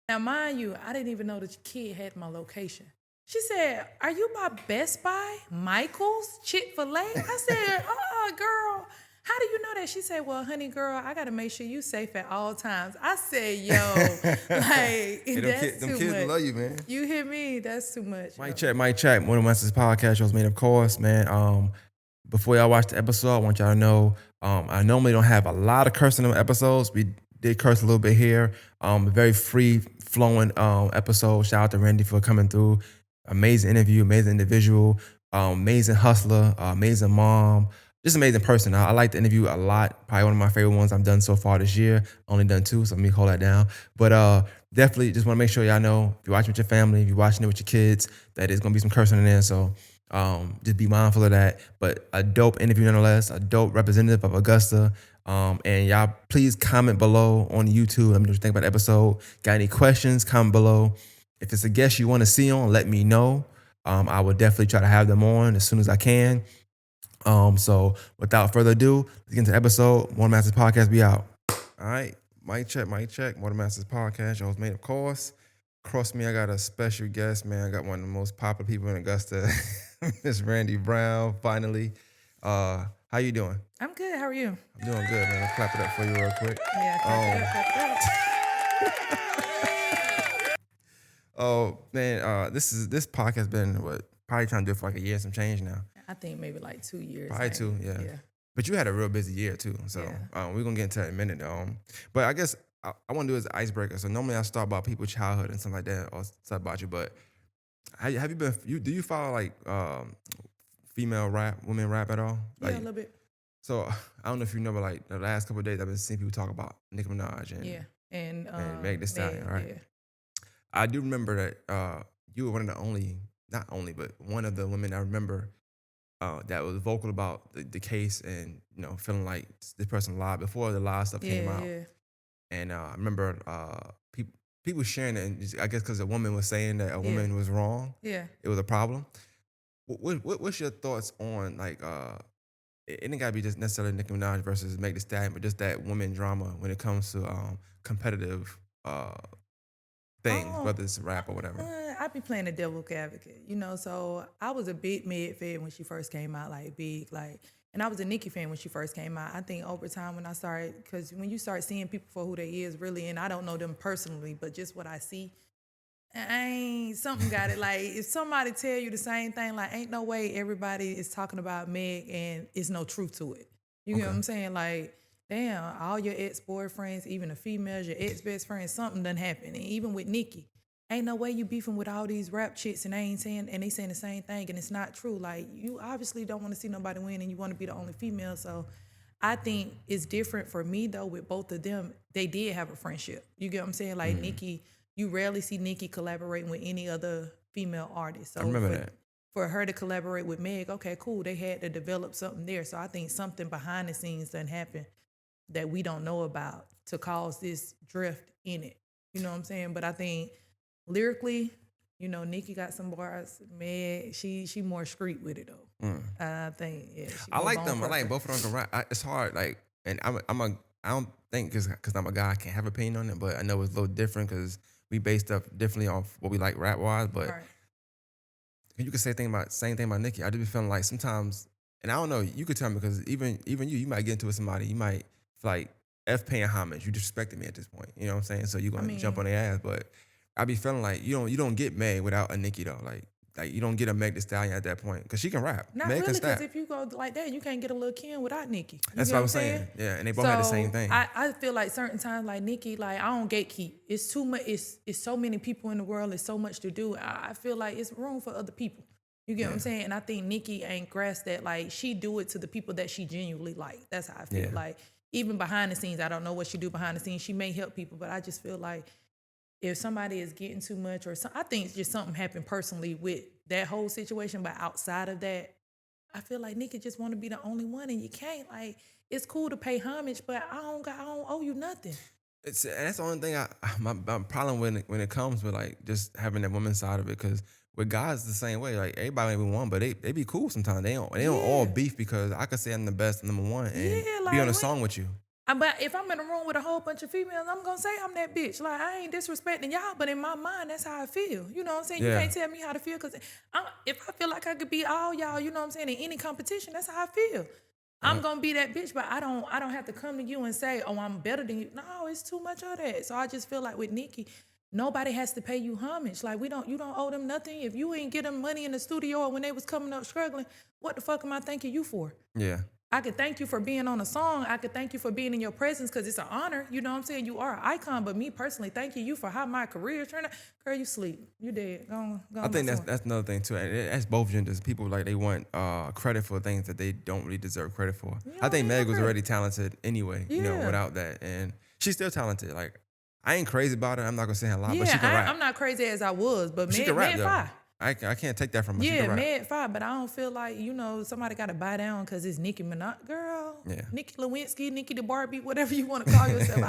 Now, mind you, I didn't even know that your kid had my location. She said, "Are you by Best Buy, Michael's, Chick-fil-A?" I said, girl, how do you know that? She said, "Well, honey, girl, I got to make sure you safe at all times." I said, yo, like, Hey, that's them too kids much. love you, man. You hear me? That's too much. Mic check, mic check. One of my podcast shows made, of course, man. Before y'all watch the episode, I want y'all to know I normally don't have a lot of cursing in the episodes. We did curse a little bit here. Very free flowing episode. Shout out to Randy for coming through. Amazing interview, amazing individual, amazing hustler, amazing mom, just amazing person. I like the interview a lot. Probably one of my favorite ones I've done so far this year. Only done 2, so let me hold that down. But definitely just want to make sure y'all know if you're watching with your family, if you're watching it with your kids, that there's gonna be some cursing in there. So just be mindful of that. But a dope interview nonetheless, a dope representative of Augusta. And y'all please comment below on YouTube. Let me know what you think about the episode. Got any questions? Comment below. If it's a guest you want to see on, let me know. I will definitely try to have them on as soon as I can. So without further ado, let's get into the episode. One Masters Podcast, be out. All right, mic check, mic check. One Masters Podcast, y'all's made, of course. Across me, I got a special guest, man. I got one of the most popular people in Augusta, Miss Randi Brown. Finally, how you doing? I'm good. How are you? I'm doing good, man. I'll clap it up for you real quick. Yeah, clap it up. Oh man, this podcast been probably trying to do it for like a year, some change now. I think maybe like 2 years. Probably maybe. 2, yeah. But you had a real busy year too, so we're gonna get into that in a minute. But I guess I want to do it as an icebreaker. So normally I start about people's childhood and stuff like that, or stuff about you. But have you been? Do you follow like female rap, women rap at all? Yeah, Like, a little bit. So I don't know if you know, but like the last couple of days I've been seeing people talk about Nicki Minaj and Meg Thee Stallion, right? Yeah. I do remember that you were one of the only, not only, but one of the women I remember that was vocal about the case and, feeling like this person lied before the lie stuff came out. Yeah. And I remember people sharing it, and I guess because a woman was saying that a woman was wrong. Yeah. It was a problem. What's your thoughts on, like, it ain't got to be just necessarily Nicki Minaj versus Meg Thee Stallion, but just that women drama when it comes to competitive things, whether it's rap or whatever. I be playing the devil's advocate, so I was a big Meg fan when she first came out, like big, like, and I was a Nicki fan when she first came out. I think over time when I started, because when you start seeing people for who they is really, and I don't know them personally, but just what I see, something got it. Like, if somebody tell you the same thing, like, ain't no way everybody is talking about Meg and it's no truth to it. You get what I'm saying? Like, damn, all your ex-boyfriends, even the females, your ex-best friends, something done happened. And even with Nicki, ain't no way you beefing with all these rap chicks and they saying the same thing and it's not true. Like, you obviously don't want to see nobody win and you want to be the only female. So I think it's different for me though with both of them. They did have a friendship. You get what I'm saying? Like Nicki, you rarely see Nicki collaborating with any other female artist. So I remember that. For her to collaborate with Meg, okay, cool. They had to develop something there. So I think something behind the scenes done happened that we don't know about to cause this drift in it. You know what I'm saying? But I think lyrically, Nicki got some bars. Meg, she more street with it though. I think, I like them. I like both of them. Can rap. It's hard, like, and I don't think because I'm a guy I can't have an opinion on it, but I know it's a little different because we base stuff differently off what we like rap wise. But you could say same thing about Nicki. I do be feeling like sometimes, and I don't know. You could tell me because even you might get into it with somebody. You might feel like F paying homage. You disrespected me at this point. You know what I'm saying? So you're gonna jump on their ass. But I be feeling like you don't get Meg without a Nicki though. Like you don't get a Meg Thee Stallion at that point because she can rap. Not Meg really, can because step. if you go like that, you can't get a Lil' Kim without Nicki. That's what I'm saying. Yeah, and they both had the same thing. I feel like certain times, like Nicki, like I don't gatekeep. It's too much. It's so many people in the world. It's so much to do. I feel like it's room for other people. You get what I'm saying? And I think Nicki ain't grasped that. Like, she do it to the people that she genuinely like. That's how I feel. Like, even behind the scenes, I don't know what she do behind the scenes. She may help people, but I just feel like if somebody is getting too much I think it's just something happened personally with that whole situation. But outside of that, I feel like Nicki just want to be the only one, and you can't. Like, it's cool to pay homage, but I don't owe you nothing. That's the only thing my problem when it comes with like just having that woman side of it, because with guys the same way. Like, everybody may be one, but they be cool sometimes. They don't all beef because I could say I'm the best, number one, and be on a song with you. But if I'm in a room with a whole bunch of females, I'm gonna say I'm that bitch. Like, I ain't disrespecting y'all, but in my mind, that's how I feel. You know what I'm saying? You Yeah. can't tell me how to feel, because if I feel like I could beat all y'all, you know what I'm saying, in any competition, that's how I feel. I'm gonna be that bitch, but I don't have to come to you and say, oh, I'm better than you. No, it's too much of that. So I just feel like with Nikki, nobody has to pay you homage. Like, you don't owe them nothing. If you ain't get them money in the studio or when they was coming up struggling, what the fuck am I thanking you for? Yeah. I could thank you for being on a song. I could thank you for being in your presence, because it's an honor. You know what I'm saying? You are an icon. But me personally, thanking you for how my career turned out. Girl, you sleep. You dead. Go on. I think that's another thing too. And that's both genders. People like they want credit for things that they don't really deserve credit for. I think Meg was already talented anyway, you know, without that. And she's still talented. Like, I ain't crazy about her. I'm not gonna say a lot, but she can rap. I'm not crazy as I was, but She can rap, Meg though. fire. I can't take that from her. She Yeah, can rap. Meg fire, but I don't feel like, somebody got to buy down because it's Nicki Minaj. Girl, Yeah. Nicki Lewinsky, Nicki the Barbie, whatever you want to call yourself.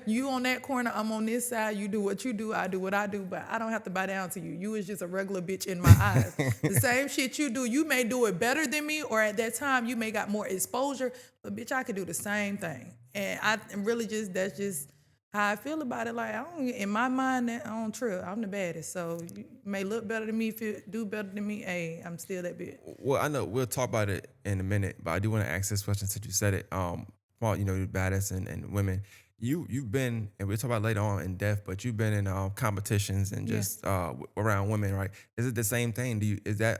You on that corner, I'm on this side. You do what you do, I do what I do, but I don't have to buy down to you. You is just a regular bitch in my eyes. The same shit you do, you may do it better than me, or at that time you may got more exposure, but bitch, I could do the same thing. And that's just how I feel about it. Like, in my mind, I don't trip. I'm the baddest. So you may look better than me, do better than me. Hey, I'm still that bitch. Well, I know we'll talk about it in a minute, but I do want to ask this question since you said it. About, the baddest and women. You've been, and we'll talk about it later on in depth, but you've been in competitions and just around women, right? Is it the same thing? Is that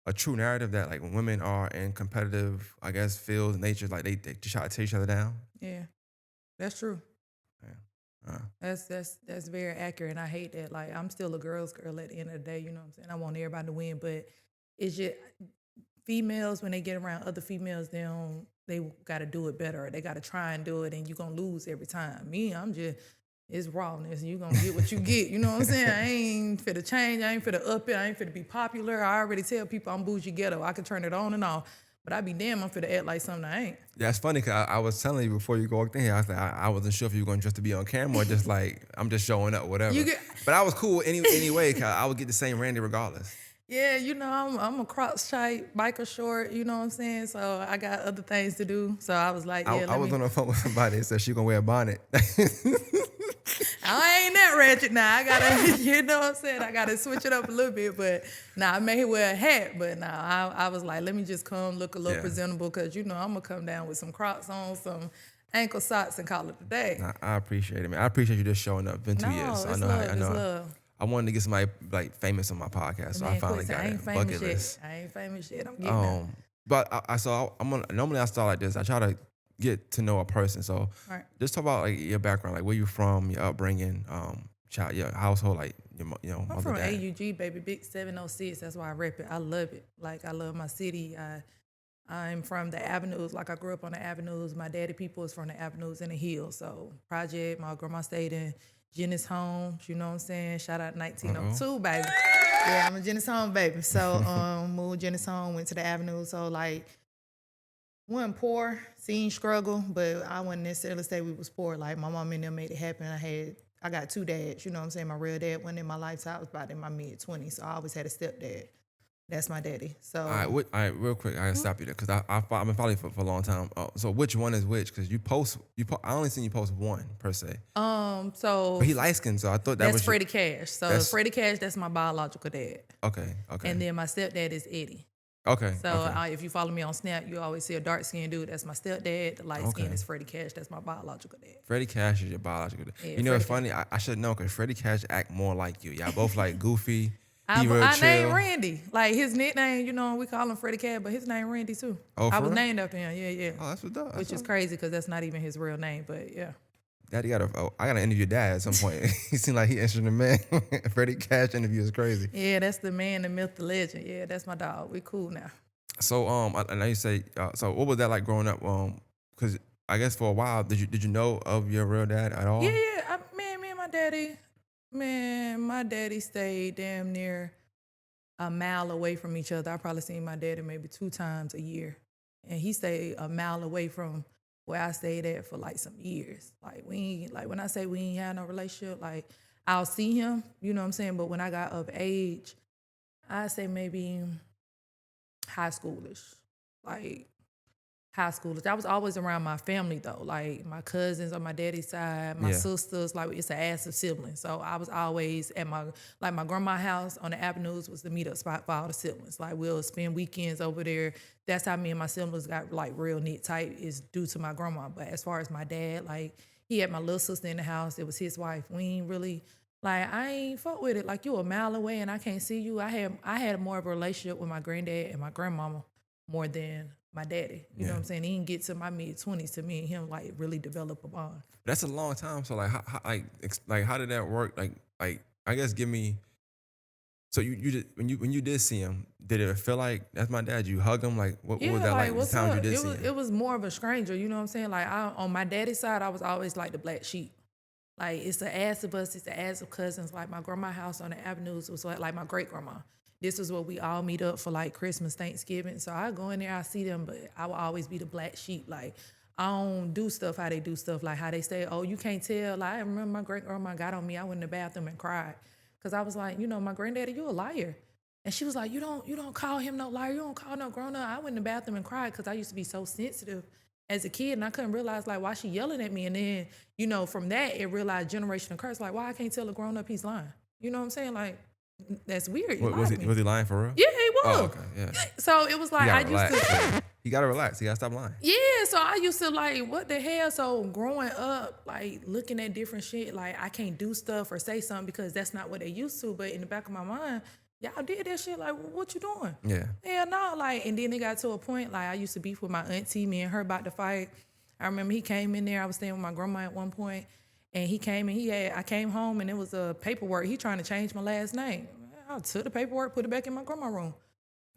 a true narrative that, like, when women are in competitive, I guess, fields, natures, like they try to tear each other down? Yeah, that's true. Yeah. That's very accurate, and I hate that. Like, I'm still a girl's girl at the end of the day. You know what I'm saying? I want everybody to win, but it's just females, when they get around other females, they got to do it better. Or they got to try and do it, and you're gonna lose every time. Me, it's rawness. You gonna get what you get. You know what I'm saying? I ain't finna change. I ain't finna up it. I ain't finna be popular. I already tell people I'm bougie ghetto. I can turn it on and off. But I be damn, I'm finna act like something I ain't. Yeah, it's funny because I was telling you before you walked in here, I was like, I wasn't sure if you were going just to be on camera or just like, I'm just showing up, whatever. But I was cool anyway, because I would get the same Randy regardless. Yeah, I'm a crotch tight, biker short, you know what I'm saying? So I got other things to do. So I was like, I was on the phone with somebody that said she gonna wear a bonnet. I ain't that ratchet now. I gotta, you know what I'm saying? I gotta switch it up a little bit, but I may wear a hat, but I was like, let me just come look a little presentable, because I'm gonna come down with some Crocs on, some ankle socks, and call it a day. I appreciate it, man. I appreciate you just showing up. It's been 2 years. So I know. Love. I wanted to get somebody like famous on my podcast, so I finally got it. Bucket list. I ain't famous yet. I'm getting there. But normally I start like this. I try to get to know a person. So just talk about like your background, like where you from, your upbringing, your household, like I'm mother, from dad. AUG, baby, big 706. That's why I rep it. I love it. Like, I love my city. I'm from the Avenues. Like, I grew up on the Avenues. My daddy people is from the Avenues in the Hills. So Project, my grandma stayed in Jenny's home. You know what I'm saying? Shout out 1902, baby. Yeah, I'm a Jenny's home baby. So moved Jenny's home, went to the Avenue. So, like, wasn't poor, seen struggle, but I wouldn't necessarily say we was poor. Like, my mom and them made it happen. I got two dads, you know what I'm saying? My real dad wasn't in my life, so I was about in my mid-20s. So I always had a stepdad. That's my daddy. So all right, real quick, I gotta stop you there because I've been following you for a long time. So which one is which? Because I only seen you post one per se. So but he light skinned, so I thought that was Freddie Cash. So Freddie Cash, that's my biological dad. Okay. And then my stepdad is Eddie. Okay. So if you follow me on Snap, you always see a dark skinned dude. That's my stepdad. The light skin is Freddie Cash. That's my biological dad. Freddie Cash is your biological dad. Yeah, it's funny. I should know because Freddie Cash act more like you. Y'all both like goofy. I named Randy. Like, his nickname, we call him Freddie Cash, but his name Randy too. Oh, I was named after him. Yeah. Oh, that's what's up. Which is crazy because that's not even his real name, but yeah. Daddy I gotta interview your dad at some point. He seemed like he interested in man. Freddie Cash interview is crazy. Yeah, that's the man, the myth, the legend. Yeah, that's my dog. We cool now. So I know you say so. What was that like growing up? Because I guess for a while, did you know of your real dad at all? Yeah. Me and my daddy. Man, my daddy stayed damn near a mile away from each other. I probably seen my daddy maybe 2 times a year, and he stayed a mile away from where I stayed at for like some years. Like, when I say we ain't had no relationship, like, I'll see him, you know what I'm saying? But when I got of age, I say maybe high schoolish. Like, high schoolers. I was always around my family though, like my cousins on my daddy's side, my Yeah. sisters. Like it's an ass of siblings, so I was always at my grandma's house on the avenues was the meetup spot for all the siblings. Like we'll spend weekends over there. That's how me and my siblings got like real knit tight, is due to my grandma. But as far as my dad, like he had my little sister in the house. It was his wife. We ain't really like, I ain't fuck with it. Like you a mile away and I can't see you. I had more of a relationship with my granddad and my grandmama more than my daddy. You know what I'm saying? He didn't get to my mid-20s to me and him like really develop a bond. That's a long time. So like, how did that work? Like, I guess give me. So you did, when you did see him, did it feel like that's my dad? Did you hug him? Like what was that like? The what's times up? you did see him? It was more of a stranger. You know what I'm saying? Like on my daddy's side, I was always like the black sheep. Like it's the ass of us, it's the ass of cousins. Like my grandma's house on the avenues was like my great grandma. This was where we all meet up for like Christmas, Thanksgiving. So I go in there, I see them, but I will always be the black sheep. Like I don't do stuff how they do stuff, like how they say, oh, you can't tell. Like I remember my great grandma got on me. I went in the bathroom and cried because I was like, my granddaddy, you a liar. And she was like, you don't call him no liar. You don't call no grown up. I went in the bathroom and cried because I used to be so sensitive as a kid, and I couldn't realize like why she yelling at me. And then, from that, it realized generational curse. Like, why I can't tell a grown up he's lying? You know what I'm saying? Like, that's weird. Was he lying for real? Yeah, he was. Oh, okay, yeah. So it was like I used to. You gotta relax. You gotta stop lying. Yeah, so I used to like, what the hell? So growing up, like looking at different shit, like I can't do stuff or say something because that's not what they used to. But in the back of my mind, y'all did that shit. Like, what you doing? Yeah. Yeah, no. Like, and then it got to a point, like I used to beef with my auntie, me and her about to fight. I remember he came in there. I was staying with my grandma at one point, and he came and I came home and it was a paperwork. He trying to change my last name. I took the paperwork, put it back in my grandma's room.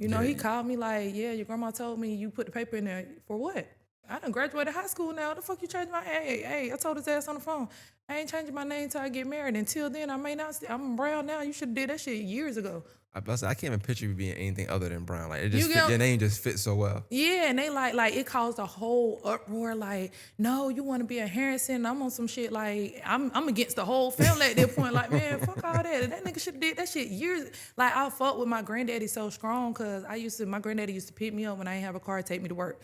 He called me like, yeah, your grandma told me you put the paper in there for what? I done graduated high school now. The fuck you changed my hey, I told his ass on the phone. I ain't changing my name till I get married. Until then, I may not. I'm brown now. You should have did that shit years ago. I can't even picture you being anything other than brown. Like your name just fits so well. Yeah, and they like it caused a whole uproar. Like, no, you want to be a Harrison? I'm on some shit. Like, I'm against the whole family at that point. Like, man, fuck all that. That nigga should have did that shit years. Like, I fought with my granddaddy so strong because my granddaddy used to pick me up when I ain't have a car, take me to work,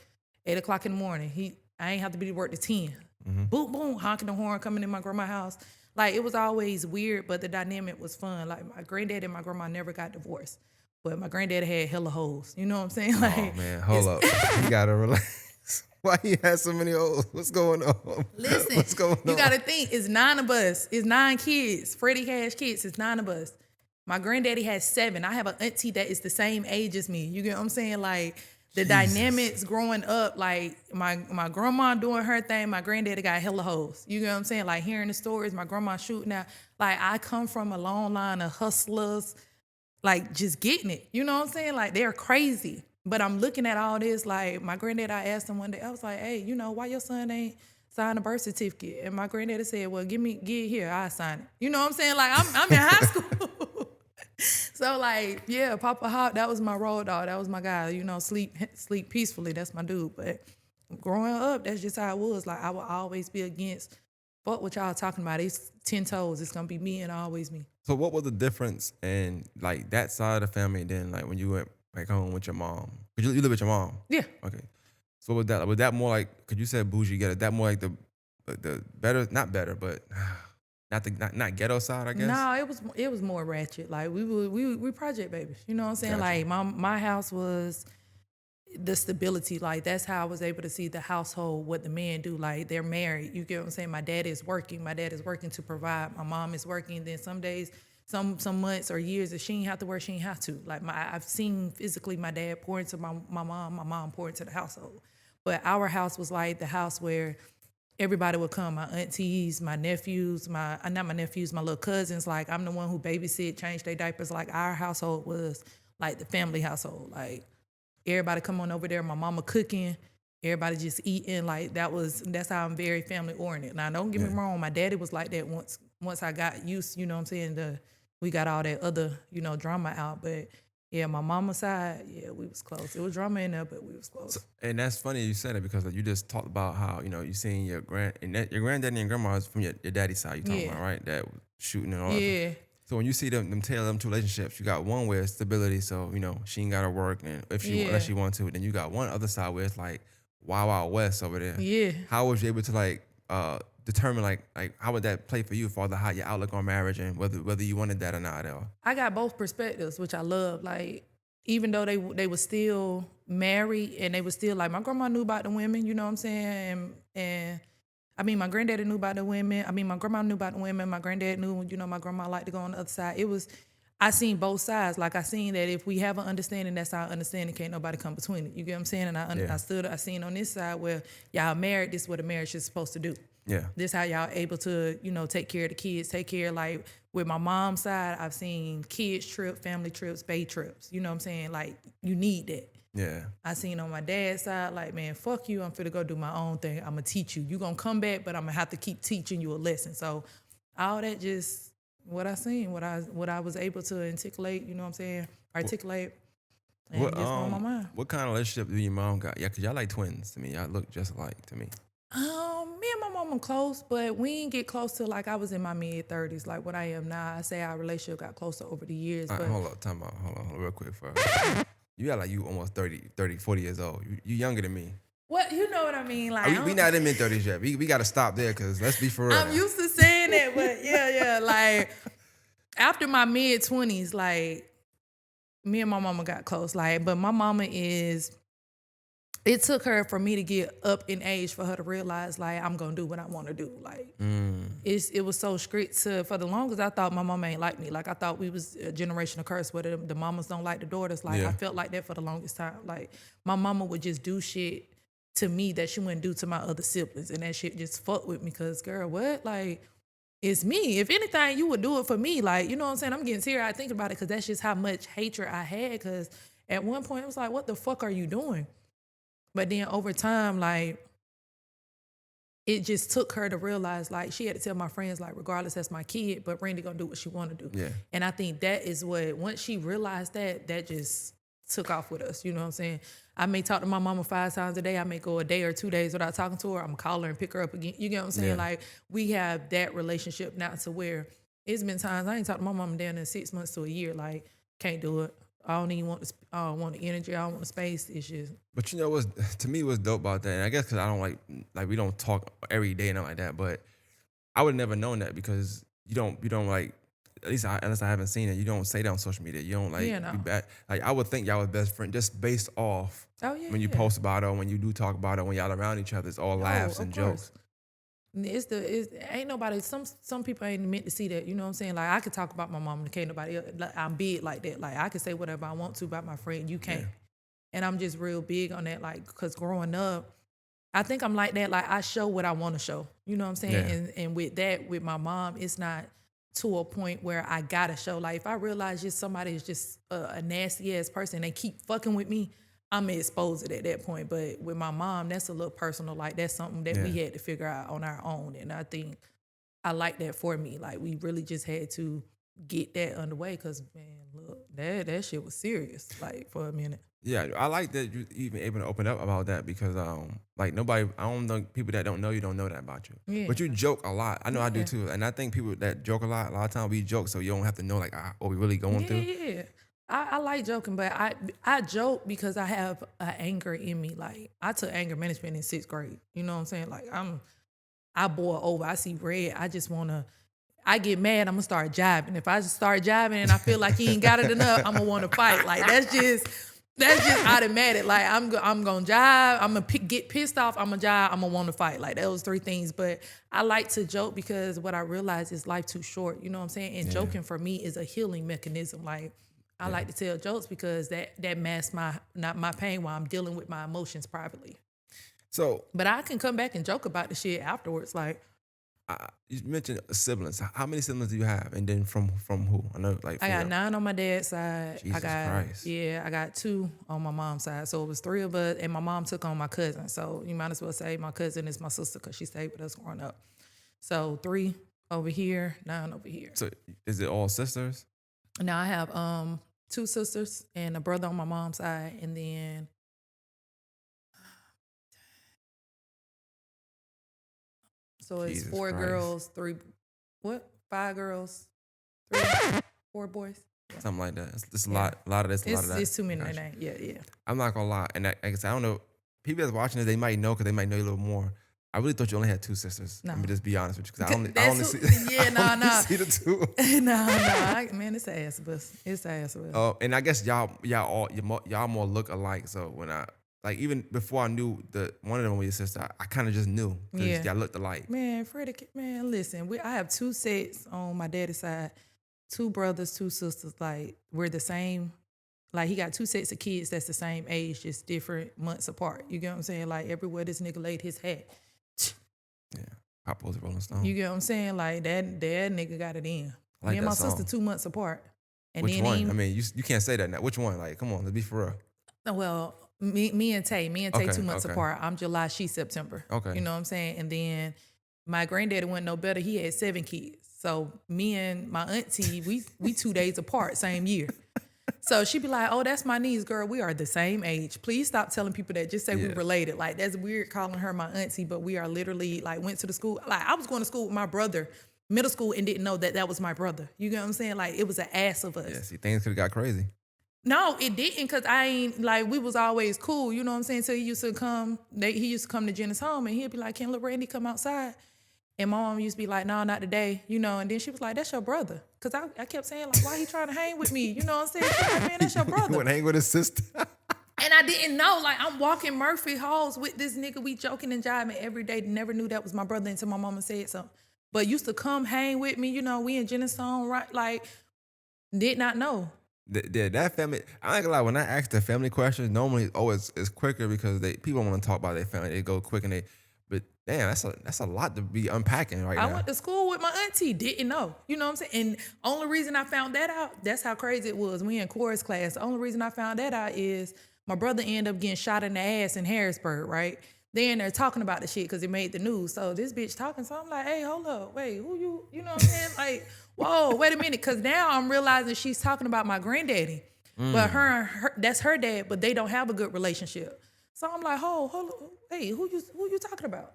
8 o'clock in the morning. I ain't have to be to work to 10. Mm-hmm. Boom, boom, honking the horn, coming in my grandma's house. Like, it was always weird, but the dynamic was fun. Like, my granddad and my grandma never got divorced, but my granddad had hella hoes. You know what I'm saying? Like, oh, man, hold up. You got to relax. Why he has so many hoes? What's going on? Listen, what's going on? You got to think, it's 9 of us. It's 9 kids. Freddie has kids. It's 9 of us. My granddaddy has 7. I have an auntie that is the same age as me. You get what I'm saying? Like, the dynamics growing up, like my grandma doing her thing, my granddaddy got hella hoes. You know what I'm saying? Like hearing the stories, my grandma shooting out. Like I come from a long line of hustlers, like just getting it. You know what I'm saying? Like they're crazy. But I'm looking at all this, like my granddad, I asked him one day, I was like, hey, why your son ain't signed a birth certificate? And my granddaddy said, well, get it here, I'll sign it. You know what I'm saying? Like I'm in high school. So like, yeah, Papa Hop, that was my road dog. That was my guy. Sleep peacefully. That's my dude. But growing up, that's just how it was. Like I would always be against fuck what y'all talking about. It's 10 toes. It's gonna be me and always me. So what was the difference in like that side of the family and then like when you went back home with your mom? Cause you live with your mom. Yeah. Okay. So was that more like? Cause you said bougie ghetto. That more like the better, not better, but. Not ghetto side, I guess. No, it was more ratchet. Like we project babies. You know what I'm saying? Gotcha. Like my house was the stability. Like that's how I was able to see the household, what the men do. Like they're married. You get what I'm saying? My dad is working. My dad is working to provide. My mom is working. Then some days, some months or years, if she ain't have to work, she ain't have to. Like I've seen physically my dad pour into my mom. My mom pour into the household. But our house was like the house where everybody would come, my aunties, my nephews, my little cousins. Like, I'm the one who babysit, changed their diapers. Like, our household was like the family household. Like, everybody come on over there, my mama cooking, everybody just eating. Like, that's how I'm very family oriented. Now, don't get me wrong, my daddy was like that once I got used, you know what I'm saying, we got all that other, drama out. But yeah, my mama's side, yeah, we was close. It was drama in there, but we was close. And that's funny you said it because you just talked about how, you seen your granddaddy and grandma is from your daddy's side, you talking about, right? That was shooting and all that. Yeah. So when you see them tail them two relationships, you got one where it's stability, so, she ain't got to work, and unless she wants to, then you got one other side where it's like, wild, wild west over there. Yeah. How was you able to like determine like how would that play for you for how your outlook on marriage and whether you wanted that or not? Or I got both perspectives, which I love. Like, even though they were still married and they were still like, my grandma knew about the women, you know what I'm saying? And I mean, my granddaddy knew about the women. I mean, my grandma knew about the women. My granddad knew, you know, my grandma liked to go on the other side. I seen both sides. Like, I seen that if we have an understanding, that's our understanding. Can't nobody come between it. You get what I'm saying? And I seen on this side where y'all married, this is what a marriage is supposed to do. yeah, This how y'all able to, you know, take care of the kids, take care, like, with my mom's side, I've seen kids trip, family trips, bay trips. You know what I'm saying? Like, you need that. yeah, I seen on my dad's side, like, man, fuck you, I'm finna go do my own thing. I'm gonna teach you. You gonna come back, but I'm gonna have to keep teaching you a lesson. So all that just what I seen, what I was able to articulate, you know what I'm saying? Articulate and what just on my mind. what kind of relationship do your mom got? Yeah, cause y'all like twins to me. Y'all look just alike to me. Me and my mom are close, but we didn't get close to like I was in my mid-30s, like what I am now. I say our relationship got closer over the years. All right, But hold on real quick first. You got like you almost 30, 40 years old. You younger than me. what you know what I mean? Like, We not in mid 30s yet. We got to stop there because let's be for real. I'm used to saying that, but yeah, like after my mid-20s, like me and my mama got close. Like, but my mama it took her for me to get up in age for her to realize like I'm gonna do what I want to do. Like it was so strict for the longest I thought my mama ain't like me. Like I thought we was a generational curse where the mamas don't like the daughters. Like Yeah. I felt like that for the longest time. Like my mama would just do shit to me that she wouldn't do to my other siblings, and that shit just fucked with me. Cause girl, what like. It's me. If anything, you would do it for me. Like, you know what I'm saying? I'm getting teary-eyed thinking about it because that's just how much hatred I had. Because at one point, it was like, what the fuck are you doing? But then over time, like, it just took her to realize, like, she had to tell my friends, like, regardless, that's my kid, but Randy gonna do what she want to do. Yeah. And I think that is what, once she realized that just took off with us. You know what I'm saying? I may talk to my mama 5 times a day. I may go a day or 2 days without talking to her. I'm gonna call her and pick her up again. You get what I'm saying? Yeah. Like, we have that relationship now to where it's been times I ain't talked to my mama down in 6 months to a year. Like, can't do it. I don't even want I don't want the energy. I don't want the space. It's just. But you know what's to me what's dope about that, and I guess because I don't like we don't talk every day and all like that, but I would have never known that because you don't like at least unless I haven't seen it, you don't say that on social media. You don't like Yeah, no. be bad. Like I would think y'all was best friend just based off Oh yeah. when you yeah. post about it, or when you do talk about it, when y'all around each other, it's all laughs of and course. jokes. It's ain't nobody. Some people ain't meant to see that. You know what I'm saying? Like I could talk about my mom and can't nobody else. Like, I'm big like that. Like I can say whatever I want to about my friend. You can't. Yeah. And I'm just real big on that. Like because growing up, I think I'm like that. Like I show what I want to show. You know what I'm saying? Yeah. And with that, with my mom, it's not to a point where I gotta show. Like if I realize just somebody is just a nasty ass person, they keep fucking with me, I'm gonna expose it at that point. But with my mom, that's a little personal. Like that's something that we Yeah. had to figure out on our own. And I think I like that for me. Like we really just had to get that underway because man, look, that shit was serious. Like for a minute. Yeah, I like that you even able to open up about that because like nobody, I don't know people that don't know you don't know that about you. Yeah. But you joke a lot. I know I do Yeah. too, and I think people that joke a lot of times we joke so you don't have to know like what we really going through. Yeah. I like joking, but I joke because I have an anger in me. Like I took anger management in 6th grade. You know what I'm saying? Like I boil over. I see red. I get mad. I'm gonna start jiving. If I just start jiving and I feel like he ain't got it enough, I'm gonna want to fight. Like that's just automatic. Like I'm gonna jive. I'm gonna get pissed off. I'm gonna jive. I'm gonna want to fight. Like those 3 things. But I like to joke because what I realize is life too short. You know what I'm saying? And joking for me is a healing mechanism. Like I like to tell jokes because that masks my pain while I'm dealing with my emotions privately. So But I can come back and joke about the shit afterwards. Like you mentioned siblings. How many siblings do you have? And then from who? I know like I got 9 on my dad's side. Jesus Christ. I got 2 on my mom's side. So it was 3 of us, and my mom took on my cousin. So you might as well say my cousin is my sister because she stayed with us growing up. So 3 over here, 9 over here. So is it all sisters? Now I have 2 sisters and a brother on my mom's side, and then so it's Jesus 4 Christ. girls, 5 girls, 4 boys. Something like that. It's a Yeah. lot of this, a lot of that. It's too many Gotcha. names. Yeah. I'm not gonna lie, and I guess I don't know. people that's watching this, they might know because they might know you a little more. I really thought you only had two sisters. No. Let me just be honest with you, because I That's only who- see, yeah, I only nah. see the two. Man, it's ass bus. It's ass bus. And I guess y'all more look alike. So when I like even before I knew that one of them was your sister, I kind of just knew because Yeah. y'all looked alike. Man, Freddie, man, listen, I have two sets on my daddy's side, two brothers, two sisters. Like, we're the same. Like, he got two sets of kids that's the same age, just different months apart. You get what I'm saying? Like, everywhere this nigga laid his hat. Yeah, Pop was a Rolling Stone. You get what I'm saying? Like, that nigga got it in. I like Me and my that song. sister 2 months apart. And Which then one? I mean, you can't say that now. Which one? Like, come on, let's be for real. Well, me and Tay Okay, 2 months okay. apart. I'm July, she's September. Okay. You know what I'm saying? And then my granddaddy went no better. He had 7 kids. So me and my auntie, we 2 days apart, same year. So she be like, oh, that's my niece, girl. We are the same age. Please stop telling people that. Just say we Yeah. related. Like, that's weird calling her my auntie, but we are literally, like, went to the school. Like, I was going to school with my brother, middle school, and didn't know that was my brother. You get what I'm saying? Like, it was an ass of us. Yeah, see, things could have got crazy. No, it didn't, because I ain't, like, we was always cool, you know what I'm saying? So he used to come to Jenna's home, and he'd be like, can little Randy come outside? And my mom used to be like, no, not today, you know? And then she was like, that's your brother. Because I kept saying, like, why he trying to hang with me? You know what I'm saying? She like, man, that's your You brother. wouldn't hang with his sister. And I didn't know, like, I'm walking Murphy halls with this nigga, we joking and jiving every day, never knew that was my brother until my mama said something. But used to come hang with me, you know, we in Jenna's home, right? Like, did not know. That family, I ain't gonna lie, when I ask the family questions, normally it's quicker because people want to talk about their family. They go quick but damn, that's a lot to be unpacking right now. I went to school with my auntie, didn't know. You know what I'm saying? And only reason I found that out, that's how crazy it was. We in chorus class. The only reason I found that out is my brother ended up getting shot in the ass in Harrisburg, right? They in there talking about the shit because it made the news. So this bitch talking, so I'm like, hey, hold up, wait, who you know what I'm saying? Like, whoa, wait a minute, because now I'm realizing she's talking about my granddaddy. But her, that's her dad, but they don't have a good relationship. So I'm like, hold up, hey, who you talking about?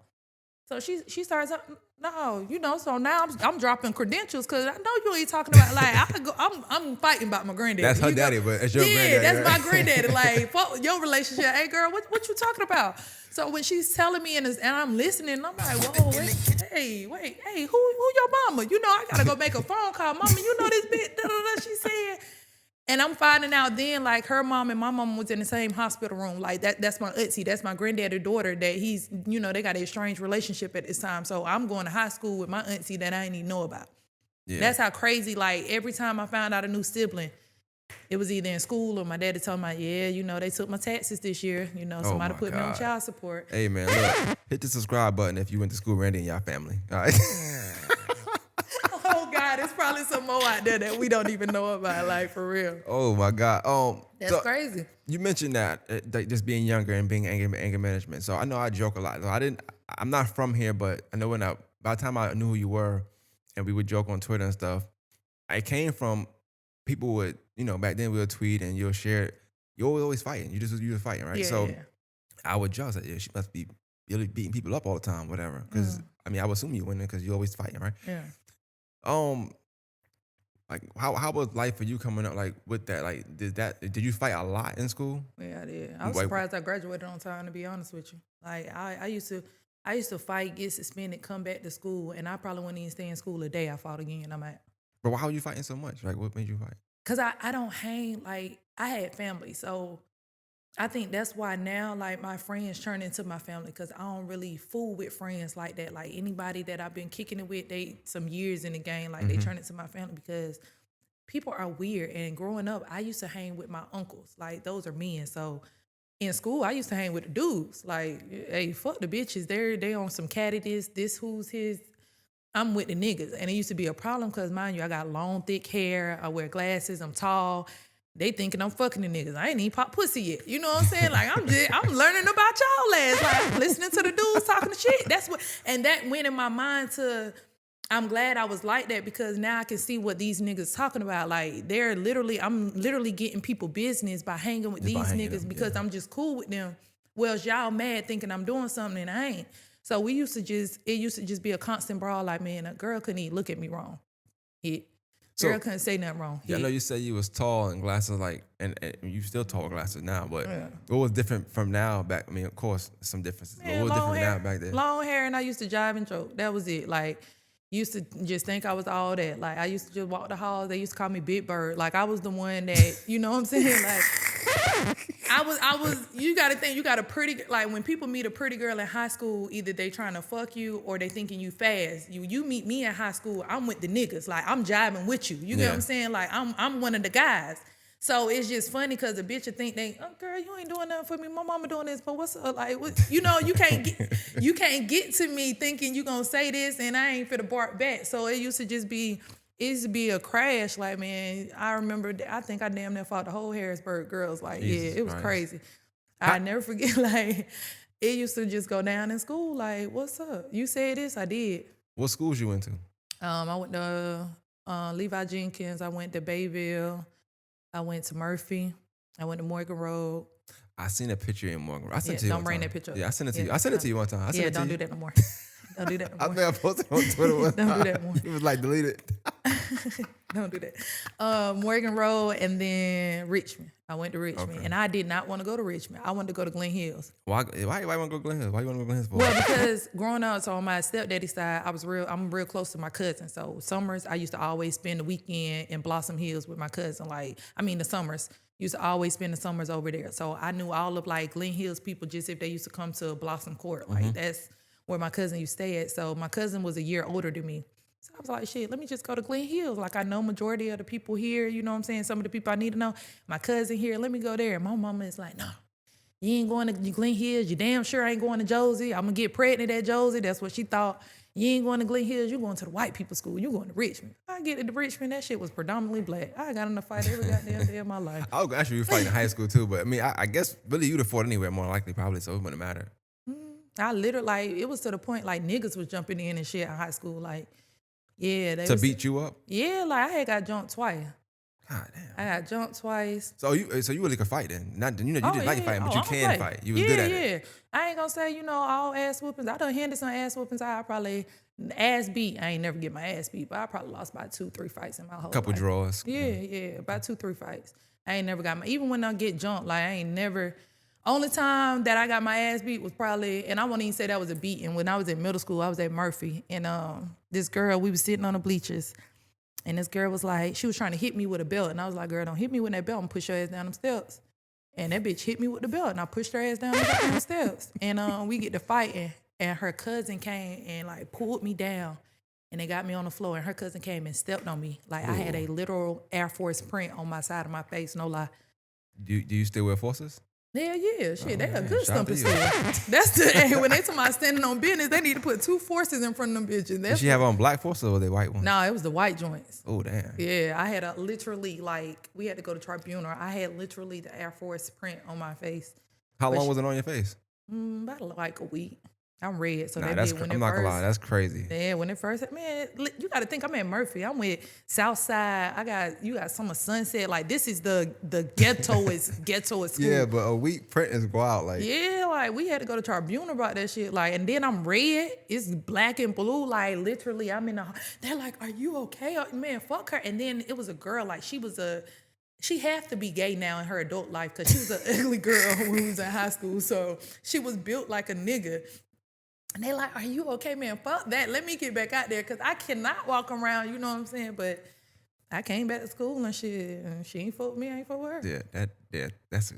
So she starts up, no, you know. So now I'm dropping credentials because I know you ain't talking about, like, I'm fighting about my granddaddy. That's her daddy, but it's your granddaddy. Yeah, that's right? my granddaddy. Like, fuck your relationship. Hey, girl, what you talking about? So when she's telling me and I'm listening, I'm like, whoa, wait, hey, who your mama? You know, I gotta go make a phone call. Mama, you know this bitch, da-da-da, she said. And I'm finding out then, like, her mom and my mom was in the same hospital room. Like, that's my auntie. That's my granddaddy's daughter that he's, you know, they got a strange relationship at this time. So I'm going to high school with my auntie that I didn't even know about. Yeah. That's how crazy, like, every time I found out a new sibling, it was either in school or my daddy told me, yeah, you know, they took my taxes this year. You know, somebody my put me on God. child support. Hey man, look, hit the subscribe button if you went to school with Randy and y'all family. All right. Oh, God, there's probably some more out there that we don't even know about, like, for real. Oh my God. That's so crazy. You mentioned that just being younger and being anger management. So I know I joke a lot. So I'm not from here, but I know by the time I knew who you were, and we would joke on Twitter and stuff, I came from people would, you know, back then we would tweet and you'll share it. You were always fighting. You were fighting, right? Yeah, so yeah. I would joke, like, yeah, she must be really beating people up all the time, whatever. Because I mean, I would assume you winning because you're always fighting, right? Yeah. Like how was life for you coming up, like, with that? Like, did you fight a lot in school? Yeah, I did. I was surprised I graduated on time, to be honest with you. Like, I used to fight, get suspended, come back to school, and I probably wouldn't even stay in school a day. I fought again. I'm at. But why were you fighting so much? Like, what made you fight? Because I don't hang, like, I had family. So I think that's why now, like, my friends turn into my family, because I don't really fool with friends like that. Like, anybody that I've been kicking it with, they some years in the game, like, they turn into my family because people are weird. And growing up, I used to hang with my uncles. Like, those are men. So in school, I used to hang with the dudes. Like, hey, fuck the bitches. They on some catty this who's his. I'm with the niggas. And it used to be a problem because, mind you, I got long, thick hair. I wear glasses. I'm tall. They thinking I'm fucking the niggas. I ain't even pop pussy yet. You know what I'm saying? Like, I'm learning about y'all ass. Like, I'm listening to the dudes talking the shit. And that went in my mind to, I'm glad I was like that, because now I can see what these niggas talking about. Like, I'm literally getting people business by hanging with these niggas because I'm just cool with them. Well, y'all mad thinking I'm doing something and I ain't. So it used to just be a constant brawl. Like, man, a girl couldn't even look at me wrong. Girl couldn't say nothing wrong. Yeah, I know you said you was tall and glasses, like, and you still tall with glasses now, but Yeah. what was different from now back? I mean, of course, some differences. But Man, what was long different hair, now back then? long hair, and I used to jive and joke. That was it. Like, used to just think I was all that. Like, I used to just walk the halls. They used to call me Big Bird. Like, I was the one that, you know what I'm saying? Like, I was. You got to think. You got a pretty, like, when people meet a pretty girl in high school, either they trying to fuck you or they thinking you fast. You meet me in high school, I'm with the niggas. Like, I'm jiving with you. You get what I'm saying? Like, I'm one of the guys. So it's just funny because the bitch would think oh girl, you ain't doing nothing for me. My mama doing this, but what's up? Like, what, you know, you can't get to me thinking you gonna say this and I ain't finna bark back. So it used to be a crash. Like, man, I remember, I think I damn near fought the whole Harrisburg girls. Like, Jesus it was Christ. crazy. I never forget, like, it used to just go down in school. Like, what's up? You said this, I did. What schools you went to? I went to Levi Jenkins. I went to Bayville. I went to Murphy. I went to Morgan Road. I seen a picture in Morgan. I sent it to you. Don't one bring time. that picture up. Yeah, I sent it to you. I sent it to you one time. I sent it to don't you. do that no more. Don't do that no I more. think I posted it on Twitter one time. Don't do that more. It was like deleted. Don't do that. Morgan Road and then Richmond. I went to Richmond. Okay. And I did not want to go to Richmond. I wanted to go to Glen Hills. Why you want to go to Glen Hills? Why you want to go to Glen Hills for? Well, because growing up, so on my stepdaddy's side, I'm real close to my cousin. So summers, I used to always spend the weekend in Blossom Hills with my cousin. The summers. Used to always spend the summers over there. So I knew all of like Glen Hills people just if they used to come to Blossom Court. Like that's where my cousin used to stay at. So my cousin was a year older than me. So I was like, shit, let me just go to Glen Hills. Like I know majority of the people here, you know what I'm saying? Some of the people I need to know. My cousin here, let me go there. And my mama is like, no, you ain't going to Glen Hills. You damn sure ain't going to Josie. I'm going to get pregnant at Josie. That's what she thought. You ain't going to Glen Hills. You going to the white people school. You going to Richmond. I get to Richmond. That shit was predominantly black. I got in a fight every goddamn day of my life. I was actually fighting in high school too, but I mean, I guess really you'd have fought anywhere more likely probably, so it wouldn't matter. I literally, like, it was to the point, like, niggas was jumping in and shit in high school. Like, yeah. To beat you up? Yeah, like, I had got jumped twice. God damn. I got jumped twice. So you really could fight then? Not you didn't like fighting, but you I'ma can fight. You was good at it. I ain't gonna say, all ass whoopings. I done handed some ass whoopings. I probably ass beat. I ain't never get my ass beat, but I probably lost about 2-3 fights in my whole Couple life. draws. Yeah, about 2-3 fights. I ain't never got even when I get jumped, like I ain't never. Only time that I got my ass beat was probably, and I won't even say that was a beating. When I was in middle school, I was at Murphy, and this girl, we was sitting on the bleachers, and this girl was like, she was trying to hit me with a belt, and I was like, girl, don't hit me with that belt. I'm gonna push your ass down them steps. And that bitch hit me with the belt, and I pushed her ass down the steps. And we get to fighting, and her cousin came and like pulled me down, and they got me on the floor, and her cousin came and stepped on me. Like I had a literal Air Force print on my side of my face, no lie. Do you still wear forces? Yeah, shit, they a good shout out to stumping you. store. That's the when they talking about standing on business, they need to put 2 forces in front of them bitches. Did she have on black forces or were they white ones? No, it was the white joints. Oh damn. Yeah, I had literally like we had to go to tribunal. I had literally the Air Force print on my face. How long was it on your face? About like a week. I'm red, so Nah, that did when I'm not gonna lie, that's crazy. Yeah, when it first, man, you got to think I'm at Murphy. I'm with Southside. You got some of Sunset. Like this is the ghettoest school. Yeah, but a week print is go out like. Yeah, like we had to go to tribunal about that shit. Like, and then I'm red. It's black and blue. Like literally, I'm in the. They're like, "Are you okay?" Man, fuck her. And then it was a girl. Like she have to be gay now in her adult life because she was an ugly girl when we was in high school. So she was built like a nigga. And they like, are you okay, man? Fuck that. Let me get back out there because I cannot walk around, you know what I'm saying? But I came back to school and shit, and she ain't fuck with me, I ain't fuck with her. That's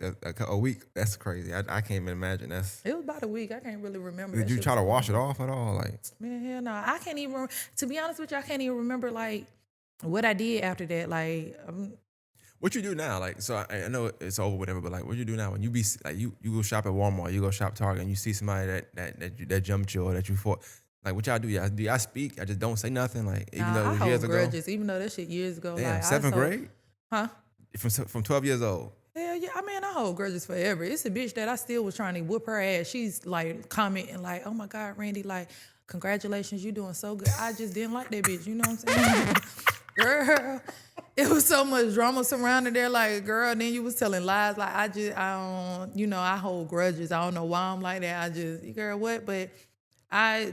a week. That's crazy. I can't even imagine. It was about a week. I can't really remember. Did you try to wash it off at all? Like, man, hell no. I can't even, to be honest with you, I can't even remember like what I did after that. Like, what you do now? Like, so I know it's over, whatever, but like, what you do now when you be like, you go shop at Walmart, you go shop Target, and you see somebody that jumped you or that you fought. Like, what y'all do? Do y'all speak? I just don't say nothing. Like, even though it was years ago. Grudges, even though that shit years ago. Damn, like, 7th grade? Huh? From 12 years old. Hell yeah, I mean, I hold grudges forever. It's a bitch that I still was trying to whoop her ass. She's like commenting like, oh my God, Randy, like, congratulations, you doing so good. I just didn't like that bitch, you know what I'm saying? Girl, it was so much drama surrounding there. Like, girl, then you was telling lies. Like, I don't, I hold grudges. I don't know why I'm like that. Girl, what? But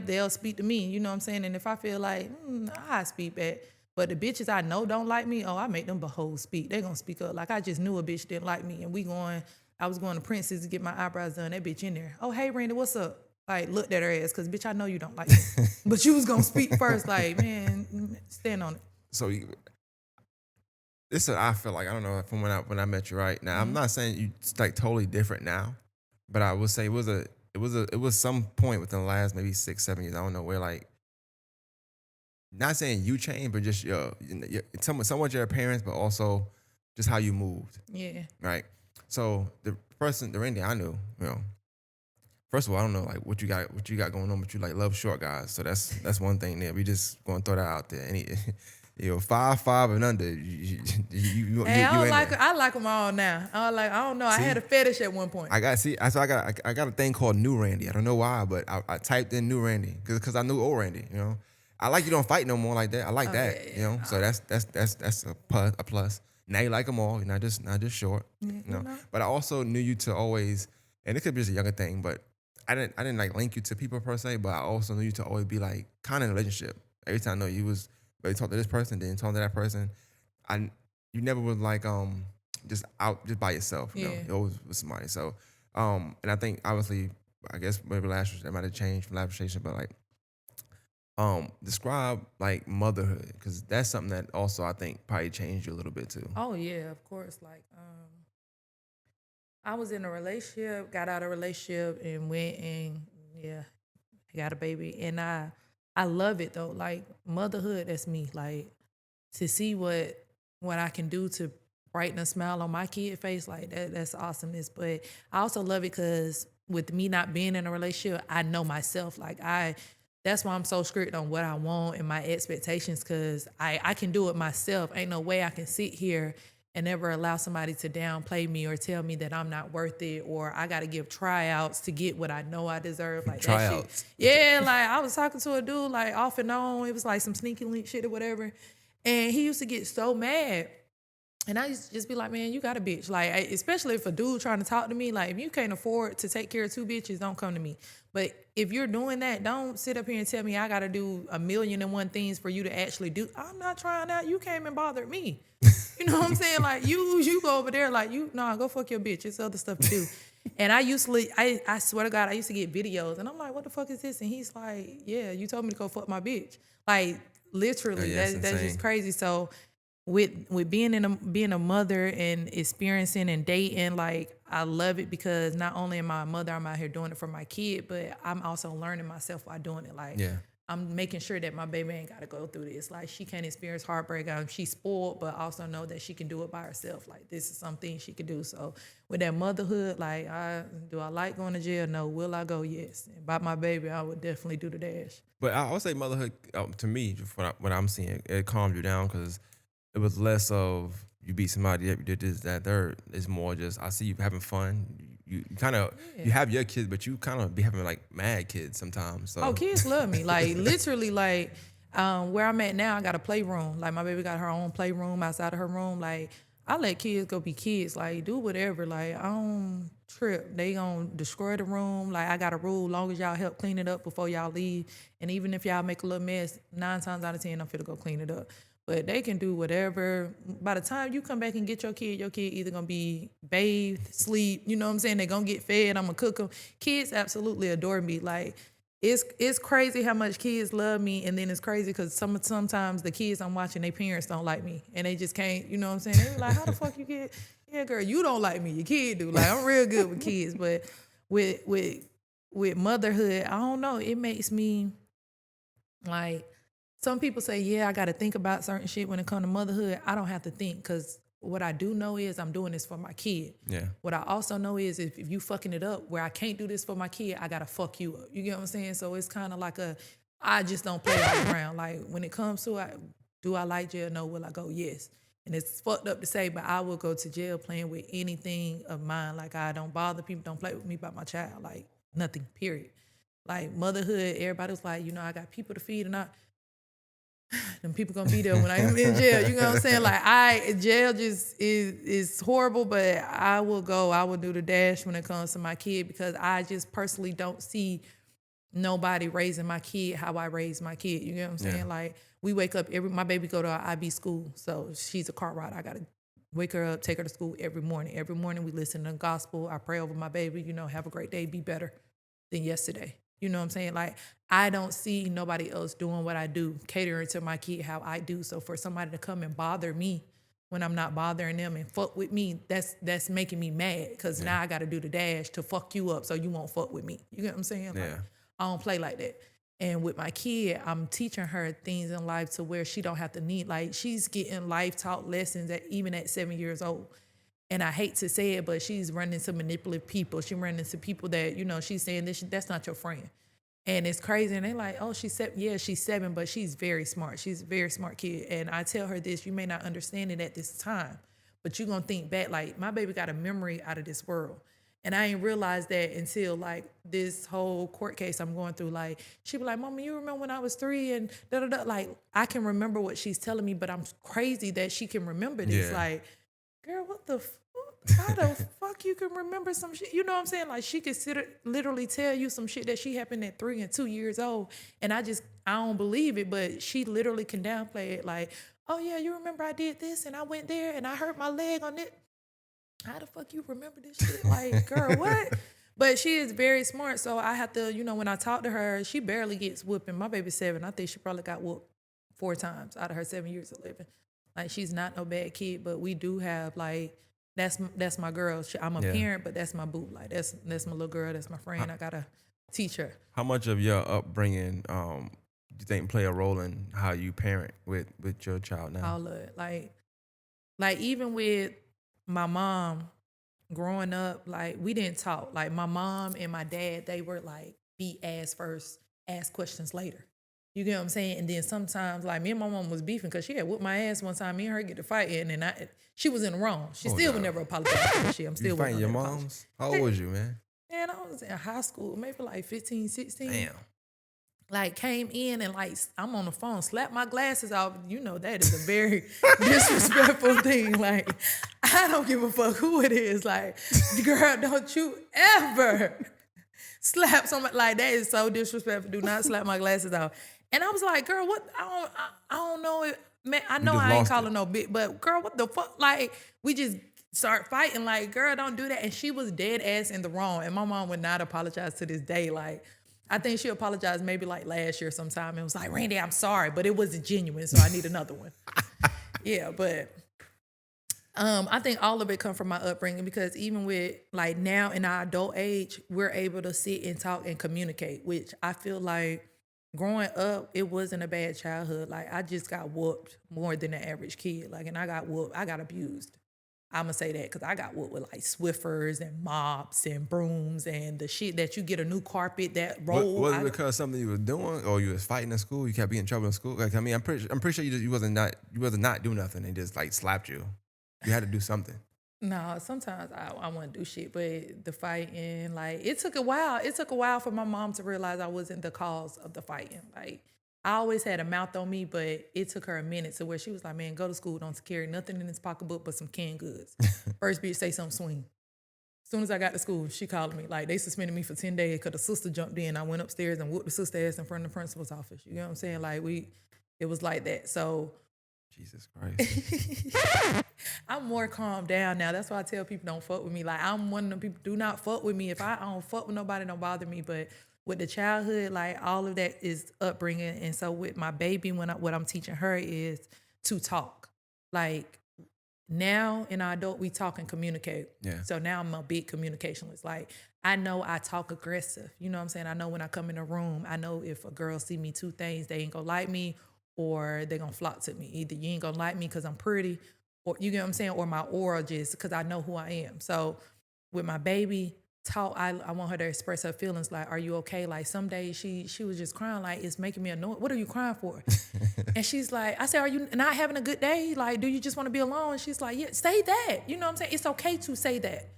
they'll speak to me, you know what I'm saying? And if I feel like, I speak back. But the bitches I know don't like me, oh, I make them behold speak. They gonna speak up. Like I just knew a bitch didn't like me, and I was going to Princess to get my eyebrows done. That bitch in there. Oh, hey, Randy, what's up? Like, looked at her ass, because, bitch, I know you don't like me. But you was going to speak first. Like, man, stand on it. So this is, I feel like, I don't know, from when I met you, right? Now, I'm not saying you like totally different now, but I would say it was some point within the last maybe 6-7 years, I don't know, where like, not saying you changed, but just somewhat your appearance, but also just how you moved. Yeah. Right. So the Randy I knew, first of all, I don't know like what you got going on, but you like love short guys. So that's one thing there. We just gonna throw that out there. Any 5'5" and under, Hey, I like them all now. I don't know. See? I had a fetish at one point. I got a thing called New Randy. I don't know why, but I typed in New Randy because I knew old Randy. I like you don't fight no more like that. I like that. Yeah. So that's a plus. Now you like them all. You're not just short. But I also knew you to always, and it could be just a younger thing, but I didn't like link you to people per se, but I also knew you to always be like kind of in a relationship. Every time I know you was, but you talk to this person, then talk to that person. You never was like just out just by yourself. You always with somebody. So and I think obviously I guess maybe that might have changed from last relationship, but like describe like motherhood, because that's something that also I think probably changed you a little bit too. Oh yeah, of course. Like I was in a relationship, got out of a relationship, and went and I got a baby, and I love it though. Like motherhood, that's me. Like to see what I can do to brighten a smile on my kid face, like that's awesomeness. But I also love it because with me not being in a relationship, I know myself. Like that's why I'm so strict on what I want and my expectations, because I can do it myself. Ain't no way I can sit here and never allow somebody to downplay me or tell me that I'm not worth it, or I got to give tryouts to get what I know I deserve. Like Tryouts. That shit. Yeah, like I was talking to a dude like off and on. It was like some sneaky link shit or whatever. And he used to get so mad. And I used to just be like, man, you got a bitch. Like, especially if a dude trying to talk to me, like, if you can't afford to take care of 2 bitches, don't come to me. But if you're doing that, don't sit up here and tell me I got to do 1,000,001 things for you to actually do. I'm not trying that. You came and bothered me. You know what I'm saying? Like, you go over there, like, go fuck your bitch. It's other stuff to do. And I swear to God, I used to get videos. And I'm like, what the fuck is this? And he's like, yeah, you told me to go fuck my bitch. Like, literally, that's just crazy. So with being a mother and experiencing and dating, like I love it because not only am I a mother, I'm out here doing it for my kid, but I'm also learning myself while doing it. Like I'm making sure that my baby ain't got to go through this. Like she can't experience heartbreak. She's spoiled, but also know that she can do it by herself. Like this is something she could do. So with that motherhood, like do I like going to jail? No. Will I go? Yes. And about my baby, I would definitely do the dash. But I would say motherhood to me, what I'm seeing, it calmed you down because it was less of you beat somebody up, you did this, that, third. It's more just I see you having fun. You kind of you have your kids, but you kind of be having like mad kids sometimes. So. Oh, kids love me. Like literally, like where I'm at now, I got a playroom. Like my baby got her own playroom outside of her room. Like I let kids go be kids. Like do whatever. Like I don't trip. They gonna destroy the room. Like I got a rule. Long as y'all help clean it up before y'all leave, and even if y'all make a little mess, 9 times out of 10, I'm finna go clean it up. But they can do whatever. By the time you come back and get your kid either gonna be bathed, sleep, you know what I'm saying? They're gonna get fed, I'm gonna cook them. Kids absolutely adore me. Like, it's crazy how much kids love me, and then it's crazy because sometimes the kids I'm watching, their parents don't like me, and they just can't, you know what I'm saying? They be like, how the fuck you get, yeah, girl, you don't like me, your kid do. Like, I'm real good with kids, but with motherhood, I don't know, it makes me, like, some people say, yeah, I got to think about certain shit when it comes to motherhood. I don't have to think because what I do know is I'm doing this for my kid. Yeah. What I also know is if you fucking it up where I can't do this for my kid, I got to fuck you up. You get what I'm saying? So it's kind of like I just don't play around. Like when it comes to do I like jail? No. Will I go? Yes. And it's fucked up to say, but I will go to jail playing with anything of mine. Like I don't bother people, don't play with me about my child. Like nothing, period. Like motherhood, everybody's like, I got people to feed and them people gonna be there when I'm in jail. You know what I'm saying? Like jail just is horrible, but I will go. I will do the dash when it comes to my kid because I just personally don't see nobody raising my kid how I raised my kid. You get what I'm saying? Yeah. Like we wake up my baby go to our IB school, so she's a car ride. I gotta wake her up, take her to school every morning. Every morning we listen to the gospel. I pray over my baby. Have a great day, be better than yesterday. You know what I'm saying? Like I don't see nobody else doing what I do, catering to my kid how I do. So for somebody to come and bother me when I'm not bothering them and fuck with me, that's making me mad because now I got to do the dash to fuck you up so you won't fuck with me. You get what I'm saying? Yeah. Like, I don't play like that. And with my kid, I'm teaching her things in life to where she don't have to need, like she's getting life taught lessons even at 7 years old. And I hate to say it, but she's running into manipulative people. She's running into people that, she's saying that's not your friend. And it's crazy. And they're like, oh, she's 7. Yeah, she's 7, but she's very smart. She's a very smart kid. And I tell her this, you may not understand it at this time, but you're going to think back, like, my baby got a memory out of this world. And I ain't realized that until, like, this whole court case I'm going through. Like, she be like, Mama, you remember when I was 3 and da-da-da? Like, I can remember what she's telling me, but I'm crazy that she can remember this. Yeah. Like, girl, what the how the fuck you can remember some shit? You know what I'm saying? Like she could literally tell you some shit that she happened at 3 and 2 years old. And I don't believe it, but she literally can downplay it. Like, oh yeah, you remember I did this and I went there and I hurt my leg on it. How the fuck you remember this shit? Like, girl, what? But she is very smart. So I have to, when I talk to her, she barely gets whooping. My baby's 7. I think she probably got whooped 4 times out of her 7 years of living. Like she's not no bad kid, but we do have like, that's my girl. I'm a parent, but that's my boo. Like that's my little girl. That's my friend. I gotta teach her. How much of your upbringing do you think play a role in how you parent with your child now? All of it. Like even with my mom growing up, like we didn't talk. Like my mom and my dad, they were like beat ass first, ask questions later. You get what I'm saying? And then sometimes, like, me and my mom was beefing because she had whooped my ass one time. Me and her get to fighting, and she was in the wrong. She still would never apologize for that shit. I'm still fighting your moms? How old was you, man? Man, I was in high school, maybe like 15, 16. Damn. Like, came in and, like, I'm on the phone, slapped my glasses off. That is a very disrespectful thing. Like, I don't give a fuck who it is. Like, girl, don't you ever slap somebody. Like, that is so disrespectful. Do not slap my glasses off. And I was like, girl, what? I don't know. Man, I know I ain't calling no bitch, but girl, what the fuck? Like, we just start fighting. Like, girl, don't do that. And she was dead ass in the wrong. And my mom would not apologize to this day. Like, I think she apologized maybe like last year sometime. And was like, Randy, I'm sorry, but it wasn't genuine, so I need another one. Yeah, but I think all of it come from my upbringing because even with like now in our adult age, we're able to sit and talk and communicate, which I feel like growing up, it wasn't a bad childhood. Like I just got whooped more than the average kid. Like, and I got whooped, I got abused. I'm gonna say that because I got whooped with like Swiffers and mops and brooms and the shit that you get a new carpet that roll. Was it because something you was doing or you was fighting in school? You kept getting in trouble in school? Like, I mean, I'm pretty sure you wasn't not doing nothing and just like slapped you. You had to do something. No, sometimes I want to do shit, but the fighting, like, it took a while. It took a while for my mom to realize I wasn't the cause of the fighting. Like, I always had a mouth on me, but it took her a minute to where she was like, man, go to school, don't carry nothing in this pocketbook but some canned goods. First bitch say something swing. As soon as I got to school, she called me. Like, they suspended me for 10 days because the sister jumped in. I went upstairs and whooped the sister ass in front of the principal's office. You know what I'm saying? Like, it was like that. So Jesus Christ. I'm more calmed down now. That's why I tell people don't fuck with me. Like, I'm one of them people, do not fuck with me. If I don't fuck with nobody, don't bother me. But with the childhood, like, all of that is upbringing. And so with my baby, what I'm teaching her is to talk. Like, now in our adult, we talk and communicate. Yeah. So now I'm a big communicationalist. Like, I know I talk aggressive. You know what I'm saying? I know when I come in a room, I know if a girl see me 2 things, they ain't gonna like me or they gonna flock to me. Either you ain't gonna like me because I'm pretty, or you get what I'm saying, or my aura just because I know who I am. So with my baby, I want her to express her feelings. Like, are you okay? Like, some days she was just crying, like, it's making me annoyed. What are you crying for? And she's like, I said, are you not having a good day? Like, do you just want to be alone? And she's like, yeah, say that. You know what I'm saying? It's okay to say that.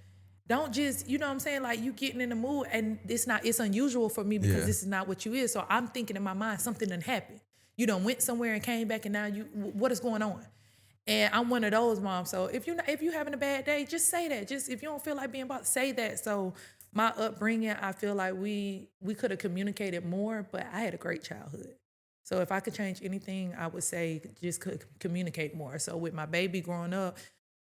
Don't just, you know what I'm saying? Like, you getting in the mood and it's unusual for me because this is not what you is. So I'm thinking in my mind, something done happened. You done went somewhere and came back and now what is going on? And I'm one of those moms. So if you having a bad day, just say that. Just if you don't feel like being bothered, say that. So my upbringing, I feel like we could have communicated more, but I had a great childhood. So if I could change anything, I would say just could communicate more. So with my baby growing up,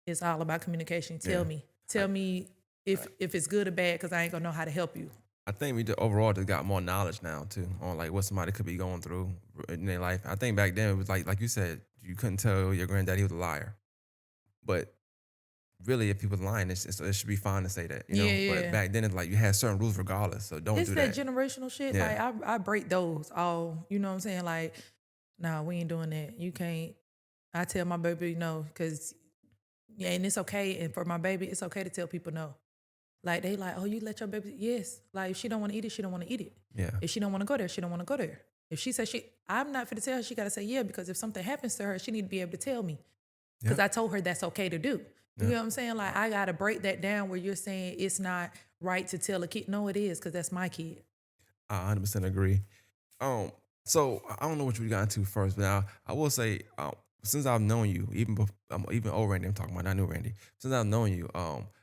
it's all about communication. Yeah. Tell me if it's good or bad, because I ain't gonna know how to help you. I think we overall just got more knowledge now too on like what somebody could be going through in their life. I think back then it was like you said, you couldn't tell your granddaddy he was a liar, but really if he was lying, it should be fine to say that, you know. Yeah, But yeah. back then it's like you had certain rules regardless, so don't It's do that that. generational shit. Yeah, Like I break those all. You know what I'm saying? Like, nah, we ain't doing that. You can't. I tell my baby no, because yeah, and it's okay. And for my baby, it's okay to tell people no. Like they like, oh, you let your baby. Yes. Like if she don't want to eat it, she don't want to eat it. yeah, If she don't want to go there, she don't want to go there. If she says I'm not fit to tell her, she got to say yeah, because if something happens to her, she need to be able to tell me, because yeah, I told her that's okay to do. You yeah. know what I'm saying? Like I gotta break that down where you're saying it's not right to tell a kid. No, it is, because that's my kid. I 100% agree. Um, so I don't know what you got into first, but now I will say, since I've known you, even old Randy, I'm talking about not new Randy. Since I've known you,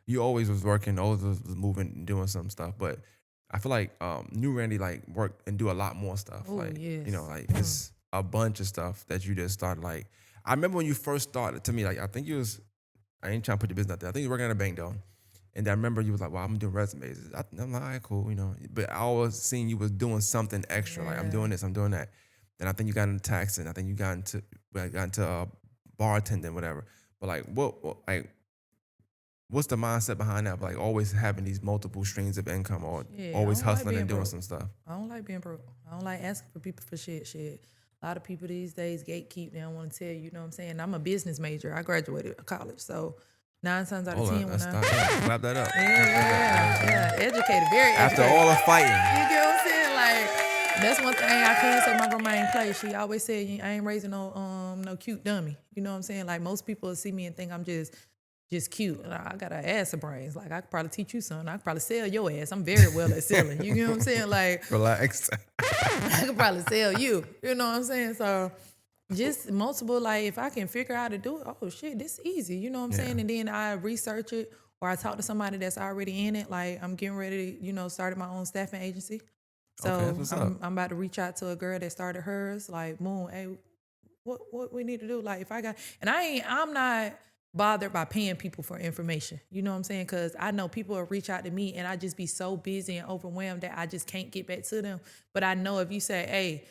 you always was working, always was moving, and doing some stuff. But I feel like new Randy like work and do a lot more stuff. Oh Like yes. like it's a bunch of stuff that you just started. Like I remember when you first started. To me, like I think you was. I ain't trying to put your business out there. I think you were working at a bank though. And I remember you was like, well, I'm doing resumes. I'm like, all right, cool, you know. But I always seen you was doing something extra. Like, I'm Yeah. doing this, I'm doing that. And I think you got into taxing. I think you got into bartending, whatever. But like, what's the mindset behind that? Like, always having these multiple streams of income, or Yeah, I always don't like hustling being and doing broke. some stuff. I don't like being broke. I don't like asking for people for shit. Shit. A lot of people these days gatekeep. They don't want to tell you. You know what I'm saying? I'm a business major. I graduated college, so 9 times out of Hold 10 on, when let's I stop that. Clap that up. yeah, educated, very After educated. all the fighting, You get what I'm saying? Like that's one thing I can say. My grandma ain't play. She always said, "I ain't raising no cute dummy." You know what I'm saying? Like most people see me and think I'm just cute. And I got an ass of brains. Like I could probably teach you something. I could probably sell your ass. I'm very well at selling. You get what I'm saying? Like relax. I could probably sell you. You know what I'm saying? So just multiple, like if I can figure out how to do it, oh shit, this easy. You know what I'm saying? Yeah. And then I research it or I talk to somebody that's already in it. Like I'm getting ready to, start my own staffing agency. Okay, that's So what's I'm up. I'm about to reach out to a girl that started hers. Like, Moon, hey, what we need to do? Like if I got, and I'm not bothered by paying people for information. You know what I'm saying? Because I know people will reach out to me and I just be so busy and overwhelmed that I just can't get back to them. But I know if you say, hey,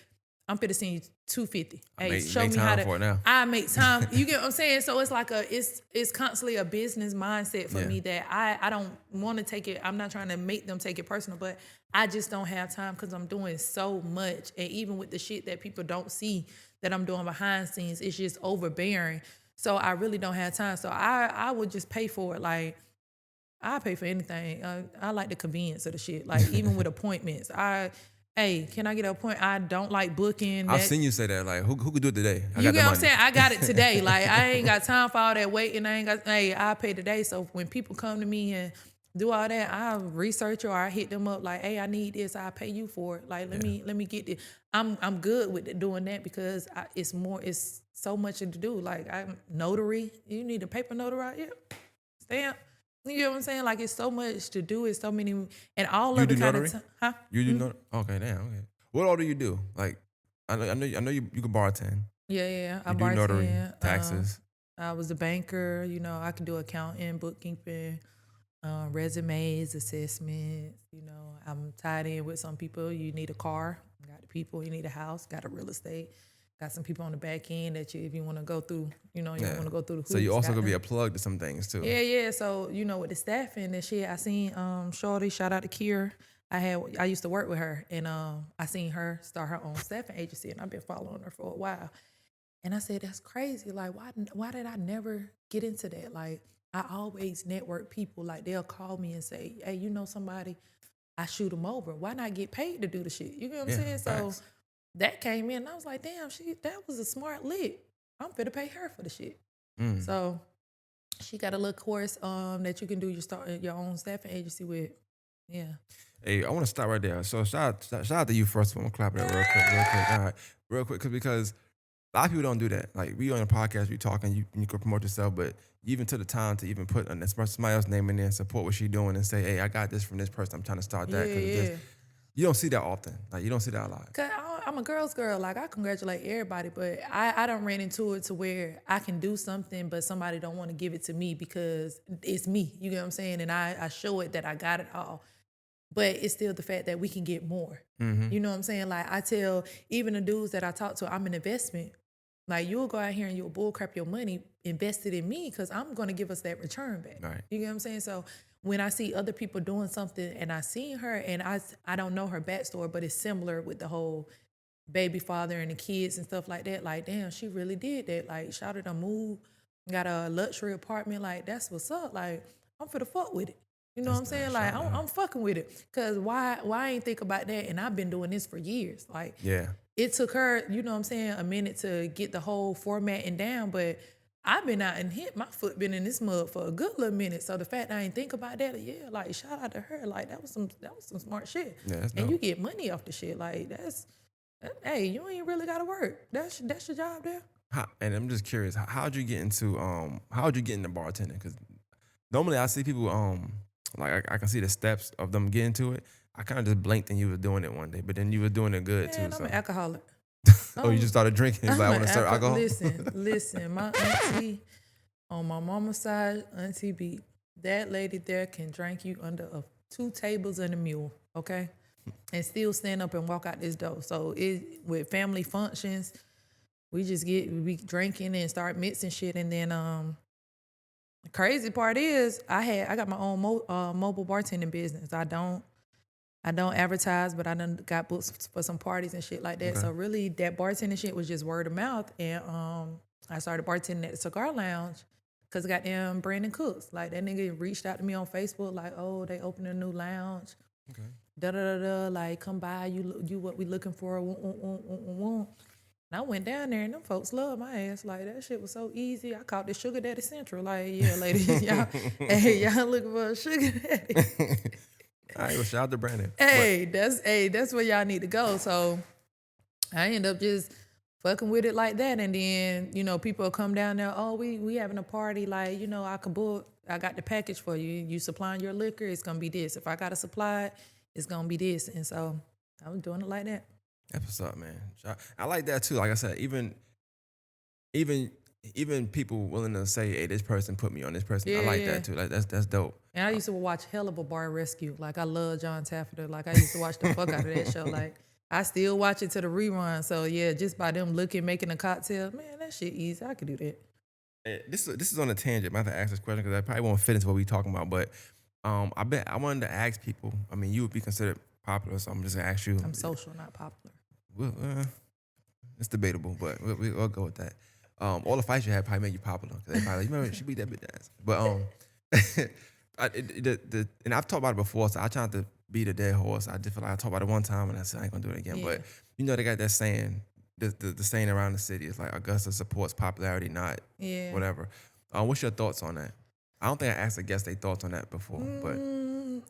I'm finna send you 250. Hey, show Make me how time to. for it now. I make time. You get what I'm saying? So it's like it's constantly a business mindset for Yeah. me that I don't want to take it. I'm not trying to make them take it personal, but I just don't have time because I'm doing so much. And even with the shit that people don't see that I'm doing behind scenes, it's just overbearing. So I really don't have time. So I would just pay for it. Like I pay for anything. I like the convenience of the shit. Like even with appointments, hey, can I get an appointment? I don't like booking. I've That seen you say that. Like, who could do it today? I you got the get what I'm money. saying? I got it today. Like I ain't got time for all that waiting. I ain't got. Hey, I pay today. So when people come to me and do all that, I research or I hit them up like, hey, I need this. I pay you for it. Like let me get this. I'm good with doing that because it's more. It's so much to do. Like I'm notary. You need a paper notary. Yeah, stamp. You get what I'm saying? Like it's so much to do. It's so many, and all You of do it kind notary? of huh? You do notary? Okay, damn. Okay. What all do you do? Like, I know you can bartend. Yeah. I You do notary, bartend. taxes. I was a banker. I could do accounting, bookkeeping, resumes, assessments. I'm tied in with some people. You need a car. Got the people. You need a house. Got a real estate. Got some people on the back end that if you want to go through, you want to go through the hoops. So you also got could be them. a plug to some things too. Yeah. So with the staffing and shit, I seen Shorty. Shout out to Kier. I used to work with her, and I seen her start her own staffing agency, and I've been following her for a while. And I said, that's crazy. Like, why did I never get into that? Like, I always network people. Like, they'll call me and say, hey, you know somebody? I shoot them over. Why not get paid to do the shit? You get what I'm Yeah, saying? So facts. that came in, and I was like, damn, that was a smart lick. I'm finna pay her for the shit. So she got a little course that you can do. You start your own staffing agency with. Yeah. Hey, I want to stop right there. So shout out to you first. I'm gonna clap it up real quick. All right, real quick, because A lot of people don't do that. Like we on a podcast, we talking, you can promote yourself, but you even took the time to even put somebody else's name in there and support what she's doing and say, hey, I got this from this person. I'm trying to start that Yeah, because yeah. you don't see that often. Like you don't see that a lot. Cause I'm a girl's girl. Like I congratulate everybody, but I don't ran into it to where I can do something, but somebody don't want to give it to me because it's me. You get what I'm saying? And I show it that I got it all, but it's still the fact that we can get more. You know what I'm saying? Like I tell even the dudes that I talk to, I'm an investment. Like you'll go out here and you'll bullcrap your money invested in me because I'm gonna give us that return back. Right. You get what I'm saying? So when I see other people doing something and I seen her and I don't know her backstory, but it's similar with the whole baby father and the kids and stuff like that. Like, damn, she really did that. Like, shout out to move, got a luxury apartment. Like, that's what's up. Like, I'm finna fuck with it. You know what I'm saying? Like, I'm fucking with it. Cause why I ain't think about that? And I've been doing this for years. Like, Yeah. it took her, you know what I'm saying, a minute to get the whole formatting down, but I've been out and hit my foot been in this mud for a good little minute. So the fact that I ain't think about that, yeah, like shout out to her. Like that was some smart shit. Yeah, that's and dope. you get money off the shit. Like hey, you ain't really gotta work. That's your job there. And I'm just curious, how'd you get into bartending? Because normally I see people like I can see the steps of them getting to it. I kind of just blinked and you were doing it one day, but then you were doing it good Man, too. I'm an alcoholic. Oh, you just started drinking. It's like I want to start alcohol. Listen, my auntie on my mama's side, Auntie B, that lady there can drink you under 2 tables and a mule, okay? And still stand up and walk out this door. So with family functions, we drinking and start mixing shit. And then the crazy part is I got my own mobile bartending business. I don't advertise, but I done got books for some parties and shit like that. Okay. So really that bartending shit was just word of mouth. And I started bartending at the cigar lounge because goddamn Brandon Cooks. Like that nigga reached out to me on Facebook like, oh, they opened a new lounge. Okay. Da-da-da-da, like come by, you what we looking for, want. And I went down there and them folks love my ass. Like that shit was so easy. I called the Sugar Daddy Central. Like, yeah, ladies, y'all looking for a sugar daddy. All right, well, shout out to Brandon. That's where y'all need to go. So I end up just fucking with it like that. And then, you know, people will come down there, oh, we having a party, like, you know, I got the package for you. You supplying your liquor, it's gonna be this. If I gotta supply it, it's gonna be this. And so I was doing it like that. That's what's up, man. I like that too. Like I said, even people willing to say, hey, this person put me on this person. I like that too. Like that's dope. And I used to watch hell of a Bar Rescue. Like I love John Taffeta. Like I used to watch the fuck out of that show. Like I still watch it to the rerun. So yeah, just by them making a cocktail, man, that shit easy. I could do that. This is on a tangent. I have to ask this question because I probably won't fit into what we talking about. But I wanted to ask people. I mean, you would be considered popular, so I'm just gonna ask you. I'm social, not popular. Well, it's debatable, but we'll go with that. All the fights you had probably made you popular. They probably like, you remember she beat that bitch ass. But and I've talked about it before, so I tried to beat a dead horse. I just feel like I talked about it one time and I said I ain't gonna do it again. Yeah. But you know they got that saying, the saying around the city is like Augusta supports popularity, not whatever. What's your thoughts on that? I don't think I asked a guest their thoughts on that before, but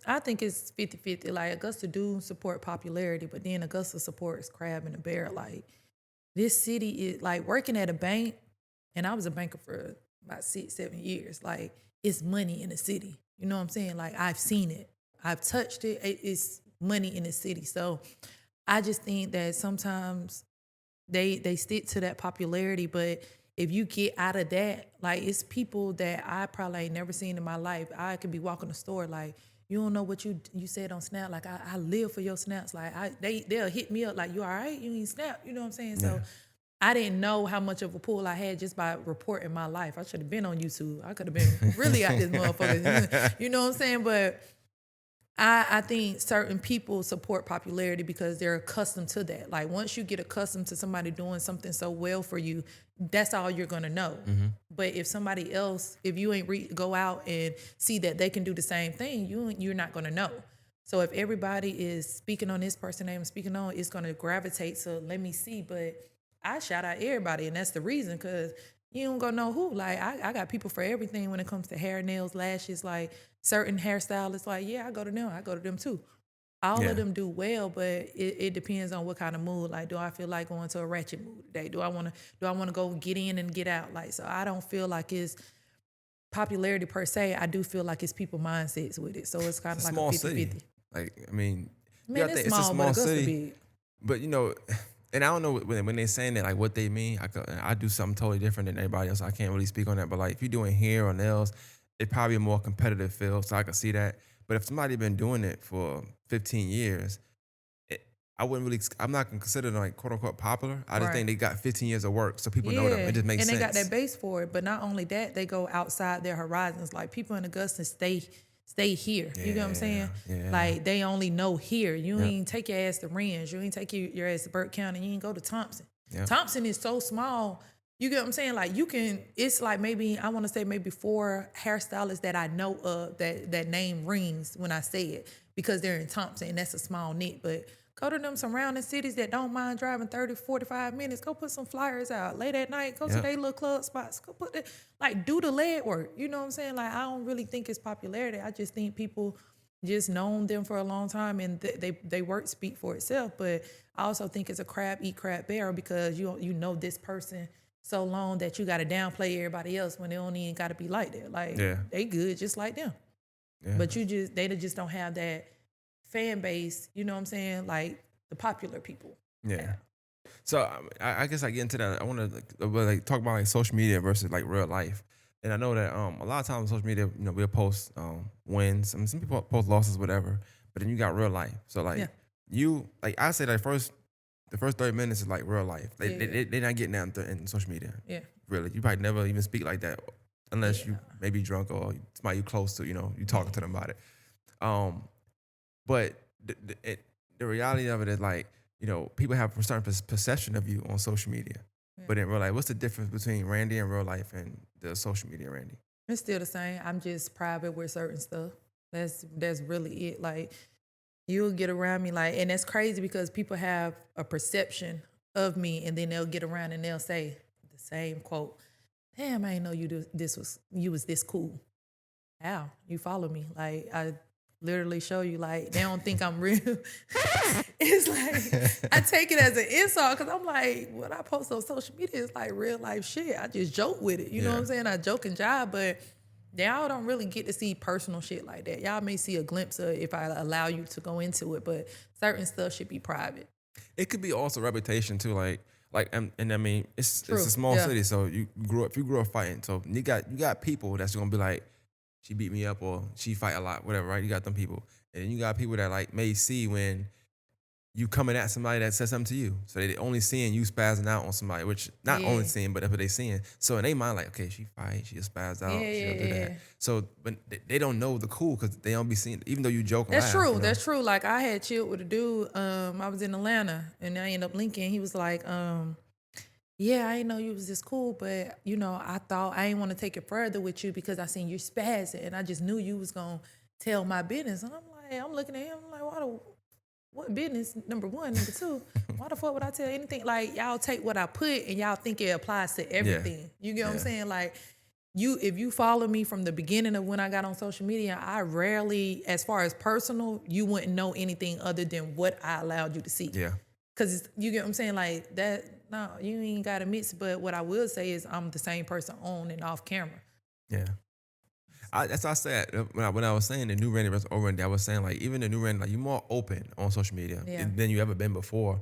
I think it's 50-50. Like Augusta do support popularity, but then Augusta supports crab in the barrel. Like this city is like working at a bank, and I was a banker for about 6-7 years. Like it's money in the city. You know what I'm saying? Like I've seen it. I've touched it. It's money in the city. So I just think that sometimes they stick to that popularity, but if you get out of that, like it's people that I probably ain't never seen in my life. I could be walking the store like, you don't know what you said on Snap. Like I live for your snaps. Like they'll hit me up like, you all right? You ain't Snap. You know what I'm saying? So I didn't know how much of a pull I had just by reporting my life. I should have been on YouTube. I could have been really out this motherfucker. You know what I'm saying? But I think certain people support popularity because they're accustomed to that. Like once you get accustomed to somebody doing something so well for you, that's all you're gonna know. Mm-hmm. But if somebody else, if you ain't go out and see that they can do the same thing, you're not gonna know. So if everybody is speaking on this person's name, speaking on, it's gonna gravitate to let me see. But I shout out everybody, and that's the reason because you don't gonna know who. Like I got people for everything when it comes to hair, nails, lashes. Like certain hairstylists, like yeah, I go to them too. All of Yeah. them do well, but it depends on what kind of mood. Like, do I feel like going to a ratchet mood today? Do I wanna go get in and get out? Like, so I don't feel like it's popularity per se. I do feel like it's people mindsets with it. So it's kind It's of a like a small 50 city. 50. Like, I mean, you Man, gotta it's think it's a small, but small Augusta city. big. But and I don't know when they saying that, like what they mean. I do something totally different than everybody else. I can't really speak on that. But like if you're doing hair or nails, it's probably a more competitive field, so I can see that. But if somebody been doing it for 15 years, it, I wouldn't really. I'm not gonna consider them like quote unquote popular. I just think Right. they got 15 years of work, so people know them. Yeah, It just makes and they got sense. that base for it. But not only that, they go outside their horizons. Like people in Augusta stay here. You get what I'm saying? Yeah. Like they only know here. You Yep. ain't take your ass to Rens. You ain't take your ass to Burke County. You ain't go to Thompson. Yep. Thompson is so small. You get what I'm saying? Like you can. It's like maybe I want to say maybe 4 hairstylists that I know of that name rings when I say it because they're in Thompson and that's a small knit. But go to them surrounding cities that don't mind driving 30, 45 minutes. Go put some flyers out late at night. Go to Yep. their little club spots. Go put that, like, do the lead work. You know what I'm saying? Like, I don't really think it's popularity. I just think people just known them for a long time and they work speak for itself. But I also think it's a crab eat crab bear because you know this person so long that you got to downplay everybody else when they don't even got to be like that. Like, Yeah. they good just like them. Yeah. But they just don't have that fan base, you know what I'm saying? Like the popular people. Yeah. So I guess I get into that. I want to like talk about like social media versus like real life. And I know that a lot of times on social media, we'll post wins. I mean, some people post losses, whatever. But then you got real life. So like Yeah. I say like the first 30 minutes is like real life. They're not getting that in social media. Yeah. Really, you probably never even speak like that unless you maybe drunk or somebody you close to. You talking to them about it. But the reality of it is like, people have a certain perception of you on social media. Yeah. But in real life, what's the difference between Randy in real life and the social media Randy? It's still the same. I'm just private with certain stuff. That's really it. Like you'll get around me like, and that's crazy because people have a perception of me, and then they'll get around and they'll say the same quote. Damn, I didn't know you was this cool. How you follow me? Like I literally show you. Like they don't think I'm real. It's like I take it as an insult because I'm like, what I post on social media is like real life shit. I just joke with it. You know what I'm saying? I joke and jive, but y'all don't really get to see personal shit like that. Y'all may see a glimpse of it if I allow you to go into it, but certain stuff should be private. It could be also reputation too, and I mean it's True. a small Yeah. city, so you grew up fighting, so you got people that's gonna be like, she beat me up or she fight a lot, whatever, right? You got them people, and then you got people that like may see when you coming at somebody that says something to you, so they only seeing you spazzing out on somebody, which not only seeing, but if they seeing, so in their mind like, okay, she fight, she just spazzed out, she'll do that. So, but they don't know the cool because they don't be seeing, even though you joke. And That's laugh, true. you know? That's true. Like I had chilled with a dude. I was in Atlanta and I ended up linking. He was like, yeah, I didn't know you was this cool, but I thought I didn't want to take it further with you because I seen you spazzing and I just knew you was gonna tell my business. And I'm looking at him, I'm like, what business? Number one, number two, why the fuck would I tell anything? Like y'all take what I put and y'all think it applies to everything. You get what I'm saying? Like if you follow me from the beginning of when I got on social media, I rarely, as far as personal, you wouldn't know anything other than what I allowed you to see. Yeah. Cause you get what I'm saying? Like that, no, you ain't gotta mix, but what I will say is I'm the same person on and off camera. Yeah. That's what I said when I was saying the new Randy versus old Randy. I was saying like even the new Randy, like you're more open on social media than you ever been before.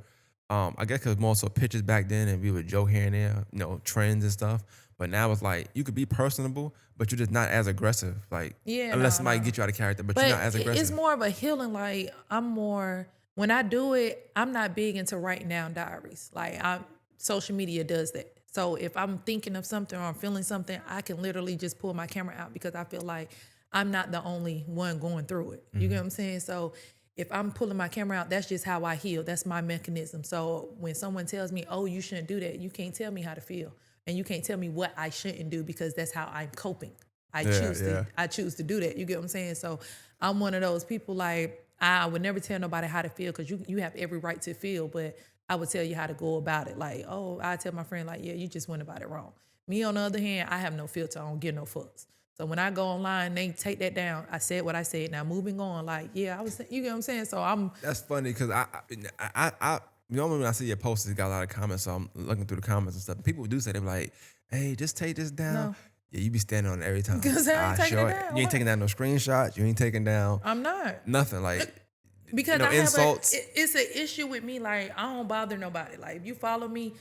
I guess because more so pictures back then and we would joke here and there, trends and stuff. But now it's like you could be personable, but you're just not as aggressive. Like unless somebody get you out of character, but you're not as aggressive. It's more of a healing. Like when I do it, I'm not big into writing down diaries. Like social media does that. So if I'm thinking of something or I'm feeling something, I can literally just pull my camera out because I feel like I'm not the only one going through it. You get what I'm saying? So if I'm pulling my camera out, that's just how I heal. That's my mechanism. So when someone tells me, oh, you shouldn't do that, you can't tell me how to feel. And you can't tell me what I shouldn't do because that's how I'm coping. I choose to do that. You get what I'm saying? So I'm one of those people like, I would never tell nobody how to feel because you have every right to feel, but I would tell you how to go about it. Like, I tell my friend like, yeah, you just went about it wrong. Me on the other hand, I have no filter. I don't give no fucks. So when I go online, they take that down. I said what I said. Now moving on, like, yeah, I was, you get what I'm saying? So I'm, That's funny because I normally when I see your posts, it got a lot of comments, so I'm looking through the comments and stuff. People do say they're like, "Hey, just take this down." No. Yeah, you be standing on it every time. Because I ain't taking it sure. down. You ain't What? taking down no screenshots. You ain't taking down I'm not. nothing. Like Because I insults. have it's an issue with me. Like, I don't bother nobody. Like, if you follow me,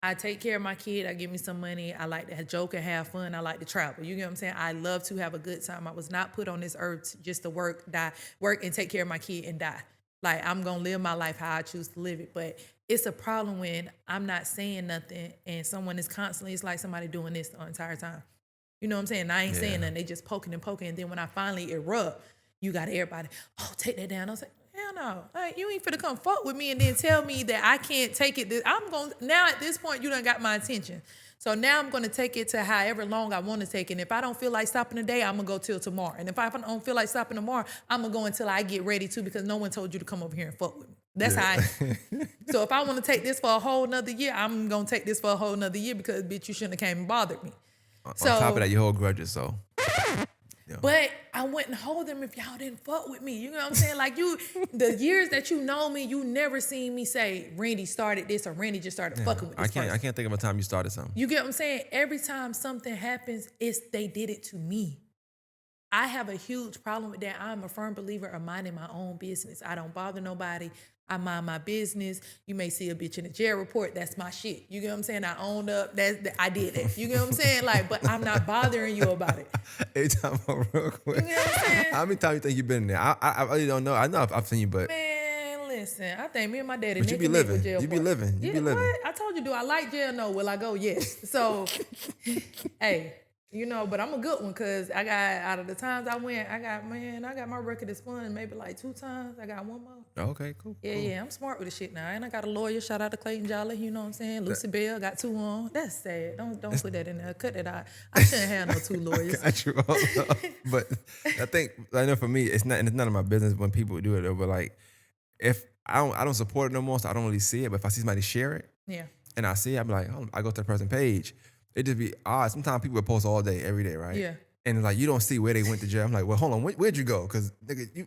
I take care of my kid. I give me some money. I like to joke and have fun. I like to travel. You get what I'm saying? I love to have a good time. I was not put on this earth just to work and take care of my kid and die. Like, I'm going to live my life how I choose to live it. But it's a problem when I'm not saying nothing and someone is constantly, it's like somebody doing this the entire time. You know what I'm saying? I ain't saying nothing. They just poking and poking. And then when I finally erupt, you got everybody, oh, take that down. I was like, hell no. Like, you ain't finna come fuck with me and then tell me that I can't take it. Now at this point, you done got my attention. So now I'm gonna take it to however long I wanna take it. And if I don't feel like stopping today, I'm gonna go till tomorrow. And if I don't feel like stopping tomorrow, I'm gonna go until I get ready to, because no one told you to come over here and fuck with me. That's how I am. So if I wanna take this for a whole nother year, I'm gonna take this for a whole nother year, because bitch, you shouldn't have came and bothered me. On top of that, you hold grudges, so. Yeah. But I wouldn't hold them if y'all didn't fuck with me. You know what I'm saying? Like, the years that you know me, you never seen me say, Randy started this or Randy just started fucking with this person. I can't think of a time you started something. You get what I'm saying? Every time something happens, they did it to me. I have a huge problem with that. I'm a firm believer of minding my own business. I don't bother nobody. I mind my business. You may see a bitch in a jail report. That's my shit. You get what I'm saying? I owned up. I did that. You get what I'm saying? Like, but I'm not bothering you about it. Every time, real quick. You know what I'm saying? How many times you think you've been there? I really don't know. I know I've seen you, but. Man, listen. I think me and my daddy. But you be living. You be living. You be living. What? I told you, do I like jail? No. Will I go? Yes. So, hey. You know, but I'm a good one, because I got, out of the times I went, I got my record expunged maybe like 2 times. I got 1 more. Okay, cool. Yeah, I'm smart with the shit now. And I got a lawyer. Shout out to Clayton Jolly. You know what I'm saying? Lucy Bell got 2 on. That's sad. Don't put that in there. Cut that out. I shouldn't have no 2 lawyers. Got you all. But I know for me, it's none of my business when people do it though. But like, if I don't support it no more, so I don't really see it. But if I see somebody share it, Yeah. and I see it, I'm like, I go to the person page. It just be odd. Sometimes people post all day, every day, right? Yeah. And it's like, you don't see where they went to jail. I'm like, well, hold on, where'd you go? Because nigga,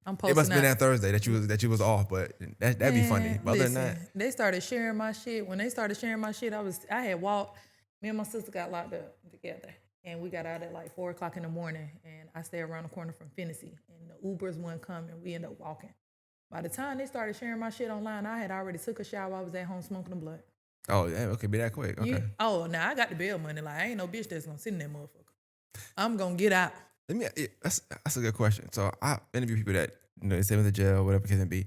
I'm posting. it must have been that Thursday that you was off, but that'd be funny. But other than that, they started sharing my shit. When they started sharing my shit, I had walked. Me and my sister got locked up together, and we got out at like 4:00 in the morning. And I stay around the corner from Finney, and the Ubers wouldn't come, and we ended up walking. By the time they started sharing my shit online, I had already took a shower. I was at home smoking the blunt. oh yeah, okay, be that quick. Okay. Now I got the bail money. Like, I ain't no bitch that's gonna sit in that motherfucker. I'm gonna get out. That's a good question. So I interview people that they send me to jail, whatever the case may be.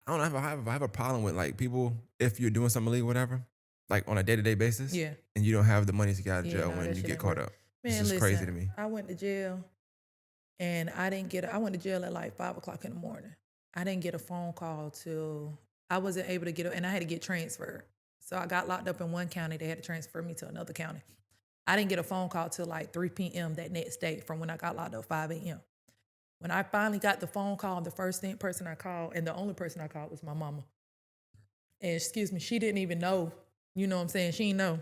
I don't know if I have a problem with like people if you're doing something illegal, whatever, like on a day-to-day basis. Yeah. And you don't have the money to get out of jail no, when that you shit get ain't caught work. up. Man, It's just crazy to me. I went to jail, and I went to jail at like 5:00 in the morning. I didn't get a phone call till I wasn't able to get it, and I had to get transferred. So I got locked up in one county. They had to transfer me to another county. I didn't get a phone call till like 3 p.m. that next day from when I got locked up 5 a.m. When I finally got the phone call, the first person I called, and the only person I called, was my mama. And excuse me, she didn't even know. You know what I'm saying? She didn't know.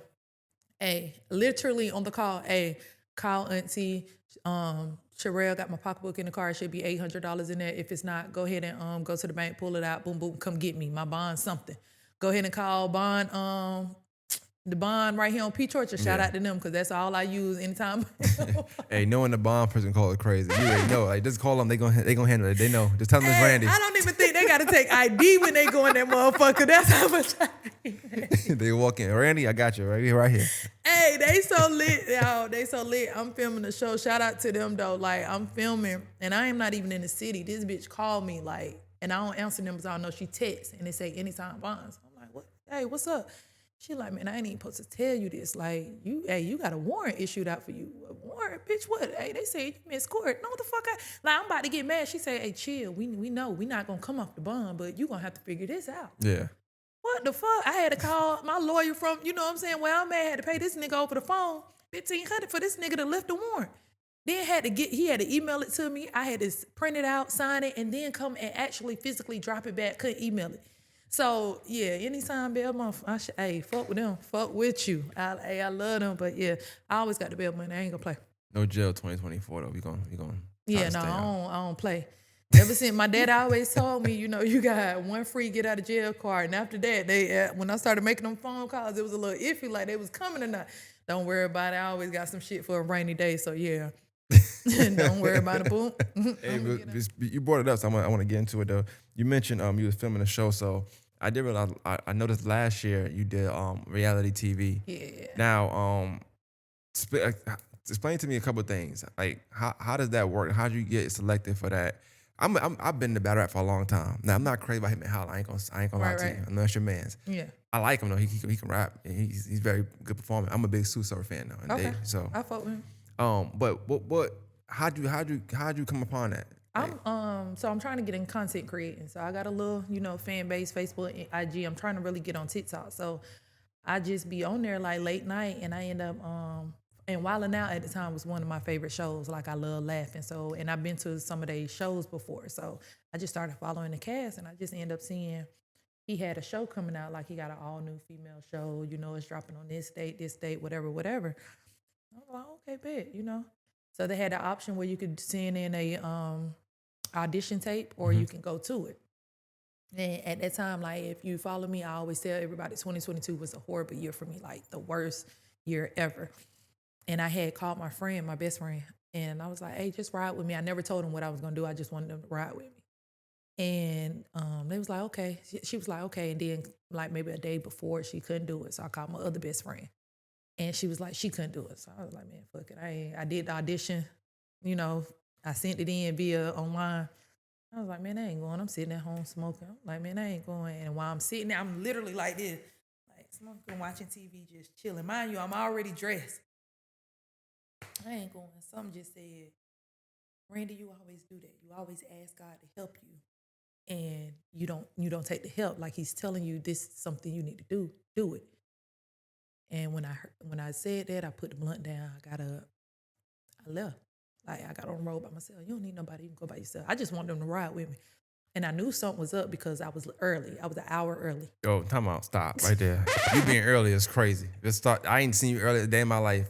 Hey, literally on the call, hey, call auntie. Sherelle got my pocketbook in the car. It should be $800 in there. If it's not, go ahead and go to the bank, pull it out, boom, boom, come get me. My bond something. Go ahead and call bond, the bond right here on Peach Orchard. Shout out to them, because that's all I use anytime. Hey, knowing the bond person call it crazy. You already know. Like, just call them. They gonna handle it. They know. Just tell them it's Randy. I don't even think they got to take ID when they go in that motherfucker. That's how much They walk in. Randy, I got you right here. Hey, they so lit, y'all. They so lit. I'm filming the show. Shout out to them, though. Like, I'm filming, and I am not even in the city. This bitch called me, like, and I don't answer numbers. I don't know. She texts, and they say anytime bonds. I'm like, what? Hey, what's up? She like, man, I ain't even supposed to tell you this. Like, you got a warrant issued out for you. A warrant? Bitch, what? Hey, they say you missed court. No, what the fuck? I'm about to get mad. She say, hey, chill. We know we not going to come off the bond, but you going to have to figure this out. Yeah. What the fuck? I had to call my lawyer from, you know what I'm saying, where I'm at. I had to pay this nigga over the phone $1,500 for this nigga to lift the warrant. Then he had to email it to me. I had to print it out, sign it, and then come and actually physically drop it back. Couldn't email it. So, yeah, anytime bail month, fuck with them. Fuck with you. I love them, but yeah, I always got the bail money. I ain't gonna play. No jail 2024 though. We gonna Yeah, no, I don't play. Ever since my dad always told me, you got one free get out of jail card, and after that, when I started making them phone calls, it was a little iffy, like they was coming or not. Don't worry about it. I always got some shit for a rainy day, so yeah. Don't worry about it, boom. Hey, you brought it up, so I want to get into it though. You mentioned you was filming a show, so I did realize I noticed last year you did reality TV. Yeah. Now explain to me a couple of things. Like how does that work? How do you get selected for that? I've been in the battle rap for a long time. Now I'm not crazy about him and Holla. I ain't gonna lie to you. I know it's your man's. Yeah. I like him though. He can rap and he's very good performer. I'm a big Sue Surf fan though. Okay. So I fuck with him. But what how'd you come upon that? So I'm trying to get in content creating. So I got a little, fan base, Facebook, IG. I'm trying to really get on TikTok. So I just be on there like late night, and I end up and Wildin' Out at the time was one of my favorite shows. Like I love laughing. So, and I've been to some of their shows before. So I just started following the cast, and I just end up seeing he had a show coming out. Like he got an all new female show. It's dropping on this date, whatever. I was like, okay, bet, So they had the option where you could send in a audition tape, or you can go to it. And at that time, like if you follow me, I always tell everybody 2022 was a horrible year for me, like the worst year ever. And I had called my friend, my best friend, and I was like, hey, just ride with me. I never told them what I was gonna do. I just wanted them to ride with me. And they was like, okay. She was like, okay. And then like maybe a day before, she couldn't do it. So I called my other best friend. And she was like, she couldn't do it. So I was like, man, fuck it. I did the audition, I sent it in via online. I was like, man, I ain't going. I'm sitting at home smoking. I'm like, man, I ain't going. And while I'm sitting there, I'm literally like this, like smoking, watching TV, just chilling. Mind you, I'm already dressed. I ain't going. Something just said, Randy, you always do that. You always ask God to help you. And you don't take the help. Like he's telling you this is something you need to do it. And when I said that, I put the blunt down. I got up. I left. Like I got on the road by myself. You don't need nobody. You can go by yourself. I just want them to ride with me. And I knew something was up because I was early. I was an hour early. Yo, time out. Stop right there. You being early is crazy. I ain't seen you early a day in my life.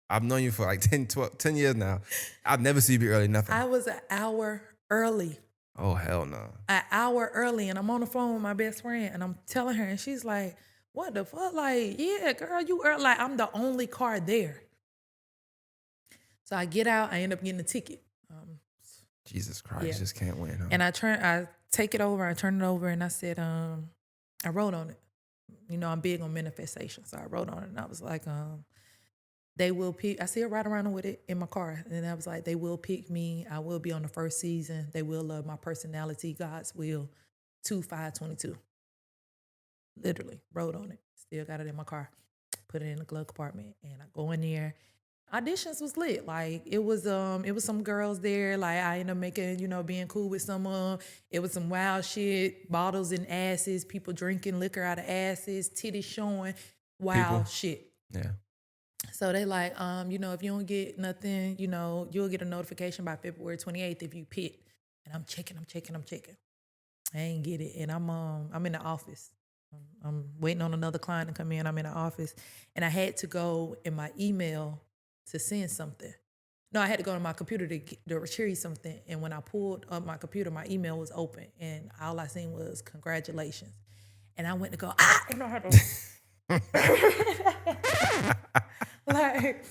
I've known you for like 10 years now. I've never seen you be early, nothing. I was an hour early. Oh, hell no. An hour early, and I'm on the phone with my best friend, and I'm telling her, and she's like, what the fuck? Like, yeah, girl, you early. Like, I'm the only car there. So I get out, I end up getting a ticket. Jesus Christ, just can't win, huh? And I take it over, I turn it over, and I said, I wrote on it. I'm big on manifestation, so I wrote on it, and I was like, they will pick, I still ride around with it in my car. And I was like, they will pick me. I will be on the first season. They will love my personality. God's will. 2/5/22. Literally wrote on it. Still got it in my car. Put it in the glove compartment. And I go in there. Auditions was lit. Like it was some girls there. Like I ended up making, being cool with some of them. It was some wild shit. Bottles and asses. People drinking liquor out of asses. Titties showing. Wild shit. Yeah. So they like, if you don't get nothing, you'll get a notification by February 28th if you pick. And I'm checking. I ain't get it. And I'm in the office. I'm waiting on another client to come in. I'm in the office. And I had to go in my email to send something. No, I had to go to my computer to retrieve something. And when I pulled up my computer, my email was open. And all I seen was congratulations. And I went to go, and I had to... Like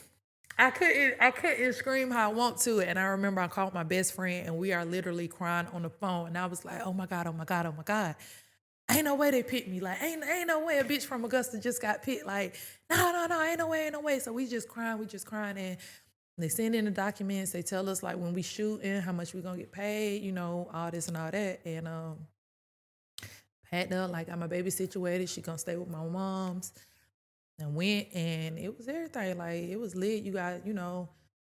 I couldn't scream how I want to. And I remember I called my best friend and we are literally crying on the phone. And I was like, oh my God. Ain't no way they picked me. Like, ain't no way a bitch from Augusta just got picked. Like, no, ain't no way. So we just crying. And they send in the documents. They tell us like when we shooting, how much we gonna get paid, all this and all that. And packed up, like got my baby situated. She gonna stay with my mom's. And went, and it was everything. Like, it was lit. You got,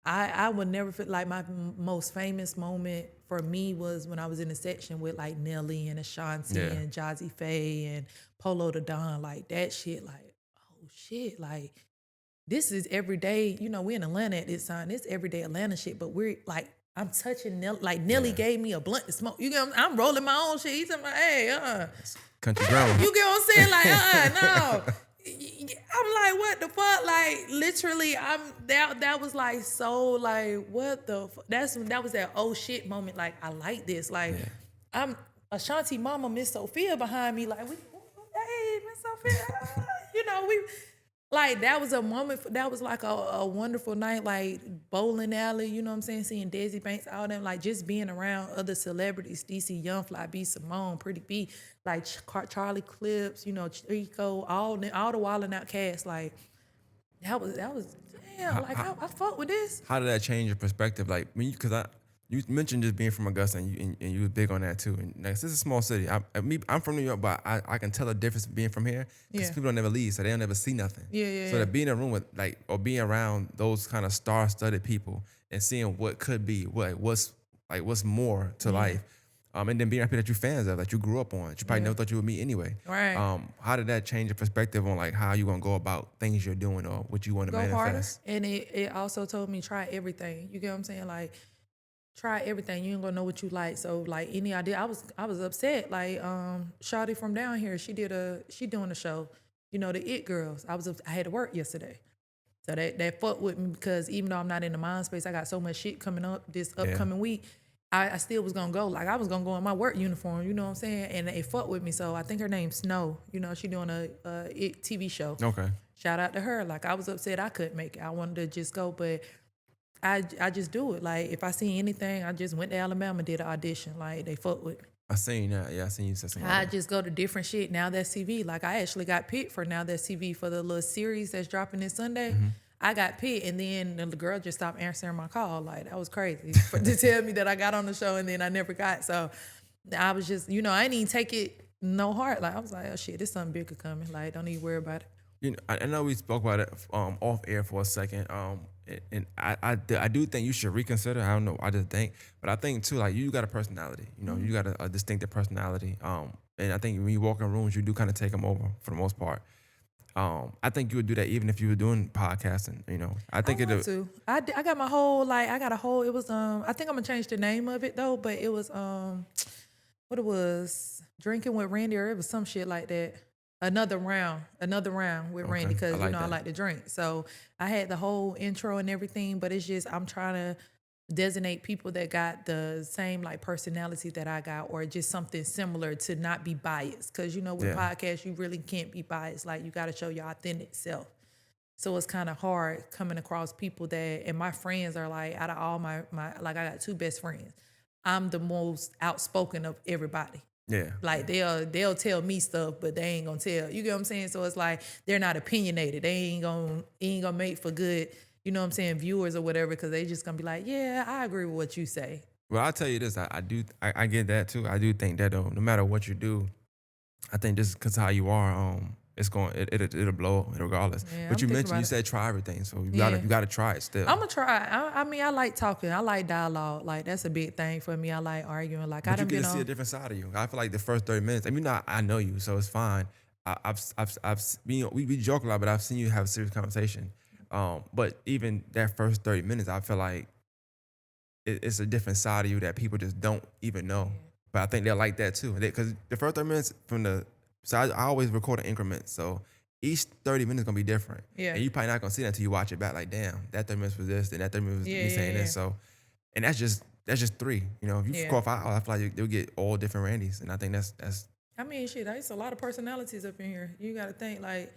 I would never feel like my most famous moment for me was when I was in the section with, like, Nelly and Ashanti and Jazzy Faye and Polo the Don. Like, that shit, like, oh, shit. Like, this is everyday. We in Atlanta at this time. It's everyday Atlanta shit, but we're, like, I'm touching Nelly. Like, Nelly gave me a blunt to smoke. You get what I'm rolling my own shit. He's like, hey, Country grandma. You get what I'm saying? Like, no. I'm like, what the fuck? Like, like literally, that was like so like what the that was that oh shit moment. Like I like this. Like I'm Ashanti mama Miss Sophia behind me. Like hey Miss Sophia, we like that was a moment. That was like a wonderful night. Like bowling alley. You know what I'm saying? Seeing Desi Banks, all them. Like just being around other celebrities. DC Young Fly, B Simone, Pretty B, like Charlie Clips. Chico, all the Wildin' Out cast. Like. That was damn. Like I fuck with this. How did that change your perspective? Like when you mentioned just being from Augusta and you were big on that too. And like, this is a small city. I'm from New York, but I can tell the difference being from here because people don't never leave, so they don't ever see nothing. So to be in a room with or being around those kind of star-studded people and seeing what could be, what's more to life. And then being happy that you're fans of, that you grew up on, that you probably never thought you would meet anyway. Right. How did that change your perspective on like how you gonna go about things you're doing or what you want to manifest? Harder. And it also told me try everything. You get what I'm saying? Like try everything. You ain't gonna know what you like. So like any idea, I was upset. Like Shawty from down here, she doing a show. The It Girls. I had to work yesterday. So that fucked with me because even though I'm not in the mind space, I got so much shit coming up this upcoming week. I still was gonna go. Like I was gonna go in my work uniform, you know what I'm saying? And it fucked with me. So I think her name's Snow. She doing a TV show. Okay. Shout out to her. Like I was upset I couldn't make it. I wanted to just go, but I just do it. Like if I see anything, I just went to Alabama, did an audition. Like they fucked with me. I seen that. Yeah, I seen you said something. I just go to different shit. Now That's TV. Like I actually got picked for Now That's TV for the little series that's dropping this Sunday. Mm-hmm. I got picked, and then the girl just stopped answering my call. Like, that was crazy to tell me that I got on the show, and then I never got. So I was just, I didn't even take it no heart. Like, I was like, oh, shit, there's something bigger coming. Like, don't even worry about it. I know we spoke about it off air for a second, and I do think you should reconsider. I don't know, I just think, but I think too, like you got a personality. You got a distinctive personality. And I think when you walk in rooms, you do kind of take them over for the most part. I think you would do that even if you were doing podcasting. I think I want to. I got my whole it was I think I'm gonna change the name of it though, but it was what it was, Drinking with Randy, or it was some shit like that. Another round with Randy, because I like to drink. So I had the whole intro and everything, but it's just I'm trying to designate people that got the same like personality that I got, or just something similar, to not be biased. Because with podcasts, you really can't be biased. Like you got to show your authentic self. So it's kind of hard coming across people and my friends are like, out of all my like I got 2 best friends, I'm the most outspoken of everybody. Yeah. Like they'll tell me stuff, but they ain't gonna tell. You get what I'm saying? So it's like they're not opinionated. They ain't gonna make for good, viewers or whatever, because they just gonna be like, yeah, I agree with what you say. Well, I'll tell you this, I get that too. I do think that no matter what you do, I think just because how you are, it'll blow regardless. Yeah, but you mentioned, you said try everything, so you gotta try it still. I'm gonna try. I like talking. I like dialogue. Like that's a big thing for me. I like arguing. Like but you get to see a different side of you. I feel like the first 30 minutes. I mean, I know you, so it's fine. We joke a lot, but I've seen you have a serious conversation. But even that first 30 minutes, I feel like it's a different side of you that people just don't even know. But I think they'll like that too, because the first 30 minutes so I always record an increment. So each 30 minutes gonna be different. Yeah. And you probably not gonna see that until you watch it back. Like, damn, that 30 minutes was this, then that 30 minutes was me saying this. So, and that's just 3. If you score 5, I feel like you'll get all different Randys, and I think that's. I mean, shit, there's a lot of personalities up in here. You got to think like.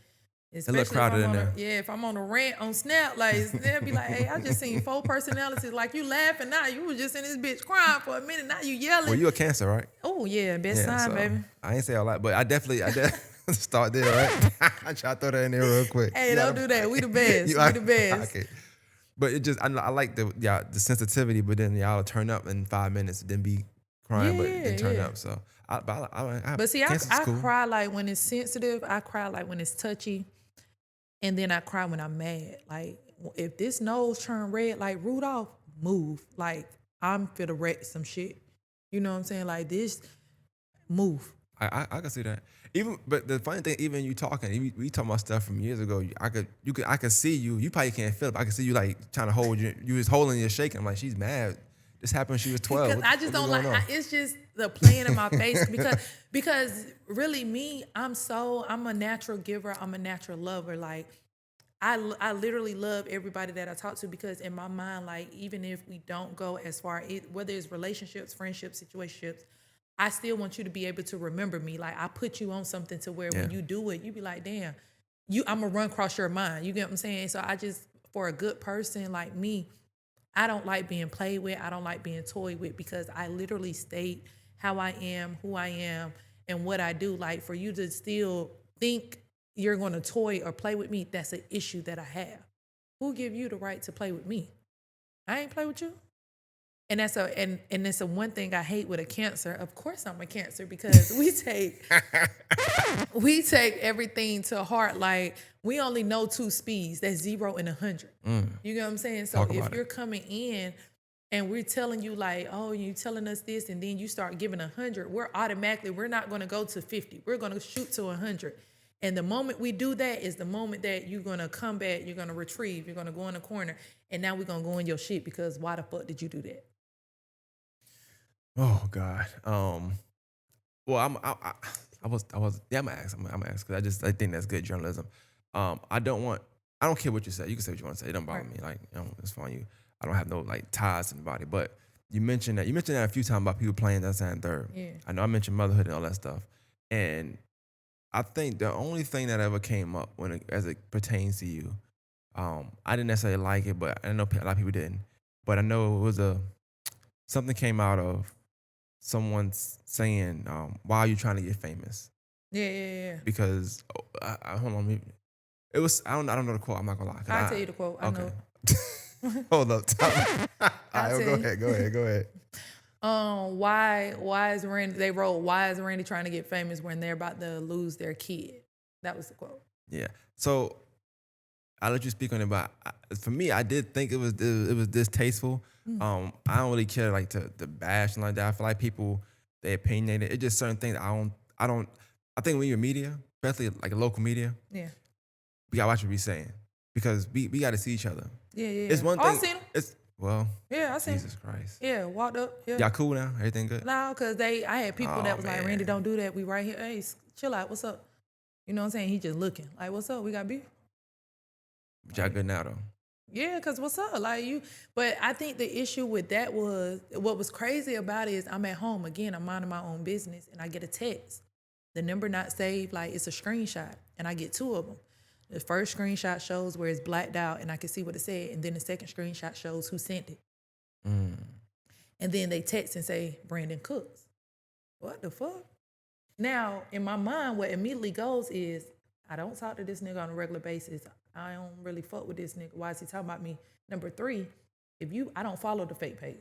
It's a little crowded in there. If I'm on a rant on Snap, like they'll be like, hey, I just seen 4 personalities. Like you laughing now, you was just in this bitch crying for a minute. Now you yelling. Well, you a Cancer, right? Oh yeah, best sign, baby. I ain't say all that, but I definitely start there, right? I try to throw that in there real quick. Hey, don't do that. We the best. We the best. Okay. But it just, I like the sensitivity, but then y'all turn up in 5 minutes, then be crying, but then turn up. So, but see, I cry like when it's sensitive. I cry like when it's touchy. And then I cry when I'm mad. Like, if this nose turn red like Rudolph, move. Like, I'm finna wreck some shit. You know what I'm saying? Like, this, move. I can see that. But the funny thing, even you talking, we talking about stuff from years ago. I could see you. You probably can't feel it, but I could see you like trying to hold you. You was holding your shaking. I'm like, she's mad. This happened when she was 12. Because I just don't like. It's just the playing in my face because really me, I'm a natural giver. I'm a natural lover. Like I literally love everybody that I talk to because in my mind, like even if we don't go as far, whether it's relationships, friendships, situationships, I still want you to be able to remember me. Like I put you on something to where Yeah. when you do it, you be like, damn, I'm gonna run across your mind. You get what I'm saying? So I just, for a good person like me, I don't like being played with. I don't like being toyed with because I literally state how I am, who I am, and what I do. Like for you to still think you're going to toy or play with me, that's an issue that I have. Who give you the right to play with me? I ain't play with you. And that's a one thing I hate with a Cancer. Of course I'm a Cancer because we take everything to heart. Like we only know two speeds. That's 0 and 100. You get what I'm saying? So Talk if about you're coming in and we're telling you like, oh, you telling us this, and then you start giving 100, we're not going to go to 50. We're going to shoot to 100. And the moment we do that is the moment that you're going to come back, you're going to retrieve, you're going to go in the corner, and now we're going to go in your shit because why the fuck did you do that? Oh God. Well, yeah, I'm gonna ask because I think that's good journalism. I don't care what you say. You can say what you want to say. It don't bother Right. me. Like, it's fine. I don't have no like ties to anybody. But you mentioned that a few times about people playing that second third. Yeah. I know I mentioned motherhood and all that stuff, and I think the only thing that ever came up as it pertains to you, I didn't necessarily like it, but I know a lot of people didn't. But I know it was something came out of someone's saying, "Why are you trying to get famous?" Yeah. Because hold on, it was I don't know the quote. I'm not gonna lie. I'll tell you the quote. I know. Hold up. All right, I'll go tell ahead. Go ahead. why is Randy, they wrote, why is Randy trying to get famous when they're about to lose their kid? That was the quote. Yeah. So I'll let you speak on it, but for me, I did think it was distasteful. I don't really care like to bash and like that. I feel like people they opinionated. It's just certain things I don't. I think when you're media, especially like a local media, Yeah. we gotta watch what we saying because we got to see each other. Yeah. It's one Oh, thing. I seen him. It's well, Yeah, I seen him. Jesus Christ. Yeah, walked up. Yeah. Y'all cool now? Everything good? No, because I had people Oh, that was like, man. Randy, don't do that. We right here. Hey, chill out. What's up? You know what I'm saying? He just looking. Like, what's up? We got beef? Y'all good now though? Yeah, because what's up? Like you, but I think the issue with that was what was crazy about it is I'm at home again, I'm minding my own business, and I get a text. The number not saved, like it's a screenshot, and I get two of them. The first screenshot shows where it's blacked out, and I can see what it said, and then the second screenshot shows who sent it. And then they text and say Brandon Cooks. What the fuck? Now, in my mind, what immediately goes is I don't talk to this nigga on a regular basis. I don't really fuck with this nigga. Why is he talking about me? Number three, I don't follow the fake page.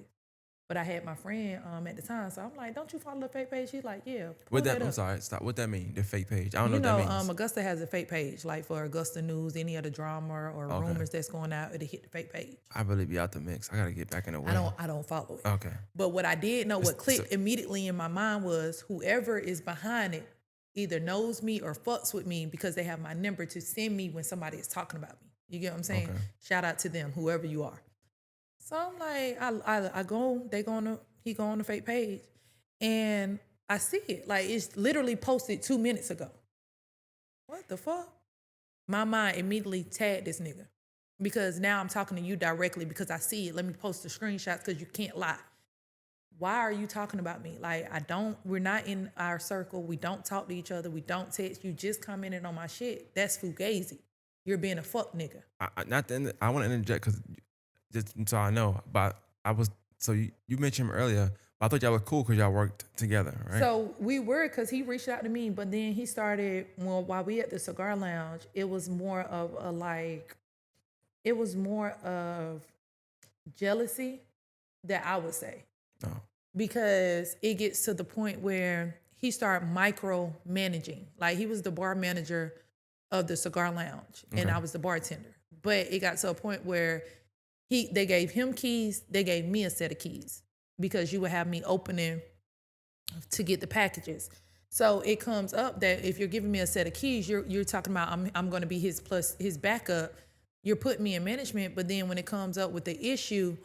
But I had my friend at the time, so I'm like, don't you follow the fake page? She's like, yeah. I'm sorry, stop. What that mean? The fake page? I don't You know know, what that means. Augusta has a fake page, like for Augusta News, any other drama or Okay. rumors that's going out, it'll hit the fake page. I really be out the mix. I gotta get back in the way. I don't follow it. Okay. But what I did know, what clicked immediately in my mind was whoever is behind it either knows me or fucks with me because they have my number to send me when somebody is talking about me. You get what I'm saying? Okay. Shout out to them, whoever you are. So I'm like, he go on the fake page, and I see it. Like it's literally posted 2 minutes ago. What the fuck? My mind immediately tagged this nigga because now I'm talking to you directly because I see it. Let me post the screenshots because you can't lie. Why are you talking about me? Like we're not in our circle. We don't talk to each other. We don't text. You just commented on my shit. That's fugazi. You're being a fuck nigga. I want to interject because just so I know, but you mentioned him earlier. But I thought y'all were cool because y'all worked together, right? So we were, because he reached out to me, but then he started, while we at the cigar lounge, it was more of jealousy that I would say. No. Because it gets to the point where he started micromanaging. Like he was the bar manager of the cigar lounge and I was the bartender. But it got to a point where they gave him keys, they gave me a set of keys because you would have me opening to get the packages. So it comes up that if you're giving me a set of keys, you're talking about I'm going to be his plus his backup. You're putting me in management, but then when it comes up with the issue,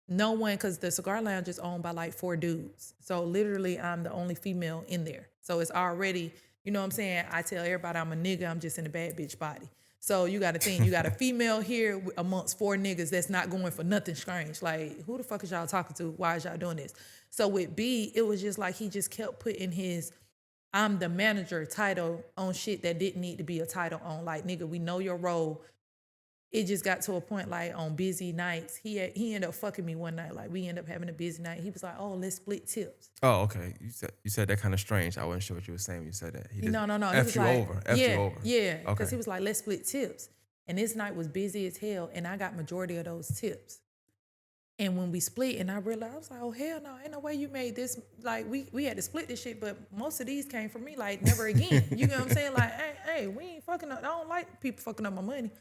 no one, because the cigar lounge is owned by like 4 dudes. So literally I'm the only female in there. So it's already, you know what I'm saying? I tell everybody I'm a nigga, I'm just in a bad bitch body. So you got to think, you got a female here amongst 4 niggas that's not going for nothing strange. Like, who the fuck is y'all talking to? Why is y'all doing this? So with B, it was just like he just kept putting his I'm the manager title on shit that didn't need to be a title on. Like, nigga, we know your role. It just got to a point, like, on busy nights, he ended up fucking me one night. Like, we ended up having a busy night. He was like, oh, let's split tips. Oh, okay. You said that kind of strange. I wasn't sure what you were saying when you said that. He just No. He F was you like, over. F you over. Yeah, because Okay. he was like, let's split tips. And this night was busy as hell, and I got majority of those tips. And when we split, and I realized, I was like, oh, hell no, ain't no way you made this. Like, we had to split this shit, but most of these came from me, like, never again. You know what I'm saying? Like, hey, we ain't fucking up. I don't like people fucking up my money.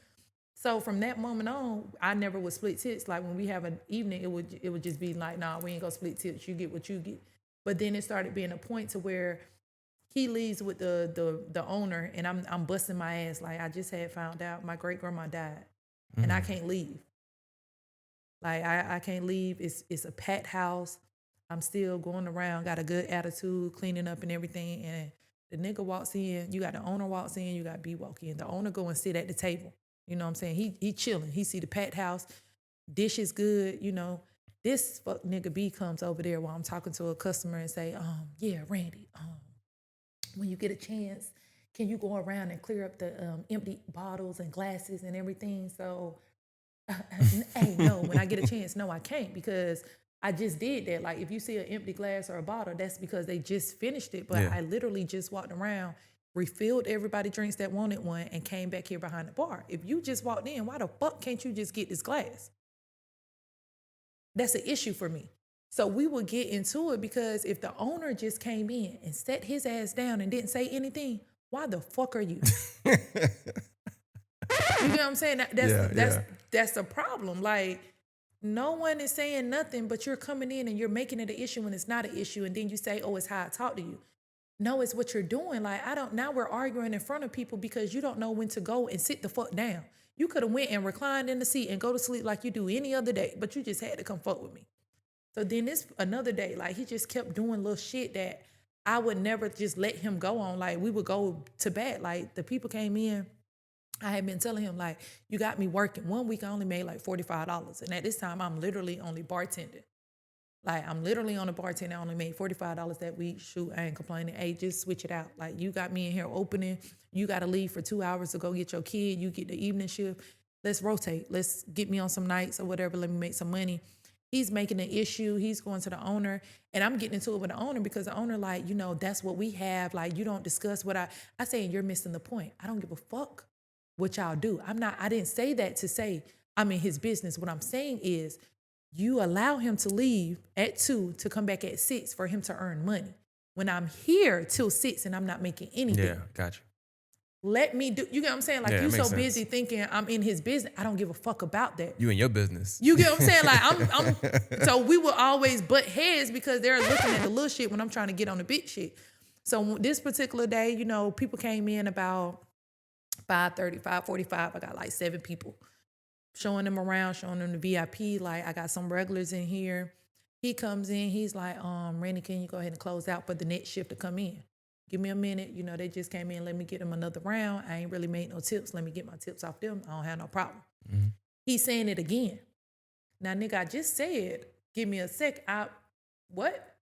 So from that moment on, I never would split tips. Like, when we have an evening, it would just be like, nah, we ain't gonna split tips. You get what you get. But then it started being a point to where he leaves with the owner, and I'm busting my ass. Like, I just had found out my great grandma died, and I can't leave. Like, I can't leave. It's a packed house. I'm still going around, got a good attitude, cleaning up and everything. And the nigga walks in, you got the owner walks in, you got B walk in. The owner go and sit at the table. You know what I'm saying? He chilling. He see the packed house, dishes good, you know. This fuck nigga B comes over there while I'm talking to a customer and say, yeah, Randy, when you get a chance, can you go around and clear up the empty bottles and glasses and everything? So hey, no, when I get a chance, no, I can't, because I just did that. Like, if you see an empty glass or a bottle, that's because they just finished it. But I literally just walked around, refilled everybody drinks that wanted one, and came back here behind the bar. If you just walked in, why the fuck can't you just get this glass? That's an issue for me. So we would get into it, because if the owner just came in and set his ass down and didn't say anything, why the fuck are you? You know what I'm saying? That's a problem. Like, no one is saying nothing, but you're coming in and you're making it an issue when it's not an issue. And then you say, oh, it's how I talk to you. No, it's what you're doing. Like, now we're arguing in front of people because you don't know when to go and sit the fuck down. You could have went and reclined in the seat and go to sleep like you do any other day, but you just had to come fuck with me. So then this another day, like, he just kept doing little shit that I would never just let him go on. Like, we would go to bed. Like, the people came in, I had been telling him, like, you got me working. 1 week I only made like $45. And at this time, I'm literally only bartending. Like, I'm literally on a bartender. I only made $45 that week. Shoot, I ain't complaining. Hey, just switch it out. Like, you got me in here opening. You got to leave for 2 hours to go get your kid. You get the evening shift. Let's rotate. Let's get me on some nights or whatever. Let me make some money. He's making an issue. He's going to the owner. And I'm getting into it with the owner, because the owner, like, you know, that's what we have. Like, you don't discuss what I say, and you're missing the point. I don't give a fuck what y'all do. I didn't say that to say I'm in his business. What I'm saying is, you allow him to leave at 2 to come back at 6 for him to earn money. When I'm here till 6 and I'm not making anything. Yeah, gotcha. Let me do, you get what I'm saying? Like, Yeah, you so makes busy thinking I'm in his business. I don't give a fuck about that. You in your business. You get what I'm saying? Like, so we will always butt heads because they're looking at the little shit when I'm trying to get on the big shit. So this particular day, you know, people came in about 5:30, 5:45. I got like 7 people. Showing them around, showing them the VIP. Like, I got some regulars in here. He comes in, he's like, Randy, can you go ahead and close out for the next shift to come in? Give me a minute. You know, they just came in. Let me get them another round. I ain't really made no tips. Let me get my tips off them. I don't have no problem. Mm-hmm. He's saying it again. Now, nigga, I just said, give me a sec. What?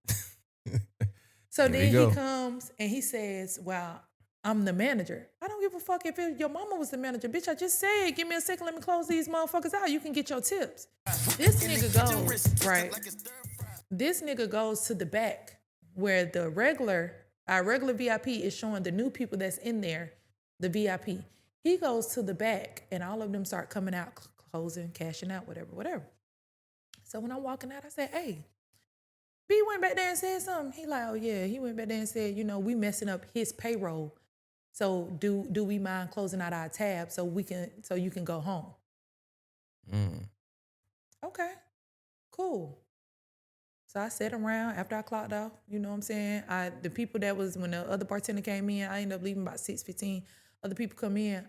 So then he comes and he says, well, I'm the manager. I don't give a fuck if your mama was the manager. Bitch, I just said, give me a second, let me close these motherfuckers out. You can get your tips. This nigga goes, right? This nigga goes to the back where our regular VIP is showing the new people that's in there, the VIP. He goes to the back and all of them start coming out, closing, cashing out, whatever. So when I'm walking out, I said, hey, B went back there and said something. He like, oh yeah, he went back there and said, you know, we messing up his payroll. So do we mind closing out our tab so you can go home? Okay, cool. So I sat around after I clocked off, you know what I'm saying? The people that was, when the other bartender came in, I ended up leaving about 6:15. Other people come in,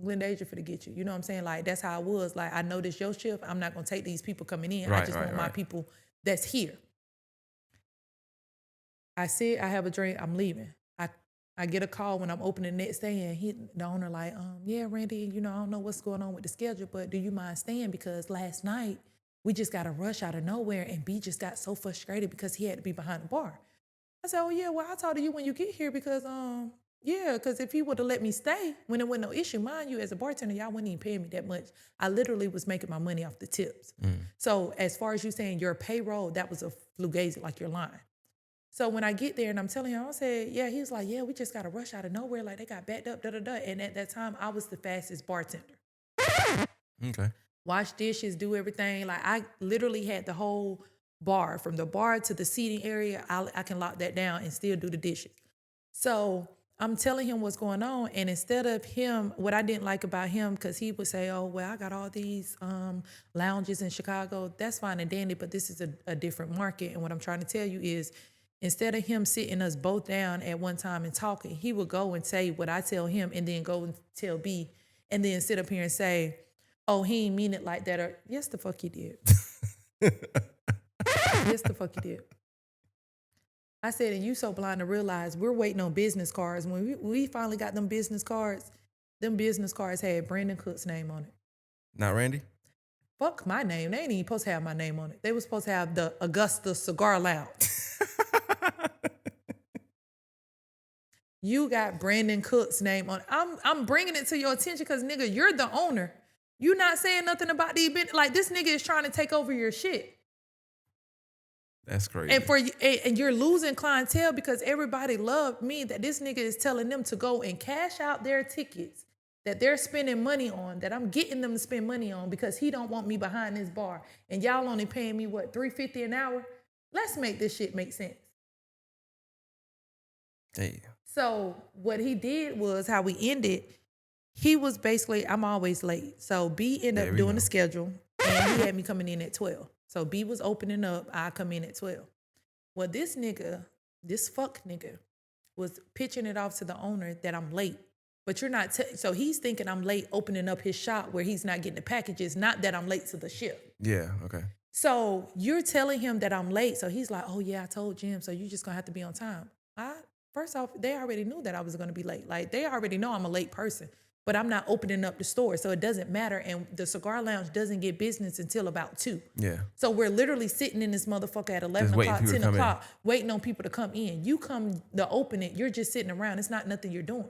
Glendasia for to get you. You know what I'm saying? Like, that's how I was. Like, I know this your shift. I'm not going to take these people coming in. I just want my people that's here. I said, I have a drink, I'm leaving. I get a call when I'm opening the next day, and the owner like, yeah, Randy, I don't know what's going on with the schedule, but do you mind staying? Because last night we just got a rush out of nowhere, and B just got so frustrated because he had to be behind the bar. I said, oh yeah, well, I'll talk to you when you get here because because if he would have let me stay when it wasn't no issue, mind you, as a bartender, y'all wouldn't even pay me that much. I literally was making my money off the tips. So as far as you saying your payroll, that was a fugazi, like your line. So when I get there and I'm telling him, I said, yeah, he was like, yeah, we just got a rush out of nowhere. Like they got backed up, da-da-da. And at that time, I was the fastest bartender. Okay. Wash dishes, do everything. Like I literally had the whole bar, from the bar to the seating area. I can lock that down and still do the dishes. So I'm telling him what's going on. And instead of him, what I didn't like about him, because he would say, oh, well, I got all these lounges in Chicago. That's fine and dandy, but this is a different market. And what I'm trying to tell you is, instead of him sitting us both down at one time and talking, he would go and say what I tell him and then go and tell B and then sit up here and say, oh, he ain't mean it like that. Or, yes, the fuck he did. Yes, the fuck he did. I said, and you so blind to realize we're waiting on business cards. When we finally got them business cards had Brandon Cook's name on it. Not Randy? Fuck my name. They ain't even supposed to have my name on it. They were supposed to have the Augusta Cigar Lounge. You got Brandon Cook's name on it. I'm bringing it to your attention because, nigga, you're the owner. You not saying nothing about the event. Like, this nigga is trying to take over your shit. That's crazy. And you're losing clientele because everybody loved me that this nigga is telling them to go and cash out their tickets that they're spending money on, that I'm getting them to spend money on because he don't want me behind this bar. And y'all only paying me, what, $3.50 an hour? Let's make this shit make sense. Damn. So what he did was, how we ended, he was basically, I'm always late. So B ended up doing the schedule, and he had me coming in at 12. So B was opening up, I come in at 12. Well, this fuck nigga, was pitching it off to the owner that I'm late. But you're not, so he's thinking I'm late opening up his shop where he's not getting the packages, not that I'm late to the ship. Yeah, okay. So you're telling him that I'm late. So he's like, oh yeah, I told Jim, so you just gonna have to be on time. First off, they already knew that I was gonna be late. Like, they already know I'm a late person, but I'm not opening up the store, so it doesn't matter. And the cigar lounge doesn't get business until about 2. Yeah. So we're literally sitting in this motherfucker at 11 o'clock, 10 o'clock, waiting on people to come in. You come to open it, you're just sitting around. It's not nothing you're doing.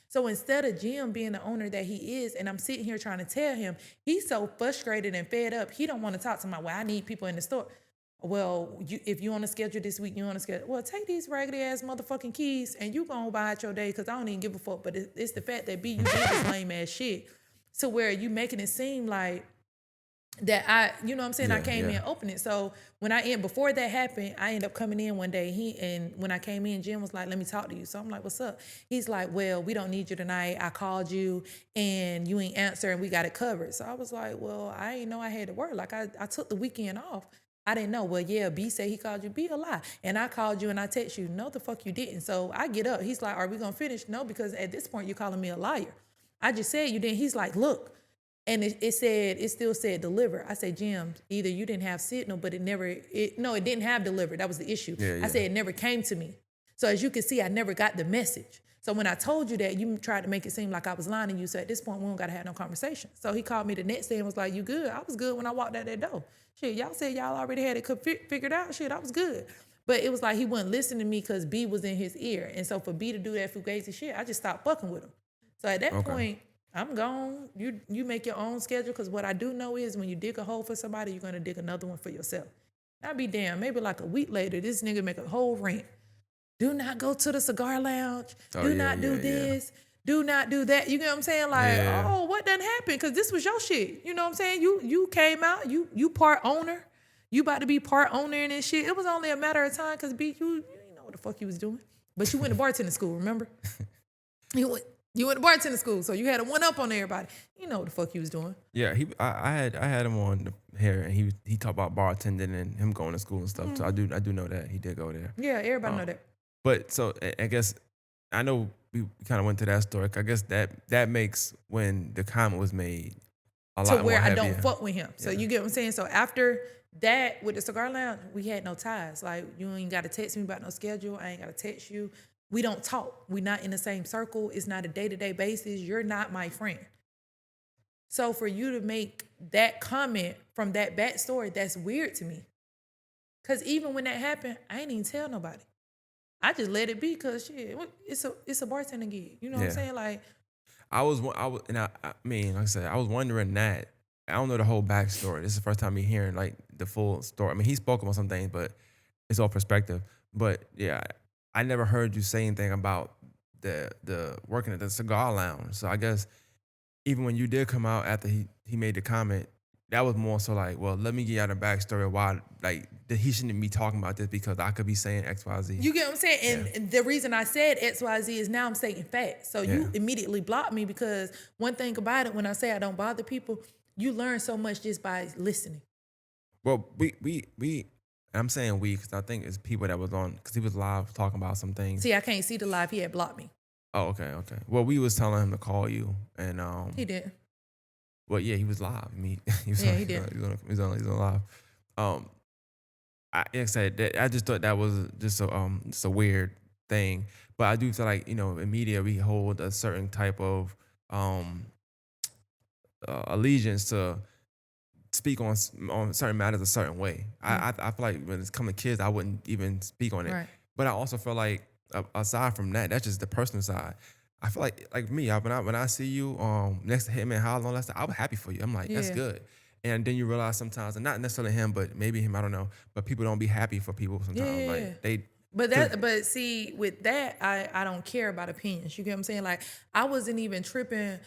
So instead of Jim being the owner that he is, and I'm sitting here trying to tell him, he's so frustrated and fed up, he don't want to talk to me. Well, I need people in the store. Well, if you on a schedule this week, you on a schedule. Well, take these raggedy ass motherfucking keys and you go about your day, because I don't even give a fuck. But it's the fact that B, you did this lame ass shit, to where you making it seem like that you know what I'm saying? I came in opening. So before that happened, I ended up coming in one day. And when I came in, Jim was like, let me talk to you. So I'm like, what's up? He's like, well, we don't need you tonight. I called you and you ain't answer and we got it covered. So I was like, well, I ain't know I had to work. Like, I took the weekend off. I didn't know. Well, yeah, B said he called you. B a lie. And I called you and I text you. No, the fuck you didn't. So I get up. He's like, are we going to finish? No, because at this point, you're calling me a liar. I just said you didn't. He's like, look. And it still said deliver. I said, Jim, either you didn't have signal, but it didn't have delivered. That was the issue. I said, it never came to me. So as you can see, I never got the message. So when I told you that, you tried to make it seem like I was lying to you. So at this point, we don't got to have no conversation. So he called me the next day and was like, you good? I was good when I walked out that door. Shit, y'all said y'all already had it figured out. Shit, I was good. But it was like he wouldn't listen to me because B was in his ear. And so for B to do that fugazi shit, I just stopped fucking with him. So at that point, I'm gone. You make your own schedule, because what I do know is when you dig a hole for somebody, you're going to dig another one for yourself. I'll be damned. Maybe like a week later, this nigga make a whole rant. Do not go to the cigar lounge. Do not do this. Do not do that. You get what I'm saying? Like, oh, what done happened? Because this was your shit. You know what I'm saying? You came out. You part owner. You about to be part owner in this shit. It was only a matter of time because B, you know what the fuck you was doing. But you went to bartending school, remember? You went to bartending school, so you had a one up on everybody. You know what the fuck you was doing. Yeah, I had him on here, and he talked about bartending and him going to school and stuff. So I do know that he did go there. Yeah, everybody know that. But so I guess I know we kind of went to that story. I guess that makes when the comment was made a lot more to where heavier. I don't fuck with him. So you get what I'm saying? So after that with the cigar lounge, we had no ties. Like, you ain't got to text me about no schedule. I ain't got to text you. We don't talk. We're not in the same circle. It's not a day-to-day basis. You're not my friend. So for you to make that comment from that backstory, that's weird to me. Because even when that happened, I ain't even tell nobody. I just let it be because shit, it's a bartending gig. You know what I'm Yeah. saying? Like, I mean, like I said, I was wondering that. I don't know the whole backstory. This is the first time me hearing like the full story. I mean, he spoke about some things, but it's all perspective. But yeah, I never heard you say anything about the working at the cigar lounge. So I guess even when you did come out after he made the comment, that was more so like, well, let me get out the backstory of why like that he shouldn't be talking about this because I could be saying X, Y, Z. you get what I'm saying? Yeah. And the reason I said XYZ is now I'm stating facts. So Yeah. you immediately blocked me because one thing about it, when I say I don't bother people, you learn so much just by listening. Well, we. I'm saying we because I think it's people that was on because he was live talking about some things. See, I can't see the live. He had blocked me. Oh, okay. Well, we was telling him to call you, and He did. well, yeah, he was live. I mean, he was Yeah, on, he did. He's on live. Like I said, I just thought that was just a weird thing. But I do feel like in media we hold a certain type of allegiance to speak on certain matters a certain way. I feel like when it's coming to kids, I wouldn't even speak on it. Right. But I also feel like aside from that, that's just the personal side. I feel like me, when I see you next to him and how long I was happy for you. I'm like, that's Yeah. good. And then you realize sometimes, and not necessarily him, but maybe him, I don't know. But people don't be happy for people sometimes. Yeah. Like they But see, with that, I don't care about opinions. You get what I'm saying? Like, I wasn't even tripping.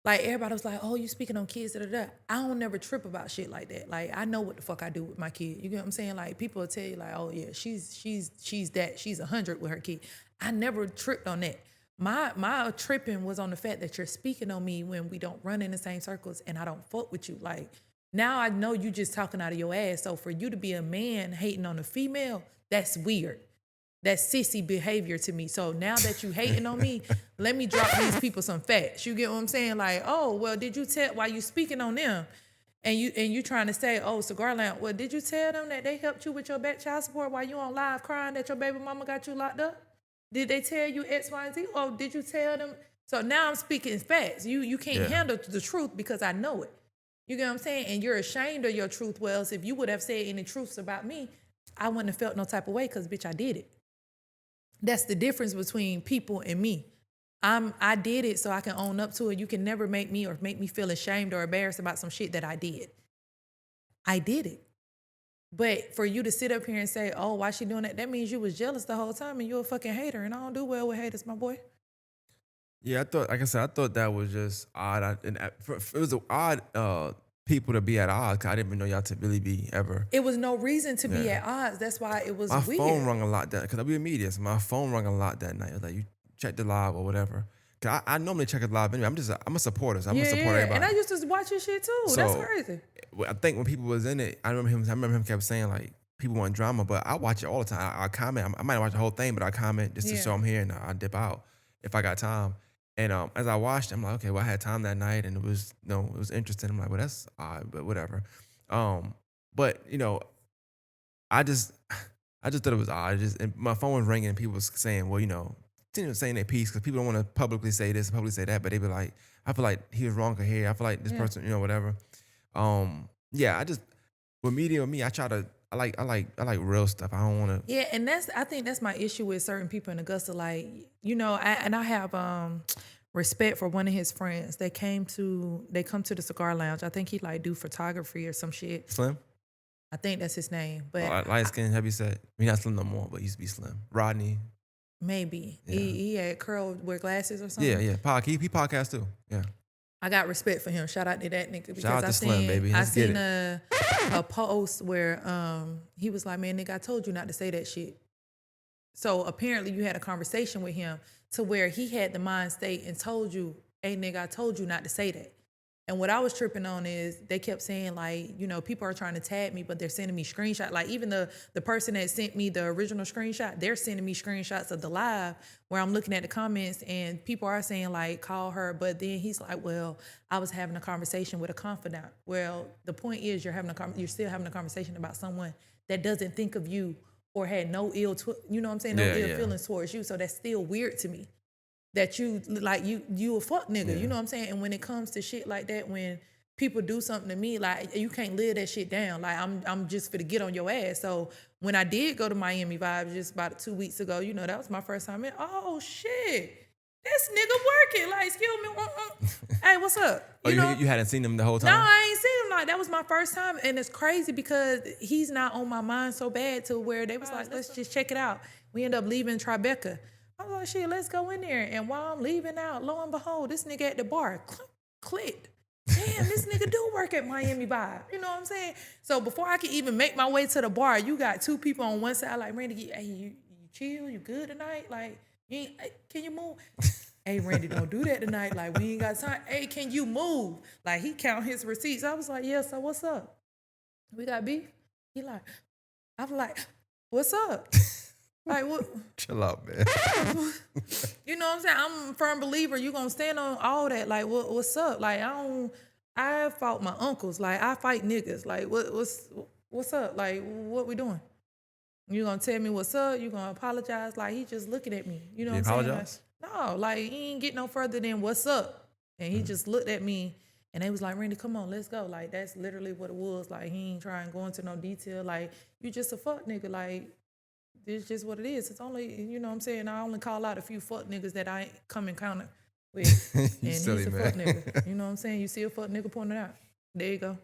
Like, everybody was like, oh, you speaking on kids, da, da, da. I don't never trip about shit like that. Like, I know what the fuck I do with my kid. You get what I'm saying? Like, people will tell you, like, oh, yeah, she's that. She's 100 with her kid. I never tripped on that. My tripping was on the fact that you're speaking on me when we don't run in the same circles and I don't fuck with you. Like, now I know you just talking out of your ass. So for you to be a man hating on a female, that's weird. That's sissy behavior to me. So now that you hating on me, let me drop these people some facts. You get what I'm saying? Like, oh, well, did you tell while you speaking on them and you trying to say, oh, cigar lounge, well, did you tell them that they helped you with your back child support while you on live crying that your baby mama got you locked up? Did they tell you X, Y, and Z? Or did you tell them? So now I'm speaking facts. You can't handle the truth because I know it. You get what I'm saying? And you're ashamed of your truth. Well, if you would have said any truths about me, I wouldn't have felt no type of way because, bitch, I did it. That's the difference between people and me. I did it so I can own up to it. You can never make me feel ashamed or embarrassed about some shit that I did. I did it. But for you to sit up here and say, oh, why she doing that? That means you was jealous the whole time and you're a fucking hater. And I don't do well with haters, my boy. Yeah, like I said, I thought that was just odd. It was odd people to be at odds. 'Cause I didn't even know y'all to really be ever. It was no reason to be at odds. That's why it was My weird. phone rung a lot because I be in media, so my phone rung a lot that night. It was like, you check the live or whatever. 'Cause I normally check it live anyway. I'm a supporter, so I'm gonna support everybody. And I used to watch your shit too. That's crazy. I think when people was in it, I remember him kept saying like people want drama, but I watch it all the time. I comment. I might watch the whole thing, but I comment just to show I'm here and I dip out if I got time. And as I watched, I'm like, okay, well, I had time that night, and it was it was interesting. I'm like, well, that's odd, but whatever. But I just thought it was odd. And my phone was ringing, and people was saying, well, saying their piece because people don't want to publicly say this, publicly say that, but they be like, I feel like he was wrong here. I feel like this person, whatever. I just with media with me, I like real stuff. I don't want to. Yeah, and I think that's my issue with certain people in Augusta. Like, I have respect for one of his friends. They come to the cigar lounge. I think he like do photography or some shit. Slim? I think that's his name. But Light skin, heavy set. He's not slim no more, but he used to be slim. Rodney. Maybe. Yeah. He had curl, wear glasses or something. Yeah. He podcast too. Yeah. I got respect for him. Shout out to that nigga because Shout out to Slim, baby. I Let's get seen a post where he was like, man, nigga, I told you not to say that shit. So apparently you had a conversation with him to where he had the mind state and told you, hey, nigga, I told you not to say that. And what I was tripping on is they kept saying like, people are trying to tag me, but they're sending me screenshots. Like even the person that sent me the original screenshot, they're sending me screenshots of the live where I'm looking at the comments and people are saying like, call her. But then he's like, well, I was having a conversation with a confidant. Well, the point is you're still having a conversation about someone that doesn't think of you or had no ill, you know what I'm saying, no Yeah, ill yeah. feelings towards you. So that's still weird to me that you like you a fuck nigga. Yeah. You know what I'm saying? And when it comes to shit like that, when people do something to me, like you can't live that shit down. Like I'm just finna get on your ass. So when I did go to Miami Vibes just about 2 weeks ago, you know, that was my first time in. Oh shit. This nigga working. Like, excuse me. Hey, what's up? Oh, you hadn't seen him the whole No, time? I ain't seen him. Like, that was my first time. And it's crazy because he's not on my mind so bad to where they was like, let's just check it out. We end up leaving Tribeca. I was like, shit, let's go in there. And while I'm leaving out, lo and behold, this nigga at the bar clicked. Damn, this nigga do work at Miami Vibe. You know what I'm saying? So before I can even make my way to the bar, you got two people on one side like, Randy, hey, you chill? You good tonight? Like, can you move? Hey, Randy, don't do that tonight. Like, we ain't got time. Hey, can you move? Like, he count his receipts. I was like, yeah, so what's up? We got beef? He like, I'm like, what's up? Like, what? Chill out, man. You know what I'm saying? I'm a firm believer. You gonna stand on all that. Like, what's up? Like, I fought my uncles. Like, I fight niggas. Like, what's up? Like, what we doing? You gonna tell me what's up? You gonna apologize? Like, he just looking at me. You know Did what I'm he saying? apologize? Like, no, like, he ain't get no further than what's up. And he just looked at me and they was like, Randy, come on, let's go. Like, that's literally what it was. Like, he ain't trying to go into no detail. Like, you just a fuck nigga. Like, it's just what it is. It's only, you know what I'm saying? I only call out a few fuck niggas that I ain't come encounter with. And he's silly, a man. fuck nigga. You know what I'm saying? You see a fuck nigga pointing it out. There you go.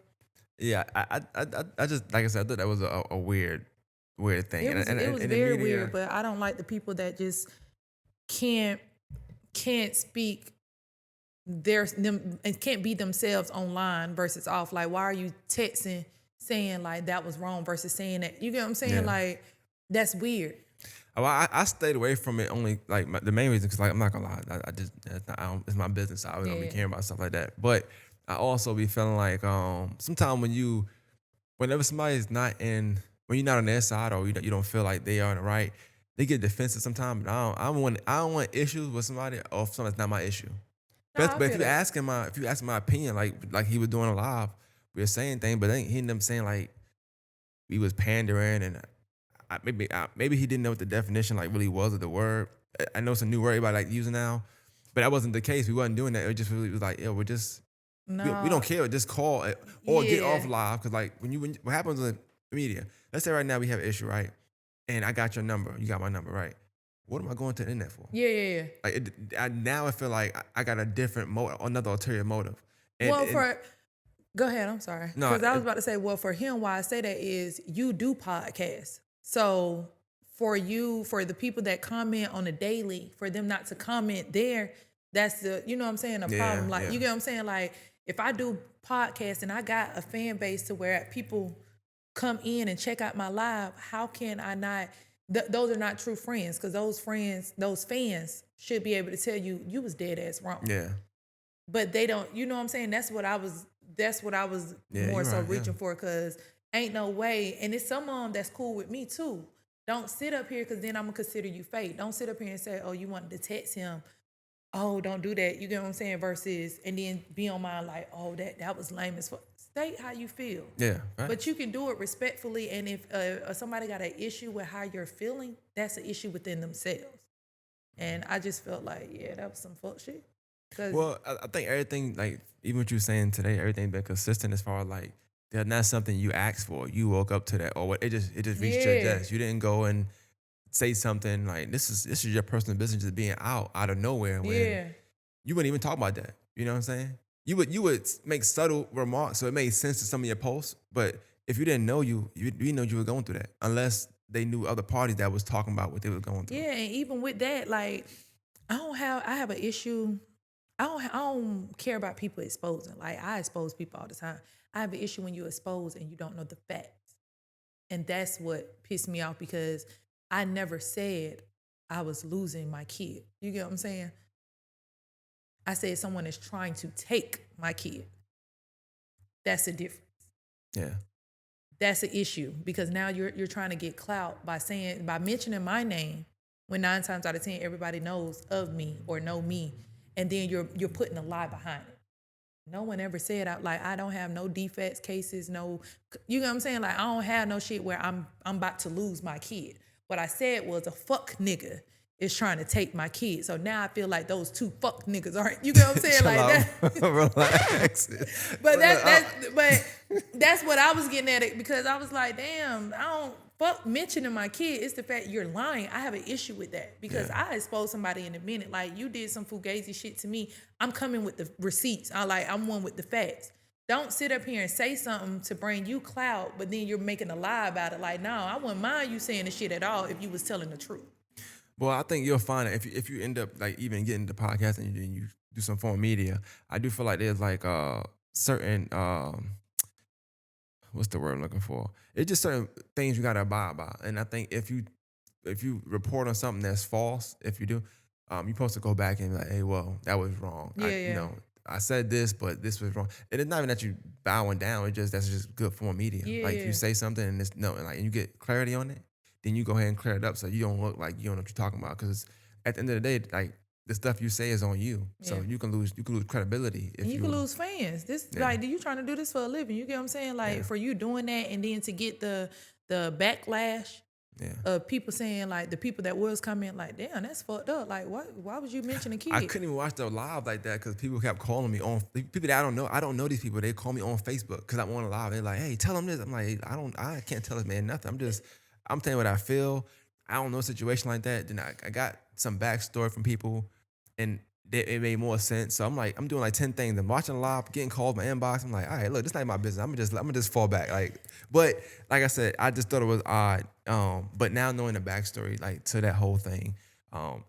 Yeah, I just, like I said, I thought that was a weird thing. It was and the very media- weird, but I don't like the people that just can't speak them and can't be themselves online versus off. Like, why are you texting saying like that was wrong versus saying that? You get what I'm saying? Yeah. Like, that's weird. Well, I stayed away from it only like the main reason because like I'm not gonna lie, I just it's my business. I don't be Yeah. caring about stuff like that. But I also be feeling like sometimes whenever somebody's not in when you're not on their side or you don't feel like they are on the right, they get defensive sometimes. I don't want issues with somebody or if something's not my issue. No, I But feel if you that. ask my opinion, like he was doing a live, we were saying things, but then he ended up saying like we was pandering and maybe he didn't know what the definition like really was of the word. I know it's a new word everybody like using now, but that wasn't the case. We wasn't doing that. It just really was like, yo, we're just we don't care. Just call it or get Yeah. off live because like when what happens in the media? Let's say right now we have an issue, right? And I got your number. You got my number, right? What am I going to the internet for? Yeah. Like now I feel like I got a different motive, another ulterior motive. Go ahead. I'm sorry. No, Because I was about to say, well, for him, why I say that is you do podcasts. So for the people that comment on a daily, for them not to comment there, that's you know what I'm saying, a Yeah, problem. Like, yeah. you get what I'm saying? Like, if I do podcasts and I got a fan base to where people come in and check out my live, how can I not? Those are not true friends because those fans should be able to tell you was dead ass wrong. Yeah. But they don't, you know what I'm saying? That's what I was Yeah, more you're so right, reaching yeah. for, because ain't no way. And it's some of them that's cool with me too. Don't sit up here because then I'm gonna consider you fake. Don't sit up here and say, oh, you wanted to text him. Oh, don't do that. You get what I'm saying? Versus, and then be on my like, oh, that was lame as fuck. State how you feel. Yeah. Right. But you can do it respectfully. And if somebody got an issue with how you're feeling, that's an issue within themselves. And I just felt like, yeah, that was some fuck shit. Well, I think everything, like, even what you were saying today, everything been consistent as far as, like, they're not something you asked for. You woke up to that, or what? It just reached your Yeah. desk. You didn't go and say something like, this is your personal business just being out of nowhere when Yeah. you wouldn't even talk about that. You know what I'm saying? You would make subtle remarks, so it made sense to some of your posts. But if you didn't know you didn't know you were going through that, unless they knew other parties that was talking about what they were going through. Yeah, and even with that, like, I have an issue. I don't care about people exposing. Like, I expose people all the time. I have an issue when you expose and you don't know the facts. And that's what pissed me off, because I never said I was losing my kid. You get what I'm saying? I said someone is trying to take my kid. That's the difference. Yeah. That's an issue, because now you're trying to get clout by mentioning my name, when 9 times out of 10 everybody knows of me or know me, and then you're putting a lie behind it. No one ever said I don't have no defects cases, no, you know what I'm saying? Like I don't have no shit where I'm about to lose my kid. What I said was a fuck nigga is trying to take my kid. So now I feel like those two fuck niggas aren't, you know what I'm saying? Chill Like out. that. Relax. But that's what I was getting at it, because I was like, damn, I don't fuck mentioning my kid. It's the fact you're lying. I have an issue with that, because I exposed somebody in a minute. Like, you did some fugazi shit to me. I'm coming with the receipts. I'm one with the facts. Don't sit up here and say something to bring you clout, but then you're making a lie about it. Like, no, I wouldn't mind you saying the shit at all if you was telling the truth. Well, I think you'll find that if you end up like even getting the podcast and you do some form of media, I do feel like there's like certain what's the word I'm looking for? It's just certain things you gotta abide by. And I think if you report on something that's false, if you do, you're supposed to go back and be like, hey, well, that was wrong. Yeah. I said this, but this was wrong. And it's not even that you bowing down. That's just good form media. Like if Yeah. you say something and it's no, and like and you get clarity on it, then you go ahead and clear it up so you don't look like you don't know what you're talking about. Because at the end of the day, like the stuff you say is on you. So Yeah. you can lose credibility if And you can lose fans. This like, do you trying to do this for a living? You get what I'm saying? Like, for you doing that and then to get the backlash of people saying, like, the people that was coming, like, damn, that's fucked up. Like, why would you mention a kid? I couldn't even watch the live like that because people kept calling me on people that I don't know. I don't know these people. They call me on Facebook because I'm on a live. They're like, hey, tell them this. I'm like, I can't tell this man nothing. I'm telling what I feel. I don't know a situation like that. Then I got some backstory from people and it made more sense. So I'm like, I'm doing like 10 things. I'm watching live, getting called my inbox. I'm like, all right, look, this not my business. I'm gonna just fall back. But like I said, I just thought it was odd. But now knowing the backstory, like to that whole thing,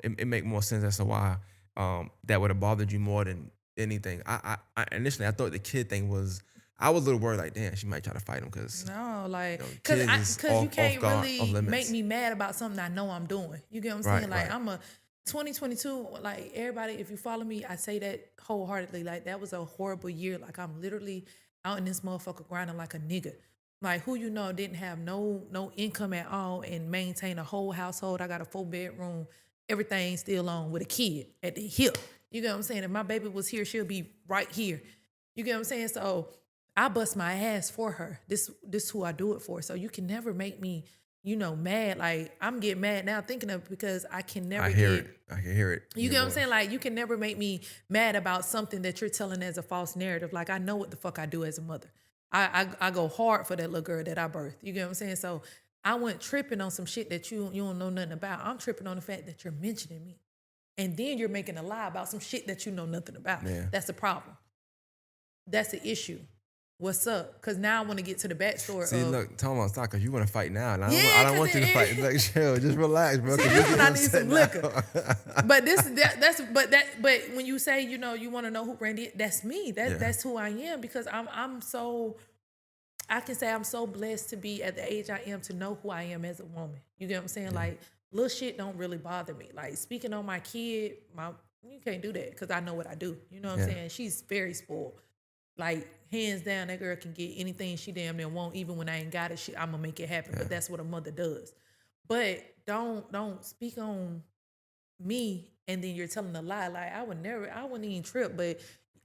it make more sense as to why that would have bothered you more than anything. I initially I thought the kid thing was. I was a little worried, like, damn, she might try to fight him because no, like, because you can't really make me mad about something I know I'm doing. You get what I'm saying? Like, I'm a 2022. Like, everybody, if you follow me, I say that wholeheartedly. Like, that was a horrible year. Like, I'm literally out in this motherfucker grinding like a nigga. Like, who you know didn't have no income at all and maintain a whole household. I got a 4-bedroom, everything still on with a kid at the hip. You get what I'm saying? If my baby was here, she'll be right here. You get what I'm saying? So I bust my ass for her. This who I do it for. So you can never make me, mad. Like, I'm getting mad now thinking of it because I can never I can hear it. You get what I'm saying? Like, you can never make me mad about something that you're telling as a false narrative. Like, I know what the fuck I do as a mother. I go hard for that little girl that I birthed. You get what I'm saying? So I went tripping on some shit that you don't know nothing about. I'm tripping on the fact that you're mentioning me. And then you're making a lie about some shit that you know nothing about. Yeah. That's the problem. That's the issue. What's up? Because now I want to get to the backstory. See, look, tell him on stop because you want to fight now, and I don't want you to it- fight. Like, chill, just relax, bro. See, this when I need some liquor. But when you say you want to know who Randi is, that's me. That's who I am, because I'm so. I can say I'm so blessed to be at the age I am to know who I am as a woman. You get what I'm saying? Like, little shit don't really bother me. Like, speaking on my kid, you can't do that because I know what I do. You know what I'm saying? She's very spoiled. Like, hands down, that girl can get anything she damn near want. Even when I ain't got it, I'm gonna make it happen. But that's what a mother does. But don't speak on me and then you're telling a lie. Like, I wouldn't even trip. But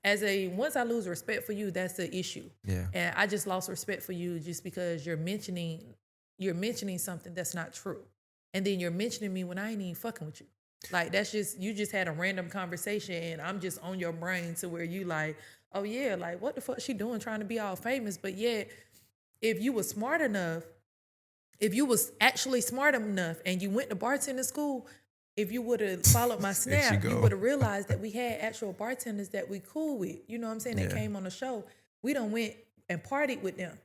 once I lose respect for you, that's the issue. Yeah. And I just lost respect for you just because you're mentioning something that's not true. And then you're mentioning me when I ain't even fucking with you. Like, you just had a random conversation and I'm just on your brain to where you like, oh yeah, like, what the fuck she doing trying to be all famous? But yet, if you was actually smart enough and you went to bartending school, if you would have followed my snap, you would have realized that we had actual bartenders that we cool with. You know what I'm saying? That came on the show. We done went and partied with them.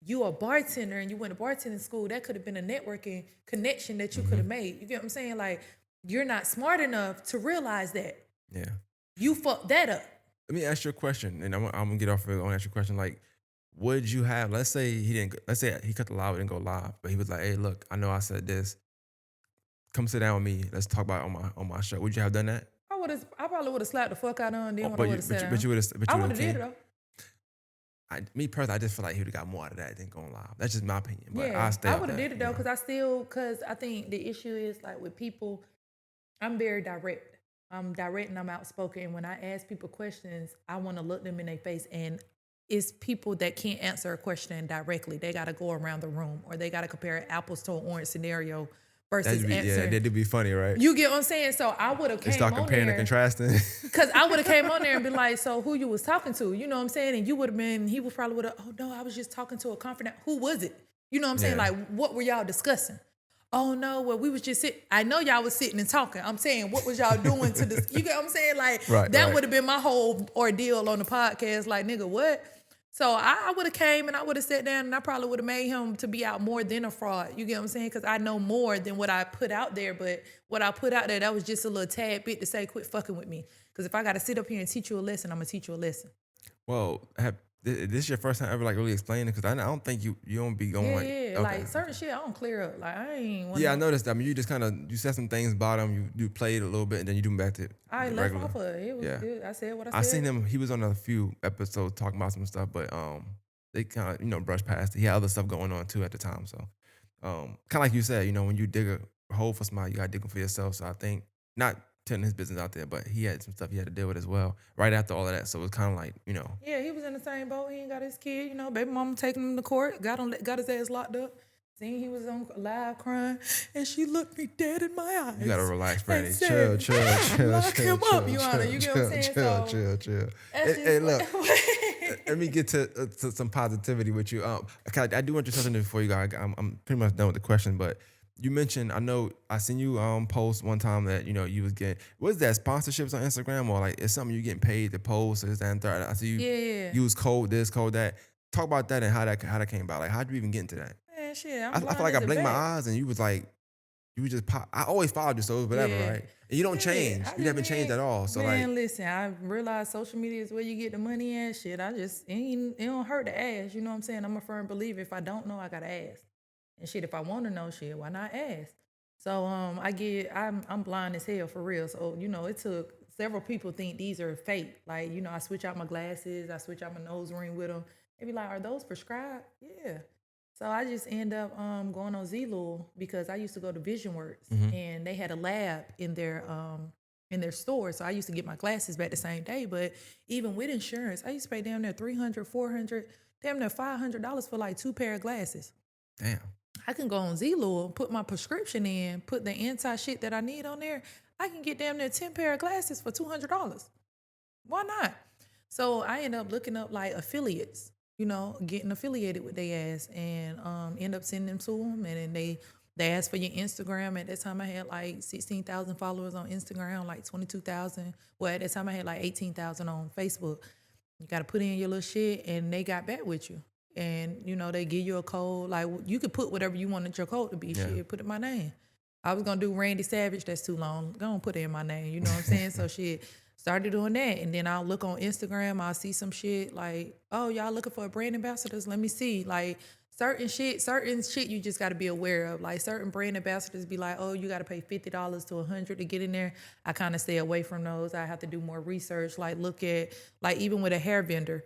You a bartender and you went to bartending school, that could have been a networking connection that you could have made. You get what I'm saying? Like, you're not smart enough to realize that. Yeah. You fucked that up. Let me ask you a question, and I'm gonna get off of it. I'm gonna ask you a question. Like, would you have? Let's say he cut the live and didn't go live, but he was like, "Hey, look, I know I said this. Come sit down with me. Let's talk about it on my show." Would you have done that? I probably would have slapped the fuck out of him and then But would have said, you would have. I would have did it though. Me personally, I just feel like he would have got more out of that than going live. That's just my opinion. But Yeah, I would have did it though, because I think the issue is, like, with people, I'm very direct. I'm direct and I'm outspoken. And when I ask people questions, I want to look them in their face. And it's people that can't answer a question directly. They got to go around the room, or they got to compare apples to an orange scenario versus answering. That'd be funny, right? You get what I'm saying? So I would have They came start on comparing and there. contrasting. Because I would have came on there and been like, so who you was talking to? You know what I'm saying? And you would have been, he was probably would have, oh no, I was just talking to a confidant. Who was it? You know what I'm saying? Yeah. Like, what were y'all discussing? Oh no, well, we was just sitting. I know y'all was sitting and talking. I'm saying, what was y'all doing to this? You get what I'm saying? Like, that would have been my whole ordeal on the podcast. Like, nigga, what? So I would have came and I would have sat down and I probably would have made him to be out more than a fraud. You get what I'm saying? Because I know more than what I put out there. But what I put out there, that was just a little tad bit to say, quit fucking with me. Because if I got to sit up here and teach you a lesson, I'm going to teach you a lesson. Well, this your first time ever like really explaining it? Because I don't think you don't be going like... Yeah, like certain shit I don't clear up. Like I ain't... I noticed that. I mean, you just kind of, you said some things about him, you played a little bit, and then you do them back to I left regular. off of it. It was good. I said what I said. I seen him, he was on a few episodes talking about some stuff, but they kind of, brushed past it. He had other stuff going on too at the time. So kind of like you said, when you dig a hole for somebody, you got to dig them for yourself. So I think, not telling his business out there, but he had some stuff he had to deal with as well right after all of that. So it was kind of like, Yeah, he was in the same boat. He ain't got his kid. Baby mama taking him to court, got his ass locked up. Seen he was on live crying, and she looked me dead in my eyes. You gotta relax, Brandy. Said, Chill. Lock him up, Your Honor. You get what I'm saying? Chill. Hey, look. Let me get to some positivity with you. I do want to say something before you go. I'm pretty much done with the question, but you mentioned, I know I seen you post one time that you was getting, was that sponsorships on Instagram, or like it's something you getting paid to post or this, that, and third? I see you use code this, code that. Talk about that and how that came about. Like, how'd you even get into that? Man, shit, I feel like I blinked my eyes and you was like, you was just pop. I always followed you, so it was whatever, right? And you don't change. You haven't changed at all. So man, listen, I realize social media is where you get the money at. Shit, it don't hurt to ask. You know what I'm saying? I'm a firm believer. If I don't know, I gotta ask. And shit, if I want to know shit, why not ask? So I'm blind as hell for real. So it took several people think these are fake. Like I switch out my glasses, I switch out my nose ring with them. They be like, are those prescribed? Yeah. So I just end up going on Zillow because I used to go to VisionWorks and they had a lab in their store. So I used to get my glasses back the same day. But even with insurance, I used to pay damn near $300, $400, damn near $500 for like 2 pair of glasses. Damn. I can go on Zillow, put my prescription in, put the anti-shit that I need on there. I can get damn near 10 pair of glasses for $200. Why not? So I end up looking up like affiliates, getting affiliated with their ass and end up sending them to them. And then they asked for your Instagram. At that time I had like 16,000 followers on Instagram, like 22,000. Well, at that time I had like 18,000 on Facebook. You got to put in your little shit and they got back with you. And, they give you a code. Like, you could put whatever you wanted your code to be. Yeah. Shit, put in my name. I was going to do Randy Savage. That's too long. Go and put it in my name. You know what I'm saying? So, shit, started doing that. And then I'll look on Instagram. I'll see some shit like, oh, y'all looking for a brand ambassadors? Let me see. Like, certain shit you just got to be aware of. Like, certain brand ambassadors be like, oh, you got to pay $50 to $100 to get in there. I kind of stay away from those. I have to do more research. Like, look at, like, even with a hair vendor,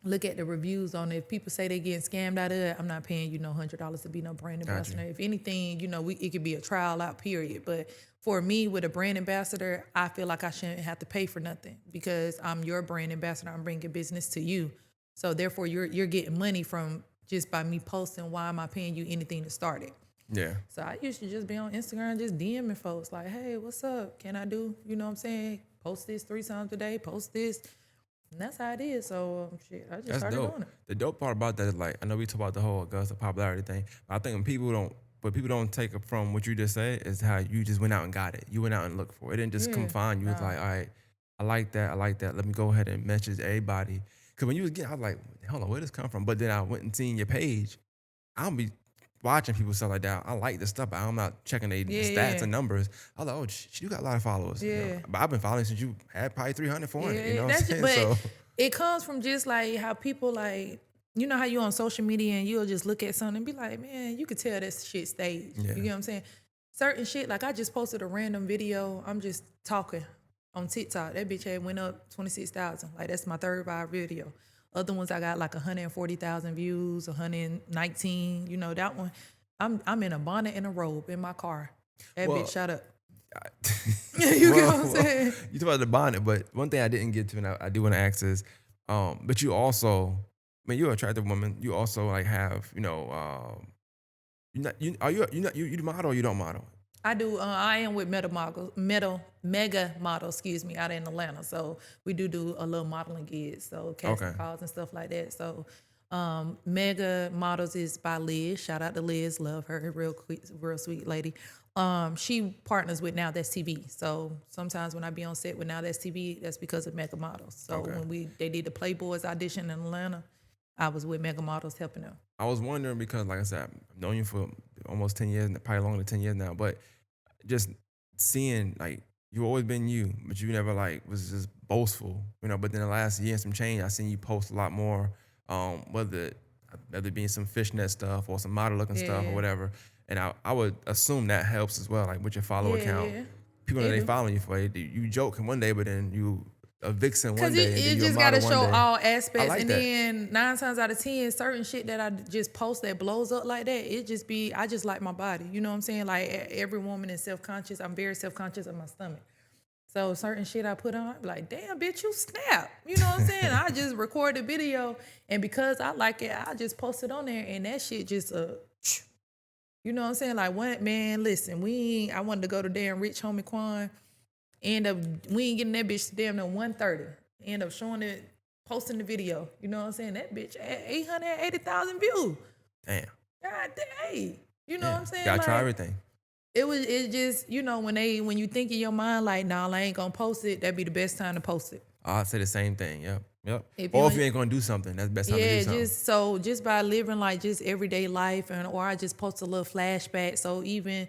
look at the reviews on it. If people say they getting scammed out of it, I'm not paying you no $100 to be no brand ambassador. If anything, it could be a trial out period. But for me, with a brand ambassador, I feel like I shouldn't have to pay for nothing because I'm your brand ambassador. I'm bringing business to you. So therefore, you're getting money from just by me posting. Why am I paying you anything to start it? Yeah. So I used to just be on Instagram, just DMing folks like, hey, what's up? Can I do, what I'm saying? Post this 3 times a day, post this. And that's how it is. So, I just started doing it. The dope part about that is, like, I know we talk about the whole Augusta popularity thing, but I think when people don't take it from what you just said is how you just went out and got it. You went out and looked for it. It didn't just come find you. It's like, all right, I like that. Let me go ahead and message everybody. Because when you was getting, I was like, hold on, where did this come from? But then I went and seen your page. I'll be watching people stuff like that. I like this stuff, but I'm not checking the stats and numbers. I was like, oh, you got a lot of followers. Yeah. But I've been following since you had probably 300, 400. Yeah, you know what I'm saying? But it comes from just like how people like, how you on social media and you'll just look at something and be like, man, you could tell this shit staged. Yeah. You get what I'm saying? Certain shit, like I just posted a random video. I'm just talking on TikTok. That bitch had went up 26,000. Like that's my third viral video. Other ones I got like 140,000 views, 119. That one. I'm in a bonnet and a robe in my car. That bitch shut up. You get what I'm saying? You talk about the bonnet, but one thing I didn't get to, and I do want to ask is, but you also, I mean, you're an attractive woman. You also like have, you not, you are you not you model or you don't model? I do. I am with Mega Model, excuse me, out in Atlanta. So we do a little modeling gigs, so casting Okay. calls and stuff like that. So Mega Models is by Liz. Shout out to Liz, love her, real sweet lady. She partners with Now That's TV. So sometimes when I be on set with Now That's TV, that's because of Mega Models. So Okay. when they did the Playboys audition in Atlanta, I was with Mega Models helping them. I was wondering because, like I said, I've known you for almost 10 years, probably longer than 10 years now, but just seeing, like, you always been you, but you never, like, was just boastful, but then the last year and some change, I seen you post a lot more, whether it being some fishnet stuff or some model looking stuff or Yeah. whatever. And I would assume that helps as well, like with your follow account. Yeah. People know It they do. following you for it. You joking one day, but then you a vixen one Cause day, and then it you a just model gotta one show day. all aspects, like and that. then 9 times out of 10, certain shit that I just post that blows up like that, I just like my body. You know what I'm saying? Like every woman is self-conscious. I'm very self-conscious of my stomach. So certain shit I put on, I be like, damn, bitch, you snap. You know what I'm saying? I just record the video, and because I like it, I just post it on there, and that shit just you know what I'm saying? Like, what, man, listen, I wanted to go to damn Rich Homie Quan. We ain't getting that bitch to damn near 1:30. End up showing it, posting the video. You know what I'm saying? That bitch at 880,000 views. Damn. God damn. You know what I'm saying? Gotta try Like, everything. it just, when you think in your mind, like, nah, I ain't gonna post it, that'd be the best time to post it. I say the same thing. Yep. If Or you if ain't- you ain't gonna do something, that's the best time to Yeah, do something. just by living like just everyday life, or I just post a little flashback. So even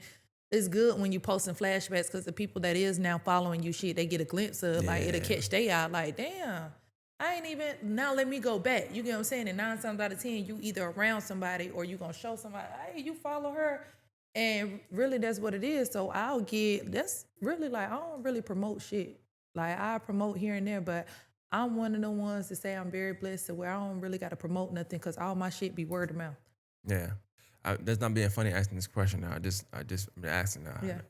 it's good when you posting flashbacks, because the people that is now following you, shit, they get a glimpse of, like, it'll catch they eye, like, damn, I ain't even, now let me go back. You get what I'm saying? And 9 times out of 10, you either around somebody or you gonna show somebody, hey, you follow her. And really that's what it is. So that's really, like, I don't really promote shit. Like, I promote here and there, but I'm one of the ones to say I'm very blessed to where I don't really got to promote nothing, because all my shit be word of mouth. Yeah. That's not being funny asking this question now. I just been asking now. Yeah.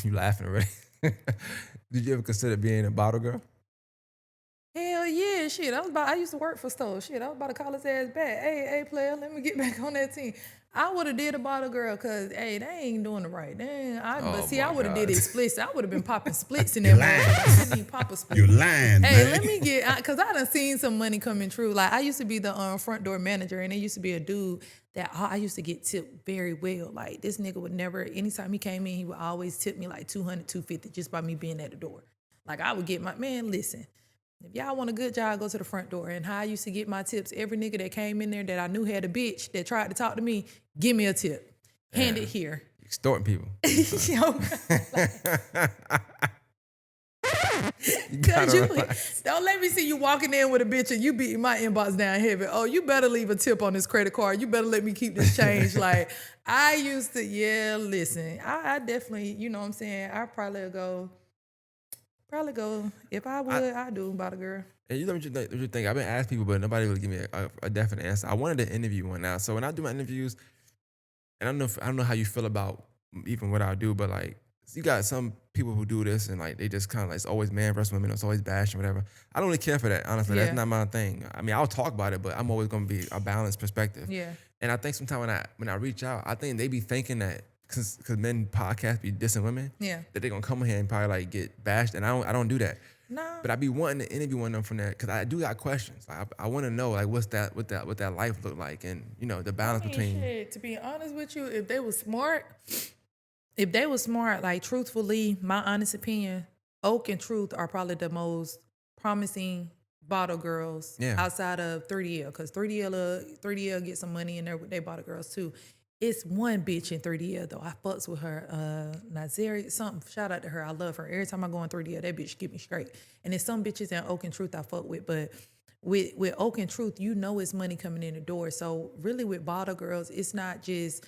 You laughing already. Did you ever consider being a bottle girl? Hell yeah, shit. I used to work for stores. Shit, I was about to call his ass back. Hey, player, let me get back on that team. I would have did a bottle girl, because, hey, they ain't doing it right. But see, I would have did it explicit. I would have been popping splits in that motherfucker. I shouldn't even pop a split. You lying, Hey, man. let me get, because I done seen some money coming true. Like, I used to be the front door manager, and there used to be a dude that I used to get tipped very well. Like, this nigga would never, anytime he came in, he would always tip me like 200, 250 just by me being at the door. Like, I would get man, listen, if y'all want a good job, go to the front door. And how I used to get my tips, every nigga that came in there that I knew had a bitch that tried to talk to me, give me a tip. Hand it here. Extorting people. Yo, You Cause gotta you relax. don't let me see you walking in with a bitch and you beating my inbox down heavy. Oh, you better leave a tip on this credit card. You better let me keep this change. Like, I used to, listen, I definitely, you know what I'm saying? I probably go, if I would, I'd do about a girl. And you know what you think? I've been asking people, but nobody really give me a definite answer. I wanted to interview one now. So when I do my interviews, and I don't know how you feel about even what I do, but like, you got some people who do this and like they just kind of like, it's always man versus women, it's always bashing, whatever. I don't really care for that, honestly. Yeah. That's not my thing. I mean, I'll talk about it, but I'm always gonna be a balanced perspective. Yeah. And I think sometimes when I reach out, I think they be thinking that because men podcasts be dissing women, Yeah. that they gonna come in here and probably like get bashed, and I don't do that. No. But I be wanting to interview one of them from there because I do got questions. Like I want to know like what that life look like, and the balance between. Shit, to be honest with you, if they was smart, like, truthfully, my honest opinion, Oak and Truth are probably the most promising bottle girls outside of 3DL, because 3DL get some money in there with their bottle girls too. It's one bitch in 3DL though. I fucks with her. Nazeri, something. Shout out to her. I love her. Every time I go in 3DL, that bitch get me straight. And there's some bitches in Oak and Truth I fuck with, but with Oak and Truth, it's money coming in the door. So really with bottle girls, it's not just,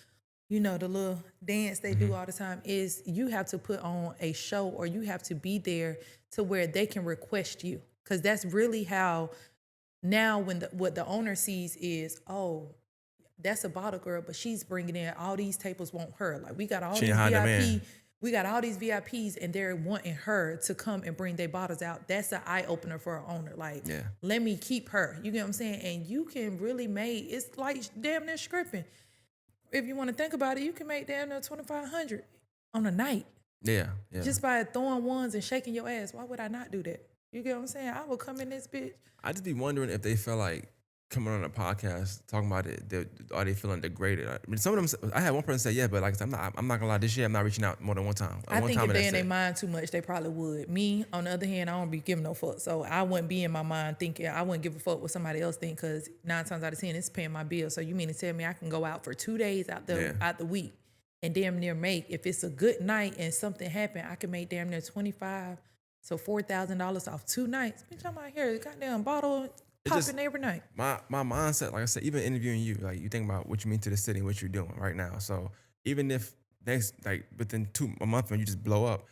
the little dance they do all the time. Is you have to put on a show, or you have to be there to where they can request you. Because that's really how now what the owner sees is, oh, that's a bottle girl, but she's bringing in all these tables want her. Like, we got all She these in high VIP. demand. We got all these VIPs and they're wanting her to come and bring their bottles out. That's an eye opener for an owner. Like, let me keep her. You get what I'm saying? And you can really make, it's like damn near scripting. If you want to think about it, you can make damn near $2,500 on a night. Yeah. Just by throwing ones and shaking your ass. Why would I not do that? You get what I'm saying? I would come in this bitch. I just be wondering if they feel like coming on a podcast talking about it, are they feeling degraded? I mean, some of them. I had one person say yeah, but like I said, I'm not gonna lie. This year, I'm not reaching out more than one time. I think if they in their mind too much, they probably would. Me, on the other hand, I don't be giving no fuck. So I wouldn't be in my mind thinking. I wouldn't give a fuck what somebody else think, because 9 times out of 10, it's paying my bills. So you mean to tell me I can go out for 2 days out the week and damn near make, if it's a good night and something happen, I can make damn near $25,000 to $4,000 off 2 nights. Bitch, I'm out here, goddamn bottle popping every night. My mindset, like I said, even interviewing you, like you think about what you mean to the city and what you're doing right now. So even if within a month when you just blow up,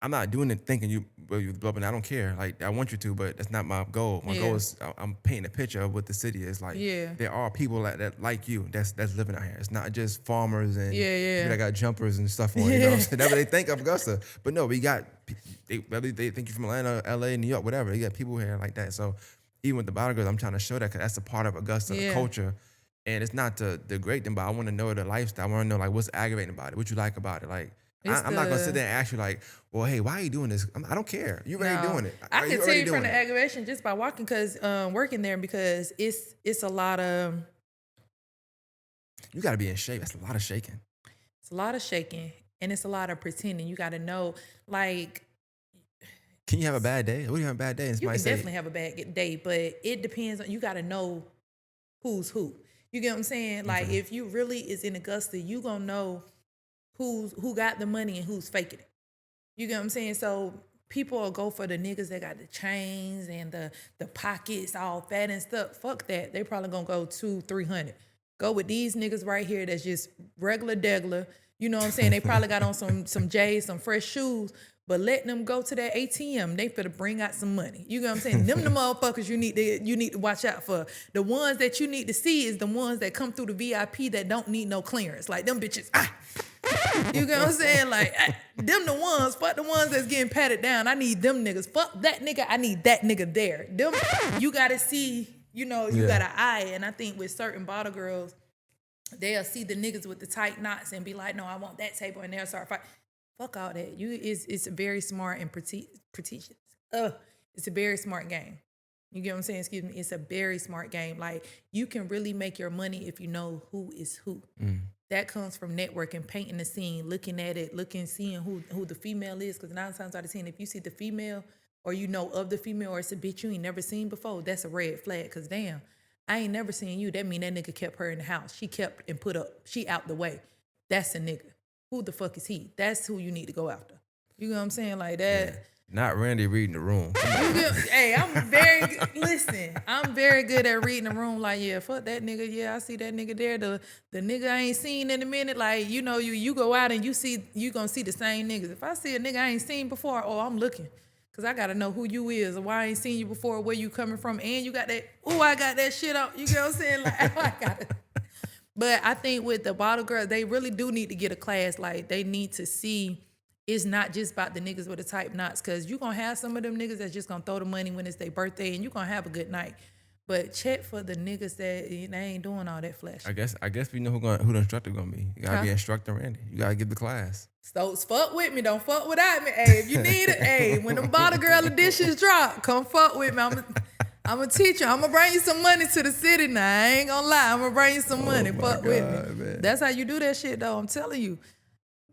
I'm not doing it thinking you blow up, and I don't care. Like, I want you to, but that's not my goal. My goal is I'm painting a picture of what the city is like. There are people that like you that's living out here. It's not just farmers and people that got jumpers and stuff on. You know what I'm saying? That's what they think of Augusta. But no, we got whether they think you're from Atlanta, LA, New York, whatever. They got people here like that. So even with the bottle girls, I'm trying to show that, because that's a part of Augusta, the culture. And it's not to degrade them, but I want to know the lifestyle. I want to know, like, what's aggravating about it, what you like about it. Like, I'm not going to sit there and ask you, like, well, hey, why are you doing this? I don't care. You're already doing it. I can tell you from the aggravation just by walking, because working there, because it's a lot of... You got to be in shape. That's a lot of shaking. It's a lot of shaking, and it's a lot of pretending. You got to know, like... Can you have a bad day? What do you have a bad day? You can definitely have a bad day, but it depends on, you got to know who's who. You get what I'm saying? Like, if you really is in Augusta, you going to know who got the money and who's faking it. You get what I'm saying? So people will go for the niggas that got the chains and the pockets all fat and stuff. Fuck that. They probably going to go $200-300. Go with these niggas right here that's just regular degular. You know what I'm saying? They probably got on some J's, some fresh shoes. But letting them go to that ATM, they finna bring out some money. You know what I'm saying? Them the motherfuckers you need to watch out for. The ones that you need to see is the ones that come through the VIP that don't need no clearance. Like, them bitches, you know what I'm saying? Like, them the ones, fuck the ones that's getting patted down. I need them niggas. Fuck that nigga, I need that nigga there. Them, you gotta see, you know, you got an eye. And I think with certain bottle girls, they'll see the niggas with the tight knots and be like, no, I want that table, and they'll start fighting. Fuck all that. It's very smart and prestigious. It's a very smart game. You get what I'm saying? Excuse me. It's a very smart game. Like, you can really make your money if you know who is who. That comes from networking, painting the scene, looking at it, seeing who the female is. Because 9 times out of 10, if you see the female, or you know of the female, or it's a bitch you ain't never seen before, that's a red flag. Because damn, I ain't never seen you. That mean that nigga kept her in the house. She kept and put up. She out the way. That's a nigga. Who the fuck is he? That's who you need to go after. You know what I'm saying? Like that. Yeah. Not Randi reading the room. Hey, I'm very good at reading the room. Like, yeah, fuck that nigga. Yeah, I see that nigga there. The nigga I ain't seen in a minute. Like, you know, you go out and you gonna see the same niggas. If I see a nigga I ain't seen before, I'm looking. Cause I gotta know who you is, or why I ain't seen you before, where you coming from, and you got that, I got that shit up. You know what I'm saying? Like, I got it. But I think with the bottle girls, they really do need to get a class. Like, they need to see it's not just about the niggas with the type knots, because you're going to have some of them niggas that's just going to throw the money when it's their birthday, and you're going to have a good night. But check for the niggas that they ain't doing all that flesh. I guess we know who the instructor going to be. You got to be instructor Randi. You got to give the class. So fuck with me. Don't fuck without me. Hey, if you need it, hey, when them bottle girl editions drop, come fuck with me. I'm a teacher. I'm going to bring you some money to the city now. I ain't going to lie. I'm going to bring you some money. Fuck with me. Man. That's how you do that shit, though. I'm telling you.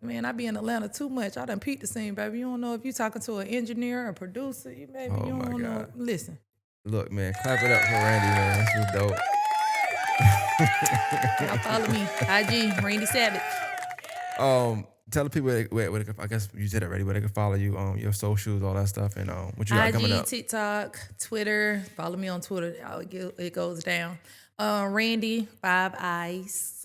Man, I be in Atlanta too much. I done peeped the scene, baby. You don't know if you talking to an engineer or a producer. You don't know. Listen. Look, man, clap it up for Randi, man. This was dope. Y'all follow me. IG, Randi Savage. Tell the people where I guess you said it already, where they can follow you on your socials, all that stuff, and what you got coming up. TikTok, Twitter. Follow me on Twitter. It goes down. Randi, 5 eyes.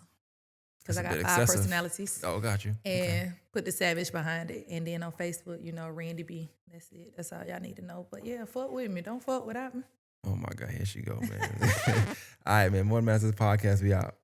Because I got 5 personalities. Oh, got you. And put the Savage behind it. And then on Facebook, Randi B. That's it. That's all y'all need to know. But yeah, fuck with me. Don't fuck without me. Oh my God, here she go, man. All right, man. More Masters Podcast. We out.